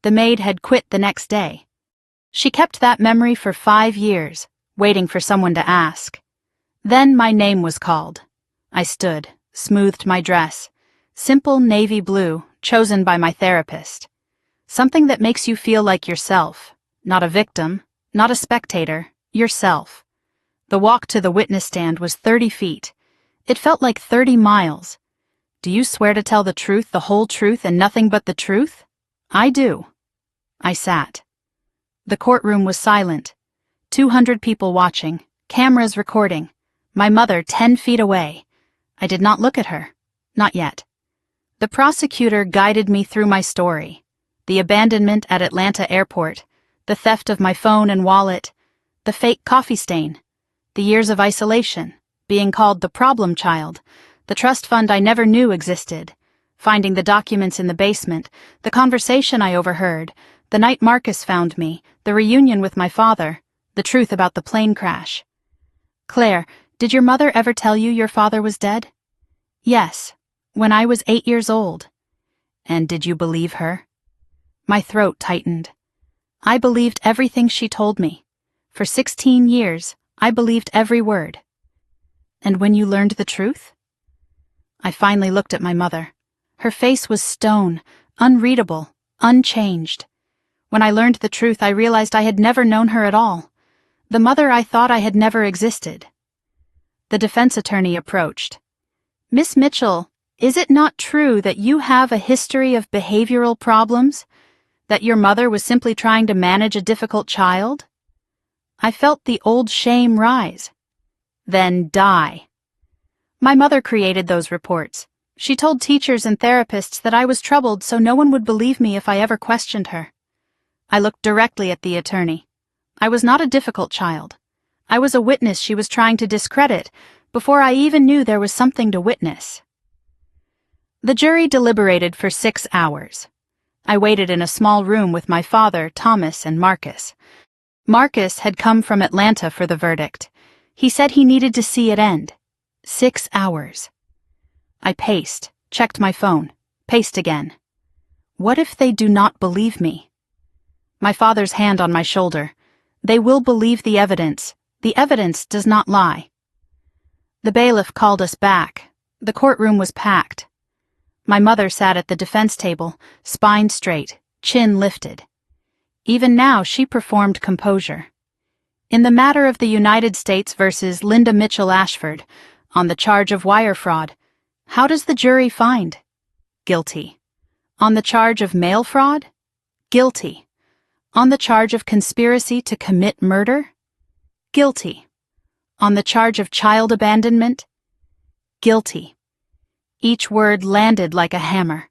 S1: The maid had quit the next day. She kept that memory for 5 years, waiting for someone to ask. Then my name was called. I stood, smoothed my dress. Simple navy blue, chosen by my therapist. Something that makes you feel like yourself, not a victim, not a spectator, yourself. The walk to the witness stand was 30 feet. It felt like 30 miles. Do you swear to tell the truth, the whole truth, and nothing but the truth? I do. I sat. The courtroom was silent. 200 people watching, cameras recording. My mother 10 feet away. I did not look at her. Not yet. The prosecutor guided me through my story. The abandonment at Atlanta airport, the theft of my phone and wallet, the fake coffee stain, the years of isolation, being called the problem child, the trust fund I never knew existed, finding the documents in the basement, the conversation I overheard, the night Marcus found me, the reunion with my father, the truth about the plane crash. Claire, did your mother ever tell you your father was dead? Yes, when I was 8 years old. And did you believe her? My throat tightened. I believed everything she told me. For 16 years, I believed every word. And when you learned the truth? I finally looked at my mother. Her face was stone, unreadable, unchanged. When I learned the truth, I realized I had never known her at all. The mother I thought I had never existed. The defense attorney approached. Miss Mitchell, is it not true that you have a history of behavioral problems? That your mother was simply trying to manage a difficult child? I felt the old shame rise. Then die. My mother created those reports. She told teachers and therapists that I was troubled so no one would believe me if I ever questioned her. I looked directly at the attorney. I was not a difficult child. I was a witness she was trying to discredit before I even knew there was something to witness. The jury deliberated for 6 hours. I waited in a small room with my father, Thomas, and Marcus. Marcus had come from Atlanta for the verdict. He said he needed to see it end. 6 hours. I paced, checked my phone, paced again. What if they do not believe me? My father's hand on my shoulder. They will believe the evidence. The evidence does not lie. The bailiff called us back. The courtroom was packed. My mother sat at the defense table, spine straight, chin lifted. Even now she performed composure. In the matter of the United States versus Linda Mitchell Ashford, on the charge of wire fraud, how does the jury find? Guilty. On the charge of mail fraud? Guilty. On the charge of conspiracy to commit murder? Guilty. On the charge of child abandonment? Guilty. Each word landed like a hammer.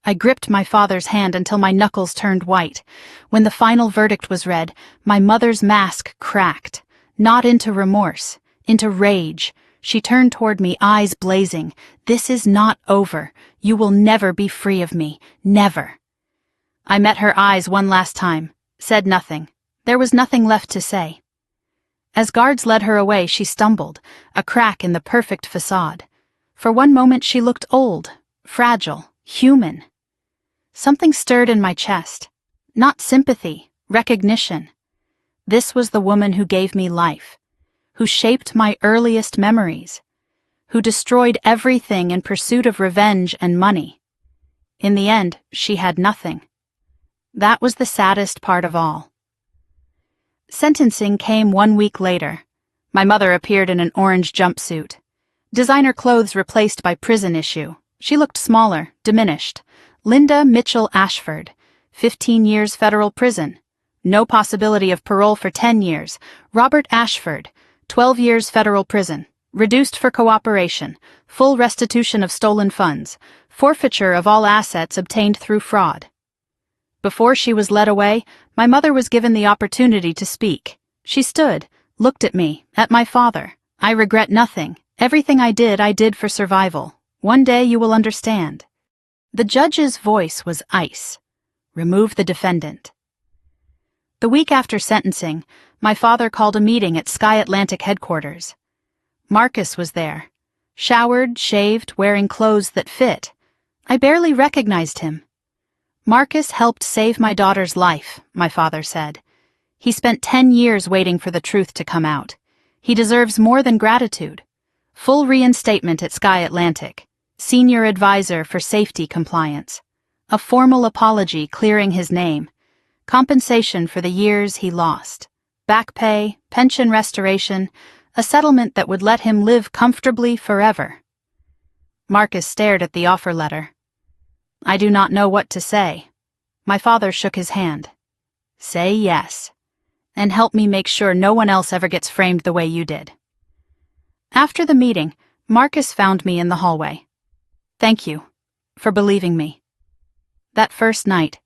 S1: I gripped my father's hand until my knuckles turned white. When the final verdict was read, my mother's mask cracked, not into remorse, into rage. She turned toward me, eyes blazing. This is not over. You will never be free of me. Never. I met her eyes one last time, said nothing. There was nothing left to say. As guards led her away, she stumbled, a crack in the perfect facade. For one moment she looked old, fragile, human. Something stirred in my chest. Not sympathy, recognition. This was the woman who gave me life, who shaped my earliest memories, who destroyed everything in pursuit of revenge and money. In the end, she had nothing. That was the saddest part of all. Sentencing came 1 week later. My mother appeared in an orange jumpsuit. Designer clothes replaced by prison issue. She looked smaller, diminished. Linda Mitchell Ashford, 15 years federal prison. No possibility of parole for 10 years. Robert Ashford, 12 years federal prison. Reduced for cooperation. Full restitution of stolen funds. Forfeiture of all assets obtained through fraud. Before she was led away, my mother was given the opportunity to speak. She stood, looked at me, at my father. I regret nothing. Everything I did for survival. One day you will understand. The judge's voice was ice. Remove the defendant. The week after sentencing, my father called a meeting at Sky Atlantic headquarters. Marcus was there. Showered, shaved, wearing clothes that fit. I barely recognized him. Marcus helped save my daughter's life, my father said. He spent 10 years waiting for the truth to come out. He deserves more than gratitude. Full reinstatement at Sky Atlantic. Senior advisor for safety compliance. A formal apology clearing his name. Compensation for the years he lost. Back pay, pension restoration, a settlement that would let him live comfortably forever. Marcus stared at the offer letter. I do not know what to say. My father shook his hand. Say yes. And help me make sure no one else ever gets framed the way you did. After the meeting, Marcus found me in the hallway. Thank you for believing me. That first night,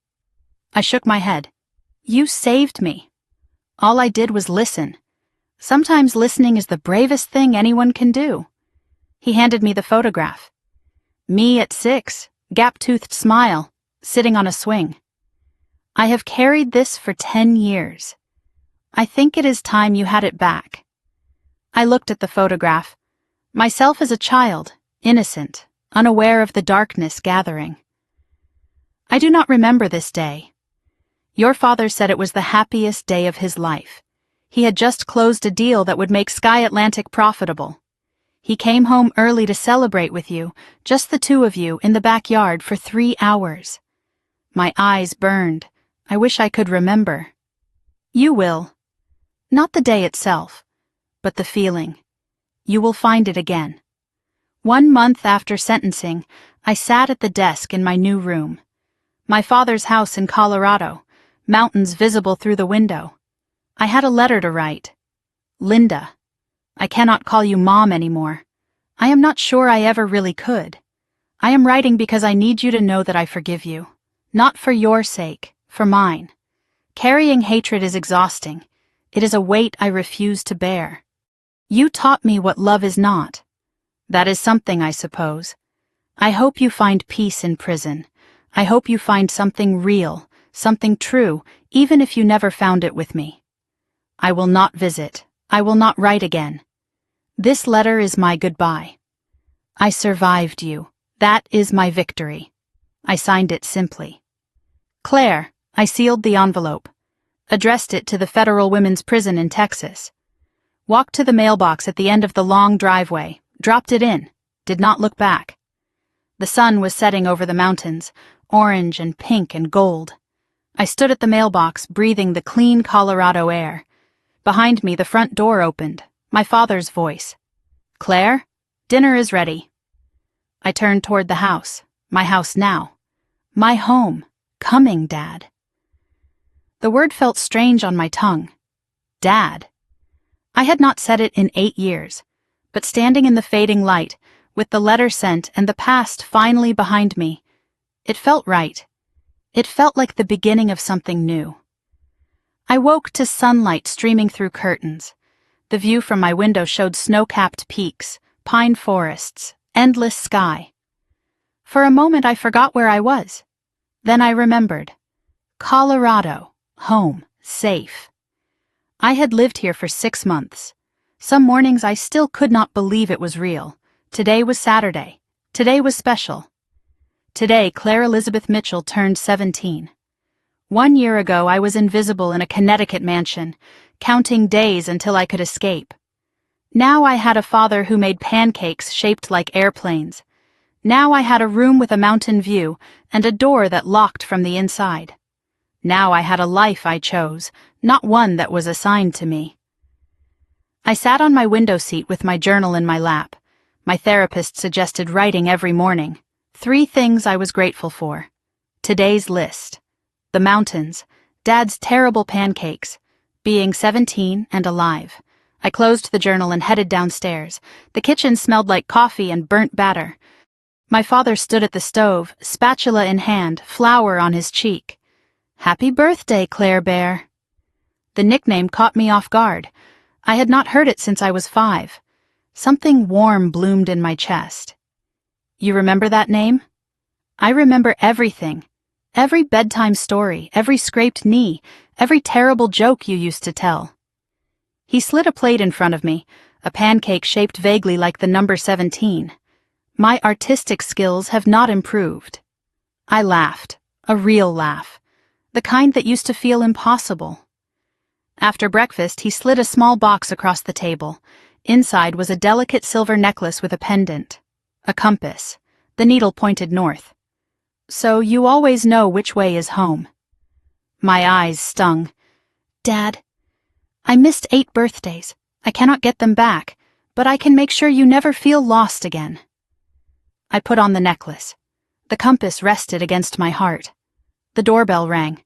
S1: I shook my head. You saved me. All I did was listen. Sometimes listening is the bravest thing anyone can do. He handed me the photograph. Me at 6, gap-toothed smile, sitting on a swing. I have carried this for 10 years. I think it is time you had it back. I looked at the photograph. Myself as a child, innocent, unaware of the darkness gathering. I do not remember this day. Your father said it was the happiest day of his life. He had just closed a deal that would make Sky Atlantic profitable. He came home early to celebrate with you, just the two of you, in the backyard for 3 hours. My eyes burned. I wish I could remember. You will. Not the day itself, but the feeling. You will find it again. 1 month after sentencing, I sat at the desk in my new room. My father's house in Colorado, mountains visible through the window. I had a letter to write. Linda, I cannot call you Mom anymore. I am not sure I ever really could. I am writing because I need you to know that I forgive you. Not for your sake, for mine. Carrying hatred is exhausting. It is a weight I refuse to bear. You taught me what love is not. That is something, I suppose. I hope you find peace in prison. I hope you find something real, something true, even if you never found it with me. I will not visit. I will not write again. This letter is my goodbye. I survived you. That is my victory. I signed it simply. Claire. I sealed the envelope. Addressed it to the Federal Women's Prison in Texas. Walked to the mailbox at the end of the long driveway, dropped it in, did not look back. The sun was setting over the mountains, orange and pink and gold. I stood at the mailbox, breathing the clean Colorado air. Behind me, the front door opened, my father's voice. Claire, dinner is ready. I turned toward the house, my house now. My home, coming, Dad. The word felt strange on my tongue. Dad. I had not said it in 8 years, but standing in the fading light, with the letter sent and the past finally behind me, it felt right. It felt like the beginning of something new. I woke to sunlight streaming through curtains. The view from my window showed snow-capped peaks, pine forests, endless sky. For a moment I forgot where I was. Then I remembered. Colorado, home, safe. I had lived here for 6 months. Some mornings I still could not believe it was real. Today was Saturday. Today was special. Today, Claire Elizabeth Mitchell turned 17. 1 year ago, I was invisible in a Connecticut mansion, counting days until I could escape. Now I had a father who made pancakes shaped like airplanes. Now I had a room with a mountain view and a door that locked from the inside. Now I had a life I chose, not one that was assigned to me. I sat on my window seat with my journal in my lap. My therapist suggested writing every morning. 3 things I was grateful for. Today's list. The mountains, Dad's terrible pancakes, being 17 and alive. I closed the journal and headed downstairs. The kitchen smelled like coffee and burnt batter. My father stood at the stove, spatula in hand, flour on his cheek. Happy birthday, Claire Bear. The nickname caught me off guard. I had not heard it since I was 5. Something warm bloomed in my chest. You remember that name? I remember everything. Every bedtime story, every scraped knee, every terrible joke you used to tell. He slid a plate in front of me, a pancake shaped vaguely like the number 17. My artistic skills have not improved. I laughed, a real laugh, the kind that used to feel impossible. After breakfast, he slid a small box across the table. Inside was a delicate silver necklace with a pendant. A compass. The needle pointed north. So you always know which way is home. My eyes stung. Dad, I missed 8 birthdays. I cannot get them back, but I can make sure you never feel lost again. I put on the necklace. The compass rested against my heart. The doorbell rang.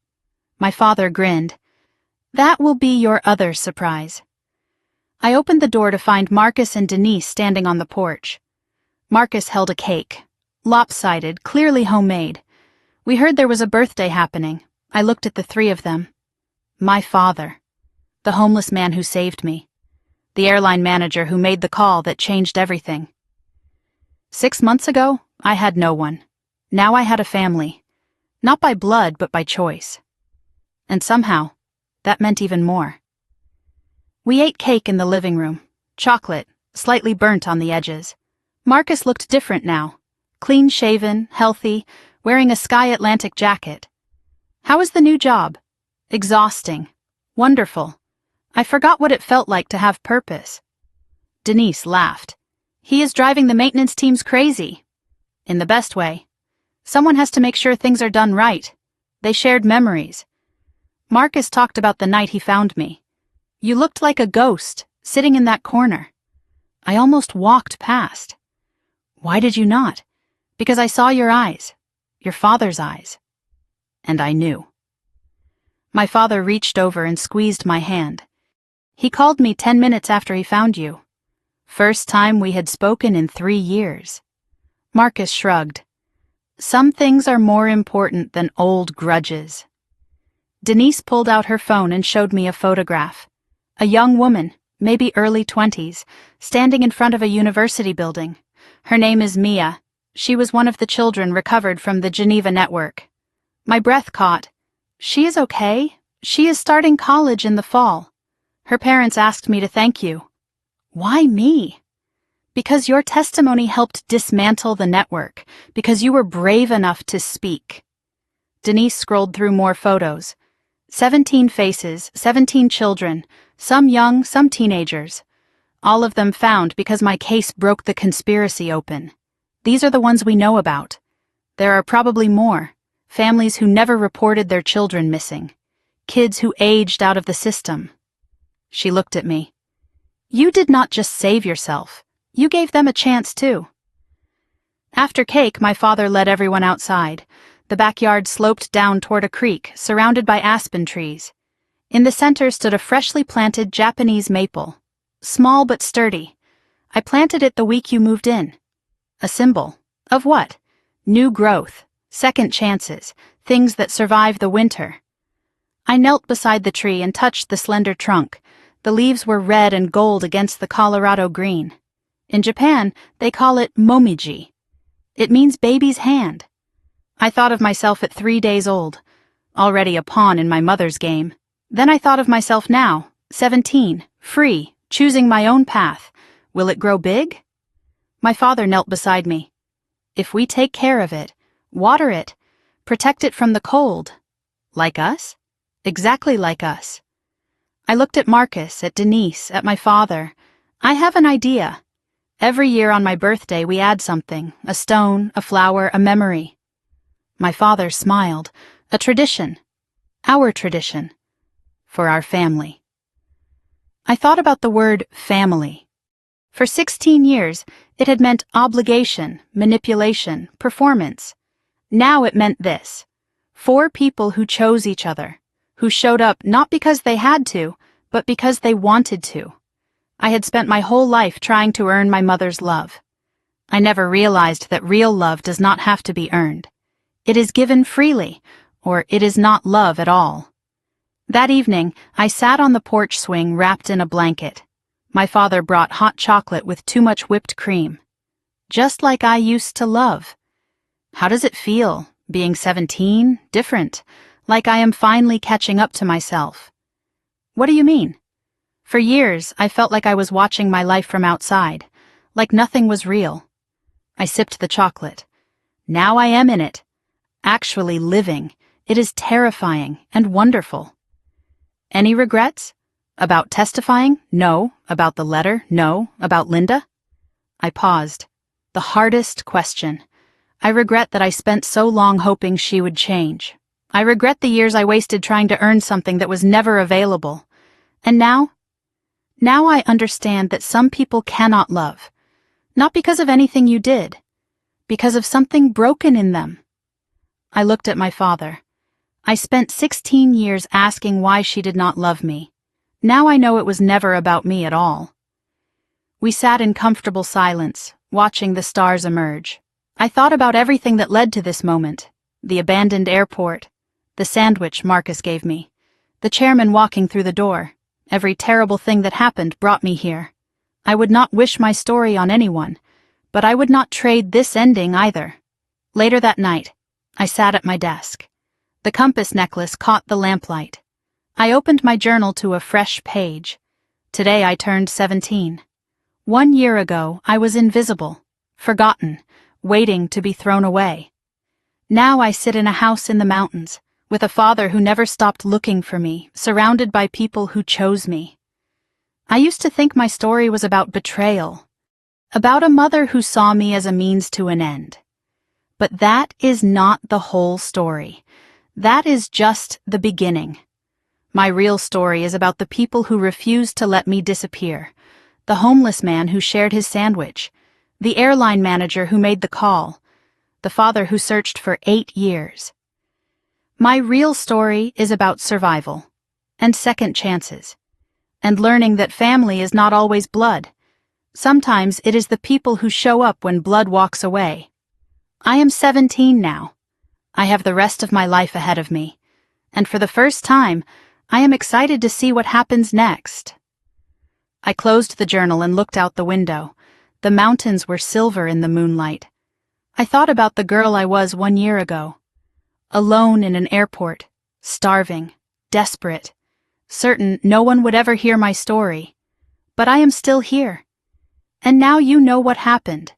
S1: My father grinned. That will be your other surprise. I opened the door to find Marcus and Denise standing on the porch. Marcus held a cake. Lopsided, clearly homemade. We heard there was a birthday happening. I looked at the 3 of them. My father. The homeless man who saved me. The airline manager who made the call that changed everything. 6 months ago, I had no one. Now I had a family. Not by blood, but by choice. And somehow, that meant even more. We ate cake in the living room. Chocolate, slightly burnt on the edges. Marcus looked different now. Clean-shaven, healthy, wearing a Sky Atlantic jacket. How was the new job? Exhausting. Wonderful. I forgot what it felt like to have purpose. Denise laughed. He is driving the maintenance teams crazy. In the best way. Someone has to make sure things are done right. They shared memories. Marcus talked about the night he found me. You looked like a ghost, sitting in that corner. I almost walked past. Why did you not? Because I saw your eyes. Your father's eyes. And I knew. My father reached over and squeezed my hand. He called me 10 minutes after he found you. First time we had spoken in 3 years. Marcus shrugged. Some things are more important than old grudges. Denise pulled out her phone and showed me a photograph. A young woman, maybe early 20s, standing in front of a university building. Her name is Mia. She was one of the children recovered from the Geneva network. My breath caught. She is okay. She is starting college in the fall. Her parents asked me to thank you. Why me? Because your testimony helped dismantle the network, because you were brave enough to speak. Denise scrolled through more photos. 17 faces, 17 children, some young, some teenagers. All of them found because my case broke the conspiracy open. These are the ones we know about. There are probably more. Families who never reported their children missing. Kids who aged out of the system. She looked at me. You did not just save yourself. You gave them a chance too. After cake, my father led everyone outside. The backyard sloped down toward a creek, surrounded by aspen trees. In the center stood a freshly planted Japanese maple. Small but sturdy. I planted it the week you moved in. A symbol. Of what? New growth, second chances, things that survive the winter. I knelt beside the tree and touched the slender trunk. The leaves were red and gold against the Colorado green. In Japan, they call it momiji. It means baby's hand. I thought of myself at 3 days old, already a pawn in my mother's game. Then I thought of myself now, 17, free, choosing my own path. Will it grow big? My father knelt beside me. If we take care of it, water it, protect it from the cold. Like us? Exactly like us. I looked at Marcus, at Denise, at my father. I have an idea. Every year on my birthday we add something, a stone, a flower, a memory. My father smiled. A tradition. Our tradition. For our family. I thought about the word family. For 16 years, it had meant obligation, manipulation, performance. Now it meant this. 4 people who chose each other, who showed up not because they had to, but because they wanted to. I had spent my whole life trying to earn my mother's love. I never realized that real love does not have to be earned. It is given freely, or it is not love at all. That evening, I sat on the porch swing wrapped in a blanket. My father brought hot chocolate with too much whipped cream. Just like I used to love. How does it feel, being 17, different, like I am finally catching up to myself? What do you mean? For years, I felt like I was watching my life from outside, like nothing was real. I sipped the chocolate. Now I am in it. Actually living. It is terrifying and wonderful. Any regrets? About testifying? No. About the letter? No. About Linda? I paused. The hardest question. I regret that I spent so long hoping she would change. I regret the years I wasted trying to earn something that was never available. And now? Now I understand that some people cannot love. Not because of anything you did. Because of something broken in them. I looked at my father. I spent 16 years asking why she did not love me. Now I know it was never about me at all. We sat in comfortable silence, watching the stars emerge. I thought about everything that led to this moment. The abandoned airport. The sandwich Marcus gave me. The chairman walking through the door. Every terrible thing that happened brought me here. I would not wish my story on anyone, but I would not trade this ending either. Later that night, I sat at my desk. The compass necklace caught the lamplight. I opened my journal to a fresh page. Today I turned 17. 1 year ago, I was invisible, forgotten, waiting to be thrown away. Now I sit in a house in the mountains, with a father who never stopped looking for me, surrounded by people who chose me. I used to think my story was about betrayal, about a mother who saw me as a means to an end. But that is not the whole story. That is just the beginning. My real story is about the people who refused to let me disappear, the homeless man who shared his sandwich, the airline manager who made the call, the father who searched for 8 years. My real story is about survival, and second chances, and learning that family is not always blood. Sometimes it is the people who show up when blood walks away. I am 17 now. I have the rest of my life ahead of me, and for the first time, I am excited to see what happens next. I closed the journal and looked out the window. The mountains were silver in the moonlight. I thought about the girl I was 1 year ago. Alone in an airport, starving, desperate, certain no one would ever hear my story. But I am still here. And now you know what happened.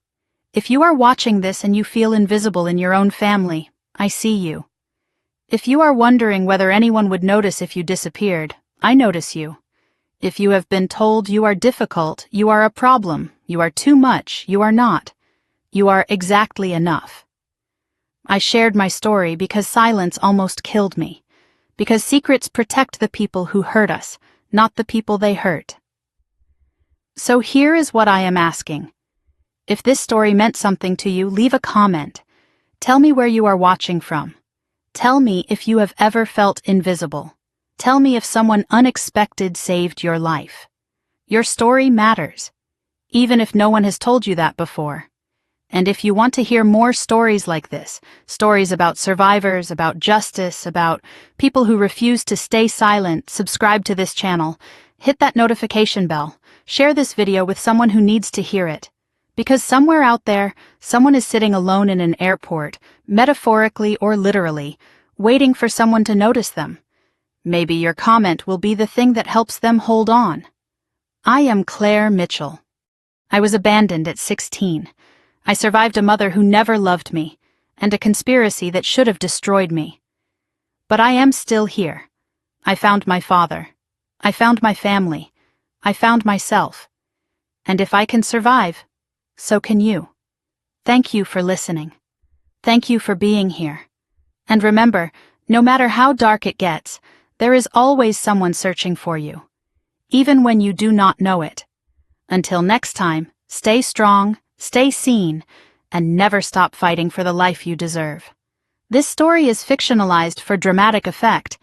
S1: If you are watching this and you feel invisible in your own family, I see you. If you are wondering whether anyone would notice if you disappeared, I notice you. If you have been told you are difficult, you are a problem, you are too much, you are not. You are exactly enough. I shared my story because silence almost killed me. Because secrets protect the people who hurt us, not the people they hurt. So here is what I am asking. If this story meant something to you, leave a comment. Tell me where you are watching from. Tell me if you have ever felt invisible. Tell me if someone unexpected saved your life. Your story matters, even if no one has told you that before. And if you want to hear more stories like this, stories about survivors, about justice, about people who refuse to stay silent, subscribe to this channel, hit that notification bell, share this video with someone who needs to hear it. Because somewhere out there, someone is sitting alone in an airport, metaphorically or literally, waiting for someone to notice them. Maybe your comment will be the thing that helps them hold on. I am Claire Mitchell. I was abandoned at 16. I survived a mother who never loved me, and a conspiracy that should have destroyed me. But I am still here. I found my father. I found my family. I found myself. And if I can survive, so can you. Thank you for listening. Thank you for being here. And remember, no matter how dark it gets, there is always someone searching for you, even when you do not know it. Until next time, stay strong, stay seen, and never stop fighting for the life you deserve. This story is fictionalized for dramatic effect,